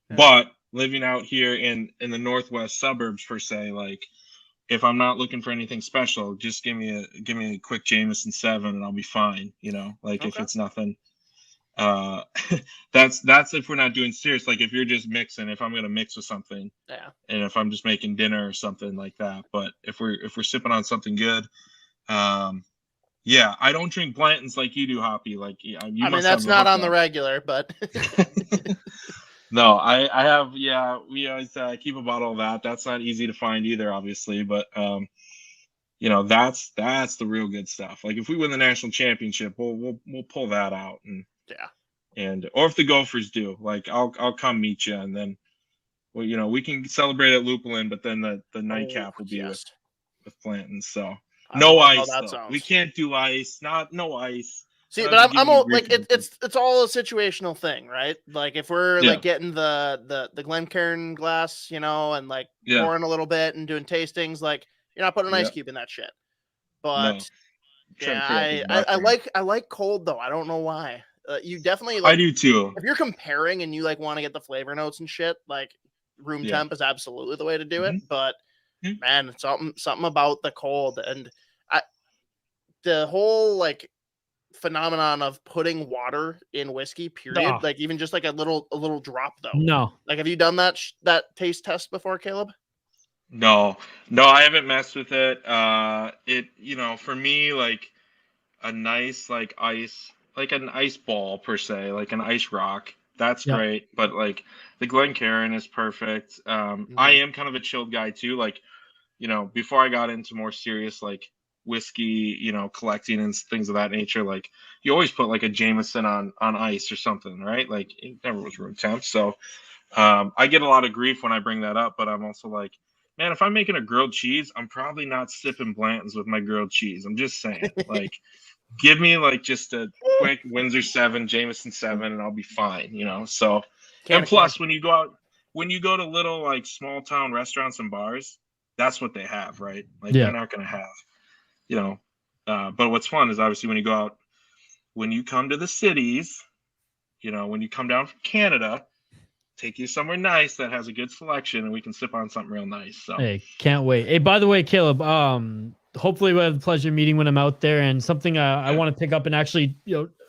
But living out here in the northwest suburbs per se, like if I'm not looking for anything special, just give me a quick Jameson 7 and I'll be fine. If it's nothing. That's if we're not doing serious, like if you're just mixing, if I'm gonna mix with something, and if I'm just making dinner or something like that. But if we're sipping on something good, I don't drink Blanton's like you do, Hoppy. Like I mean that's not on the regular, but no, I have. Yeah, we always keep a bottle of that. That's not easy to find either, obviously, but that's the real good stuff. Like if we win the national championship, we'll pull that out or if the Gophers do, like I'll come meet you, and then we can celebrate at Lupulin, but then the nightcap will be with Blanton. So no ice though. We can't do ice. No ice. See, but I'm like it's all a situational thing, right? Like if we're like getting the Glencairn glass, and like pouring a little bit and doing tastings, like you're not putting an ice cube in that shit. But I like cold though. I don't know why. You definitely I do too. If you're comparing and you like want to get the flavor notes and shit, like room temp is absolutely the way to do it. But man, it's something about the cold and the whole like phenomenon of putting water in whiskey, period. Like even just like a little drop though. No. Like have you done that taste test before, Caleb? No, I haven't messed with it. For me, like a nice like ice, like an ice ball per se, like an ice rock. That's great. But like the Glencairn is perfect. I am kind of a chilled guy too. Like, before I got into more serious like whiskey, collecting and things of that nature, like you always put like a Jameson on ice or something, right? Like it never was room temp. So I get a lot of grief when I bring that up, but I'm also like, man, if I'm making a grilled cheese, I'm probably not sipping Blanton's with my grilled cheese. I'm just saying, like, give me like just a quick Windsor 7, Jameson 7, and I'll be fine, So, and plus, when you go to little like small town restaurants and bars, that's what they have, right? Like they're not gonna have, but what's fun is obviously when you go out, when you come to the cities, when you come down from Canada, take you somewhere nice that has a good selection, and we can sip on something real nice. So Hey, can't wait. Hey, by the way, Caleb, hopefully we'll have the pleasure of meeting when I'm out there, and something I want to pick up and actually,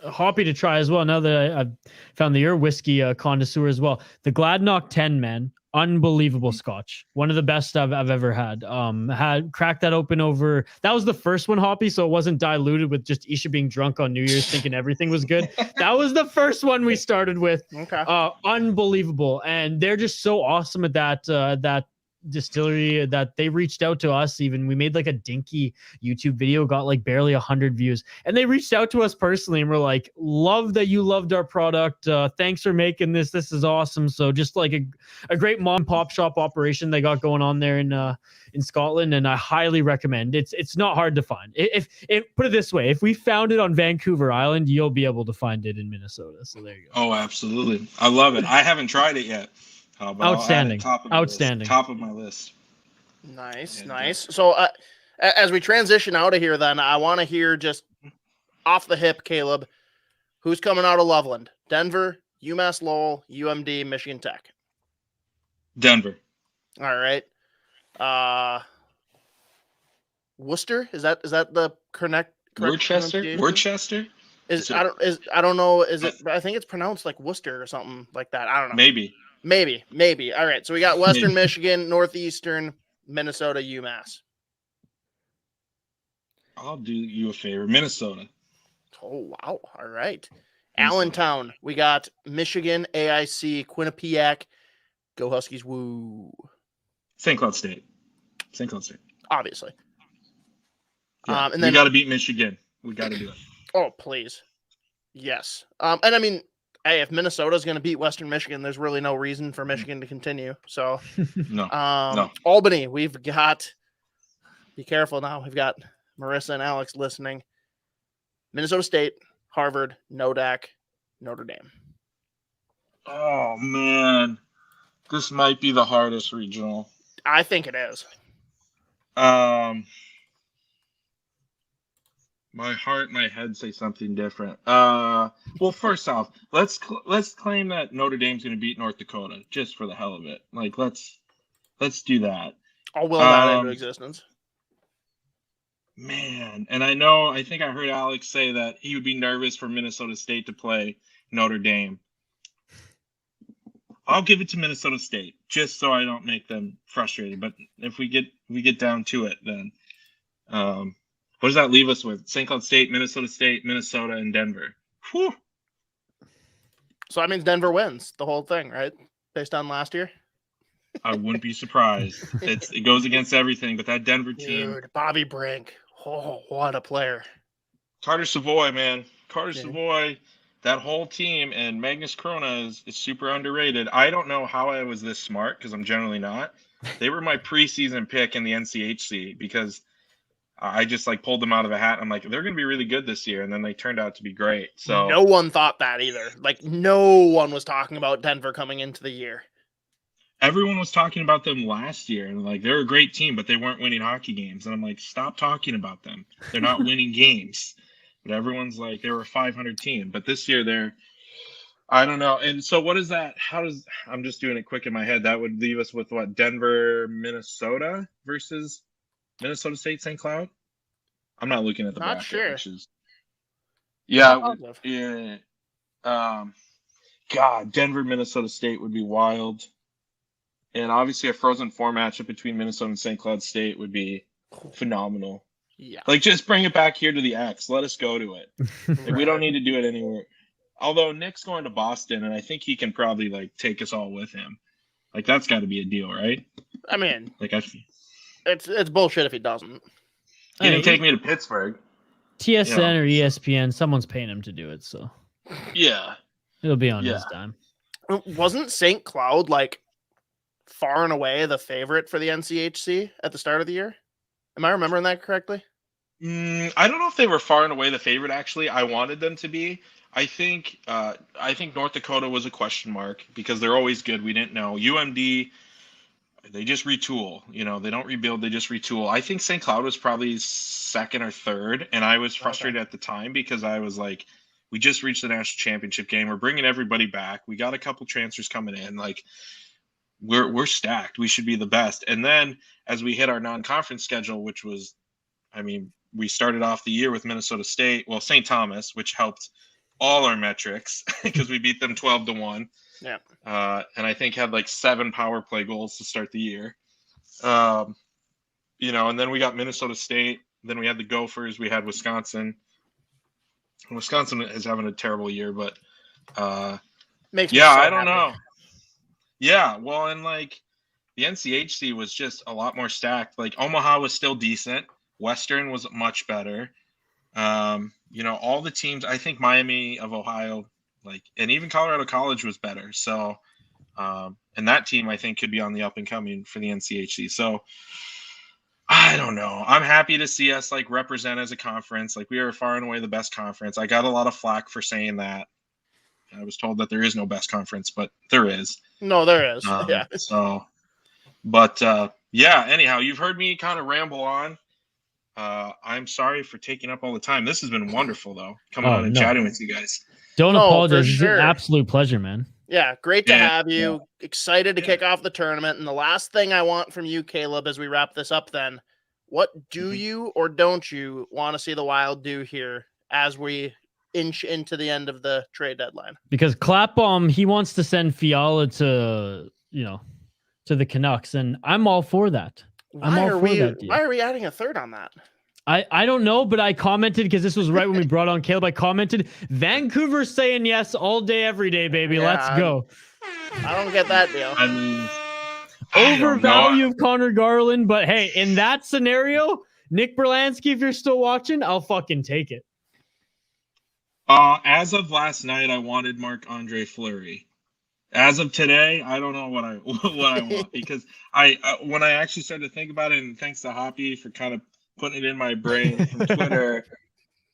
hoppy to try as well. Now that I've found that you're a whiskey connoisseur as well. The Gladnock 10, man, unbelievable scotch. One of the best I've ever had. Had cracked that open over. That was the first one, hoppy, so it wasn't diluted with just Isha being drunk on New Year's thinking everything was good. That was the first one we started with. Okay. Unbelievable, and they're just so awesome at that distillery that they reached out to us. Even we made like a dinky YouTube video, got like barely 100 views, and they reached out to us personally and we're like, love that you loved our product, thanks for making this is awesome. So just like a great mom and pop shop operation they got going on there in Scotland, and I highly recommend. It's not hard to find. If put it this way, if we found it on Vancouver Island, you'll be able to find it in Minnesota. So there you go. Oh, absolutely, I love it. I haven't tried it yet. Outstanding. Outstanding. Top of my list. Nice. So as we transition out of here, then I want to hear just off the hip, Caleb, who's coming out of Loveland? Denver, UMass Lowell, UMD, Michigan Tech. Denver. All right. Worcester, is that the correct Worcester? I don't know. Is it? I think it's pronounced like Worcester or something like that. I don't know. Maybe. All right. So we got Western Michigan, Northeastern, Minnesota, UMass. I'll do you a favor. Minnesota. Oh, wow. All right. Allentown. We got Michigan, AIC, Quinnipiac. Go Huskies. Woo. St. Cloud State. Obviously. Yeah, and then we got to beat Michigan. We got to do it. Oh, please. Yes. And I mean, hey, if Minnesota's going to beat Western Michigan, there's really no reason for Michigan to continue. So, no. Albany, we've got, be careful now. We've got Marissa and Alex listening. Minnesota State, Harvard, Nodak, Notre Dame. Oh, man. This might be the hardest regional. I think it is. My heart, my head say something different. Well, first off, let's claim that Notre Dame's going to beat North Dakota just for the hell of it. Like, let's do that. I'll will that into existence. Man, and I think I heard Alex say that he would be nervous for Minnesota State to play Notre Dame. I'll give it to Minnesota State just so I don't make them frustrated. But if we get down to it, then what does that leave us with? St. Cloud State, Minnesota, and Denver. Whew. So that means Denver wins the whole thing, right? Based on last year? I wouldn't be surprised. It goes against everything, but that Denver team. Dude, Bobby Brink. Oh, what a player. Carter Savoy, man. Savoy, that whole team, and Magnus Corona is super underrated. I don't know how I was this smart, because I'm generally not. They were my preseason pick in the NCHC, because I just pulled them out of a hat. I'm like, they're going to be really good this year. And then they turned out to be great. So no one thought that either. No one was talking about Denver coming into the year. Everyone was talking about them last year. And they're a great team, but they weren't winning hockey games. And I'm like, stop talking about them. They're not winning games. But everyone's like, they were a 500 team. But this year I don't know. And so what is that? I'm just doing it quick in my head. That would leave us with what? Denver, Minnesota versus Minnesota State, St. Cloud? I'm not looking at the bracket. Not sure. Yeah. God, Denver, Minnesota State would be wild. And obviously a Frozen Four matchup between Minnesota and St. Cloud State would be phenomenal. Yeah. Just bring it back here to the X. Let us go to it. We don't need to do it anywhere. Although Nick's going to Boston, and I think he can probably take us all with him. That's got to be a deal, right? I mean, it's bullshit if he doesn't. He didn't take me to Pittsburgh. TSN or ESPN, someone's paying him to do it, so yeah, it'll be on his dime. Wasn't St. Cloud far and away the favorite for the NCHC at the start of the year? Am I remembering that correctly? I don't know if they were far and away the favorite. Actually, I wanted them to be. I think North Dakota was a question mark because they're always good. We didn't know. UMD, they just retool. They don't rebuild. They just retool. I think St. Cloud was probably second or third, and I was frustrated at the time because I was like, We just reached the national championship game. We're bringing everybody back. We got a couple transfers coming in. Like, we're stacked. We should be the best. And then as we hit our non-conference schedule, which was, I mean, we started off the year with Minnesota State, well, St. Thomas, which helped all our metrics because we beat them 12-1. Yeah. And I think had like 7 power play goals to start the year. You know, and then we got Minnesota State. Then we had the Gophers. We had Wisconsin. Wisconsin is having a terrible year, but Makes me yeah, so I don't happy. know. Yeah, well, and like the NCHC was just a lot more stacked. Like Omaha was still decent. Western was much better. You know, all the teams, I think Miami of Ohio, like, and even Colorado College was better. So, and that team I think could be on the up and coming for the NCHC. So I don't know. I'm happy to see us like represent as a conference. Like, we are far and away the best conference. I got a lot of flack for saying that. I was told that there is no best conference, but there is. No, there is. Yeah. So, but yeah, anyhow, you've heard me kind of ramble on. I'm sorry for taking up all the time. This has been wonderful, though, coming on and chatting with you guys. Don't No, apologize. for It's sure. an absolute pleasure, man. Yeah, great to Yeah, have you. Excited to kick off the tournament. And the last thing I want from you, Caleb, as we wrap this up then, what do you or don't you want to see the Wild do here as we inch into the end of the trade deadline? Because Clapbaum, he wants to send Fiala to, you know, to the Canucks, and I'm all for that. I'm all for that deal. Why are we adding a third on that? I don't know, but I commented because this was right when we brought on Caleb. I commented, Vancouver's saying yes all day, every day, baby. Yeah, Let's go. I don't get that deal. I mean, I don't know. Overvalue of Connor Garland, but hey, in that scenario, Nick Berlansky, if you're still watching, I'll fucking take it. As of last night, I wanted Marc-Andre Fleury. As of today, I don't know what I want, because when I actually started to think about it, and thanks to Hoppy for kind of putting it in my brain from Twitter,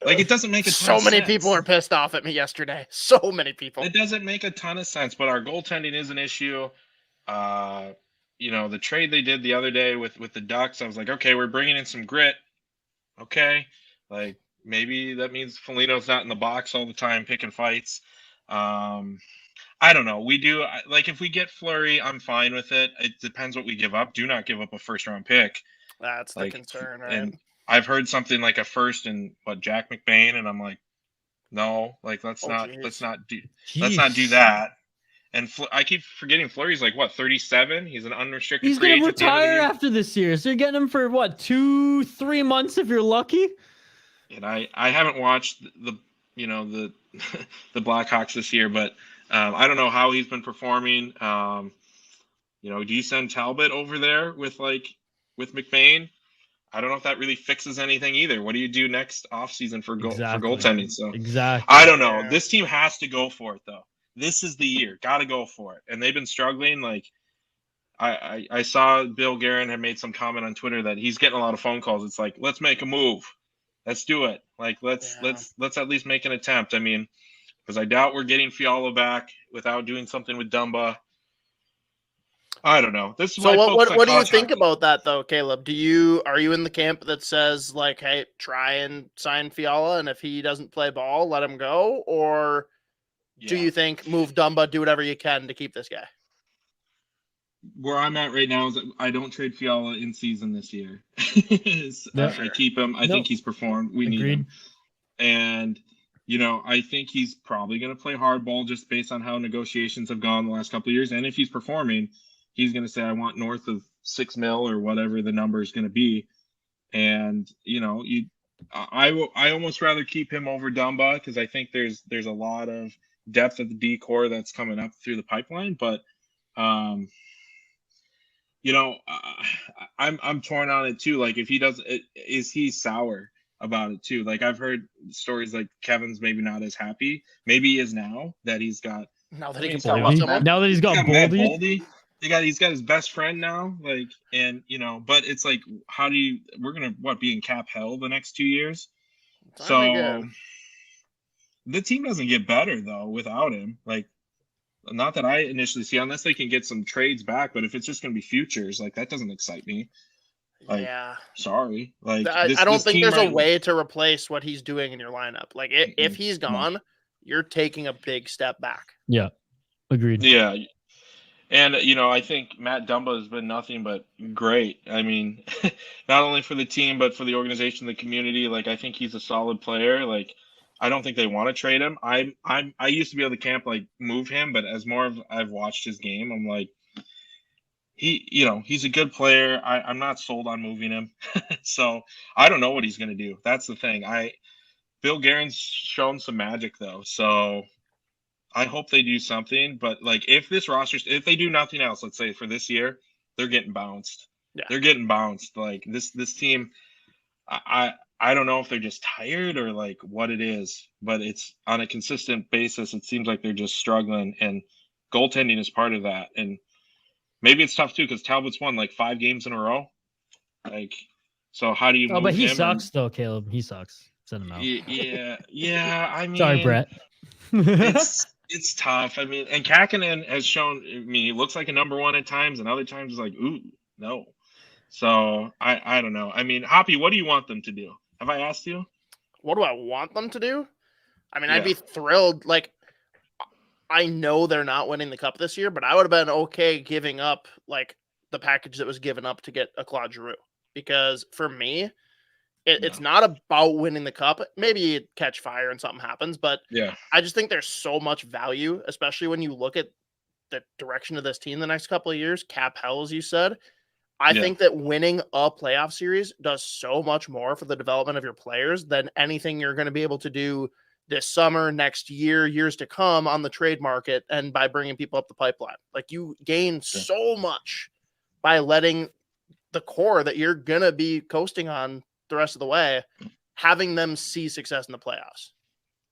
like, it doesn't make a ton So of many sense. people are pissed off at me yesterday. So many people. It doesn't make a ton of sense, but our goaltending is an issue. You know, the trade they did the other day with the Ducks, I was like, okay, we're bringing in some grit. Okay, like, maybe that means Foligno's not in the box all the time picking fights. I don't know. We do, like, if we get Fleury, I'm fine with it. It depends what we give up. Do not give up a first-round pick. That's the Like, concern, right? And I've heard something like a first and Jack McBain, and I'm like, no, like, let's not do that. And I keep forgetting Fleury's like, what, 37? He's an unrestricted He's free going to agent at the end of the retire year. after this year. So you're getting him for what, 2-3 months if you're lucky? And I haven't watched the the Blackhawks this year, but I don't know how he's been performing. You know, do you send Talbot over there with McBain? I don't know if that really fixes anything either. What do you do next offseason for goaltending? So Exactly. I don't know. Yeah. This team has to go for it, though. This is the year. Got to go for it. And they've been struggling. Like, I saw Bill Guerin had made some comment on Twitter that he's getting a lot of phone calls. It's like, let's make a move. Let's do it. Like, let's at least make an attempt. I mean, because I doubt we're getting Fiala back without doing something with Dumba. I don't know. This is So what do you college think hockey. about that though, Caleb? Are you in the camp that says like, hey, try and sign Fiala, and if he doesn't play ball, let him go? Or do Yeah. you think move Dumba, do whatever you can to keep this guy? Where I'm at right now is that I don't trade Fiala in season this year. I keep him. I think he's performed. We need him. And, you know, I think he's probably going to play hardball just based on how negotiations have gone the last couple of years. And if he's performing, he's going to say, I want north of $6 million or whatever the number is going to be. And, you know, I almost rather keep him over Dumba because I think there's a lot of depth at the D core that's coming up through the pipeline. But, you know, I'm torn on it too. Like, if he does, is he sour about it too? Like, I've heard stories like Kevin's maybe not as happy. Maybe he is now that he's got. Now that he can Boldy. play with someone. Now that he's got Boldy. Boldy. He's got his best friend now. Like, and you know, but it's like, how do you? We're gonna be in cap hell the next 2 years. So the team doesn't get better though without him. Like, not that I initially see, unless they can get some trades back. But if it's just going to be futures, like, that doesn't excite me. Like, yeah. Sorry. Like, I don't think there's a right way to replace what he's doing in your lineup. Like, if he's gone, you're taking a big step back. Yeah, agreed. Yeah. And, I think Matt Dumba has been nothing but great. I mean, not only for the team, but for the organization, the community. Like, I think he's a solid player. Like, I don't think they want to trade him. I used to be able to camp, like, move him, but as more of I've watched his game, I'm like, he's a good player. I'm not sold on moving him. So I don't know what he's going to do. That's the thing. Bill Guerin's shown some magic, though. So I hope they do something, but like if they do nothing else, let's say for this year, they're getting bounced. Yeah. They're getting bounced. Like this team, I don't know if they're just tired or like what it is, but it's on a consistent basis. It seems like they're just struggling, and goaltending is part of that. And maybe it's tough too because Talbot's won like 5 games in a row. Like, so how do you? But he him? sucks though, Caleb. He sucks. Send him out. Yeah. I mean, sorry, Brett. It's tough. I mean, and Kakkonen has shown. I mean, he looks like a number 1 at times, and other times it's like, ooh, no. So I don't know. I mean, Hoppy, what do you want them to do? Have I asked you? What do I want them to do? I mean, I'd be thrilled. Like, I know they're not winning the cup this year, but I would have been okay giving up like the package that was given up to get a Claude Giroux, because for me, it's not about winning the cup. Maybe you catch fire and something happens, but I just think there's so much value, especially when you look at the direction of this team the next couple of years. Cap hell, as you said. I think that winning a playoff series does so much more for the development of your players than anything you're going to be able to do this summer, next year, years to come on the trade market, and by bringing people up the pipeline. Like, you gain so much by letting the core that you're going to be coasting on the rest of the way, having them see success in the playoffs.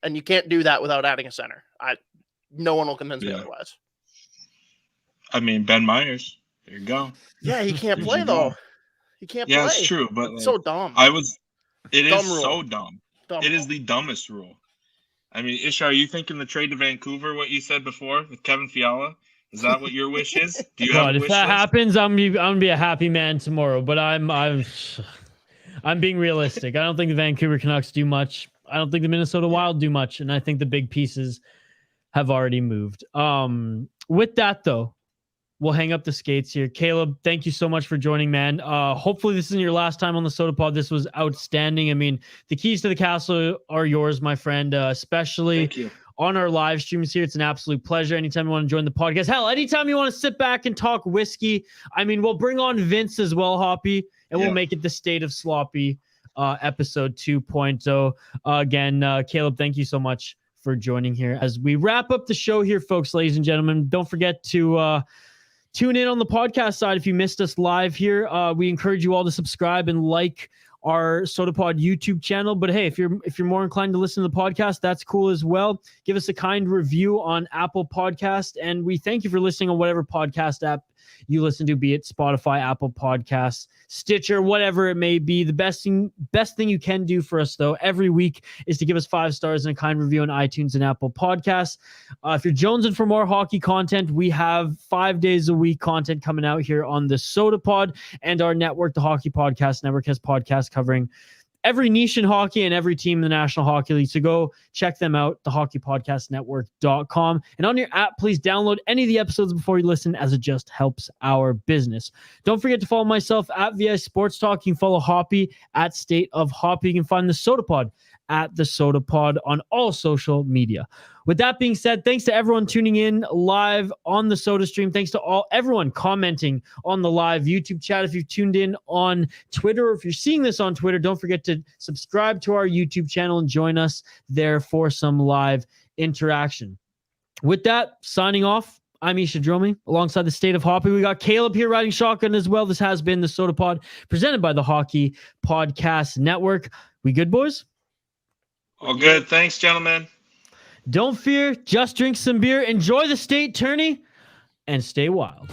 And you can't do that without adding a center. No one will convince me otherwise. I mean, Ben Myers. There you go. Yeah, he can't play though. He can't play. Yeah, it's true, but it's so dumb. It is rule. So dumb. It is the dumbest rule. I mean, Isha, are you thinking the trade to Vancouver, what you said before with Kevin Fiala? Is that what your wish is? Do you have a wish if that list? happens, I'm gonna be a happy man tomorrow. But I'm being realistic. I don't think the Vancouver Canucks do much. I don't think the Minnesota Wild do much, and I think the big pieces have already moved. With that though, we'll hang up the skates here. Caleb, thank you so much for joining, man. Hopefully this isn't your last time on the Sota Pod. This was outstanding. I mean, the keys to the castle are yours, my friend, especially on our live streams here. It's an absolute pleasure. Anytime you want to join the podcast. Hell, anytime you want to sit back and talk whiskey. I mean, we'll bring on Vince as well, Hoppy, and we'll make it the State of Sloppy episode 2.0. Again, Caleb, thank you so much for joining here. As we wrap up the show here, folks, ladies and gentlemen, don't forget to tune in on the podcast side if you missed us live here. We encourage you all to subscribe and like our SotaPod YouTube channel. But hey, if you're more inclined to listen to the podcast, that's cool as well. Give us a kind review on Apple Podcast, and we thank you for listening on whatever podcast app you listen to, be it Spotify, Apple Podcasts, Stitcher, whatever it may be. The best thing you can do for us, though, every week is to give us 5 stars and a kind review on iTunes and Apple Podcasts. If you're jonesing for more hockey content, we have 5 days a week content coming out here on the Sota Pod, and our network, the Hockey Podcast Network, has podcasts covering every niche in hockey and every team in the National Hockey League. So go check them out, thehockeypodcastnetwork.com. And on your app, please download any of the episodes before you listen, as it just helps our business. Don't forget to follow myself at VI Sports Talk. You can follow Hoppy at State of Hoppy. You can find the Sota Pod at the Sota Pod on all social media. With that being said, thanks to everyone tuning in live on the Sota stream. Thanks to everyone commenting on the live YouTube chat. If you've tuned in on Twitter, or if you're seeing this on Twitter, don't forget to subscribe to our YouTube channel and join us there for some live interaction. With that, signing off, I'm Isha Dromi, alongside the State of Hoppy. We got Caleb here riding shotgun as well. This has been the Sota Pod, presented by the Hockey Podcast Network. We good, boys? All good. Thanks, gentlemen. Don't fear, just drink some beer, enjoy the state tourney, and stay wild.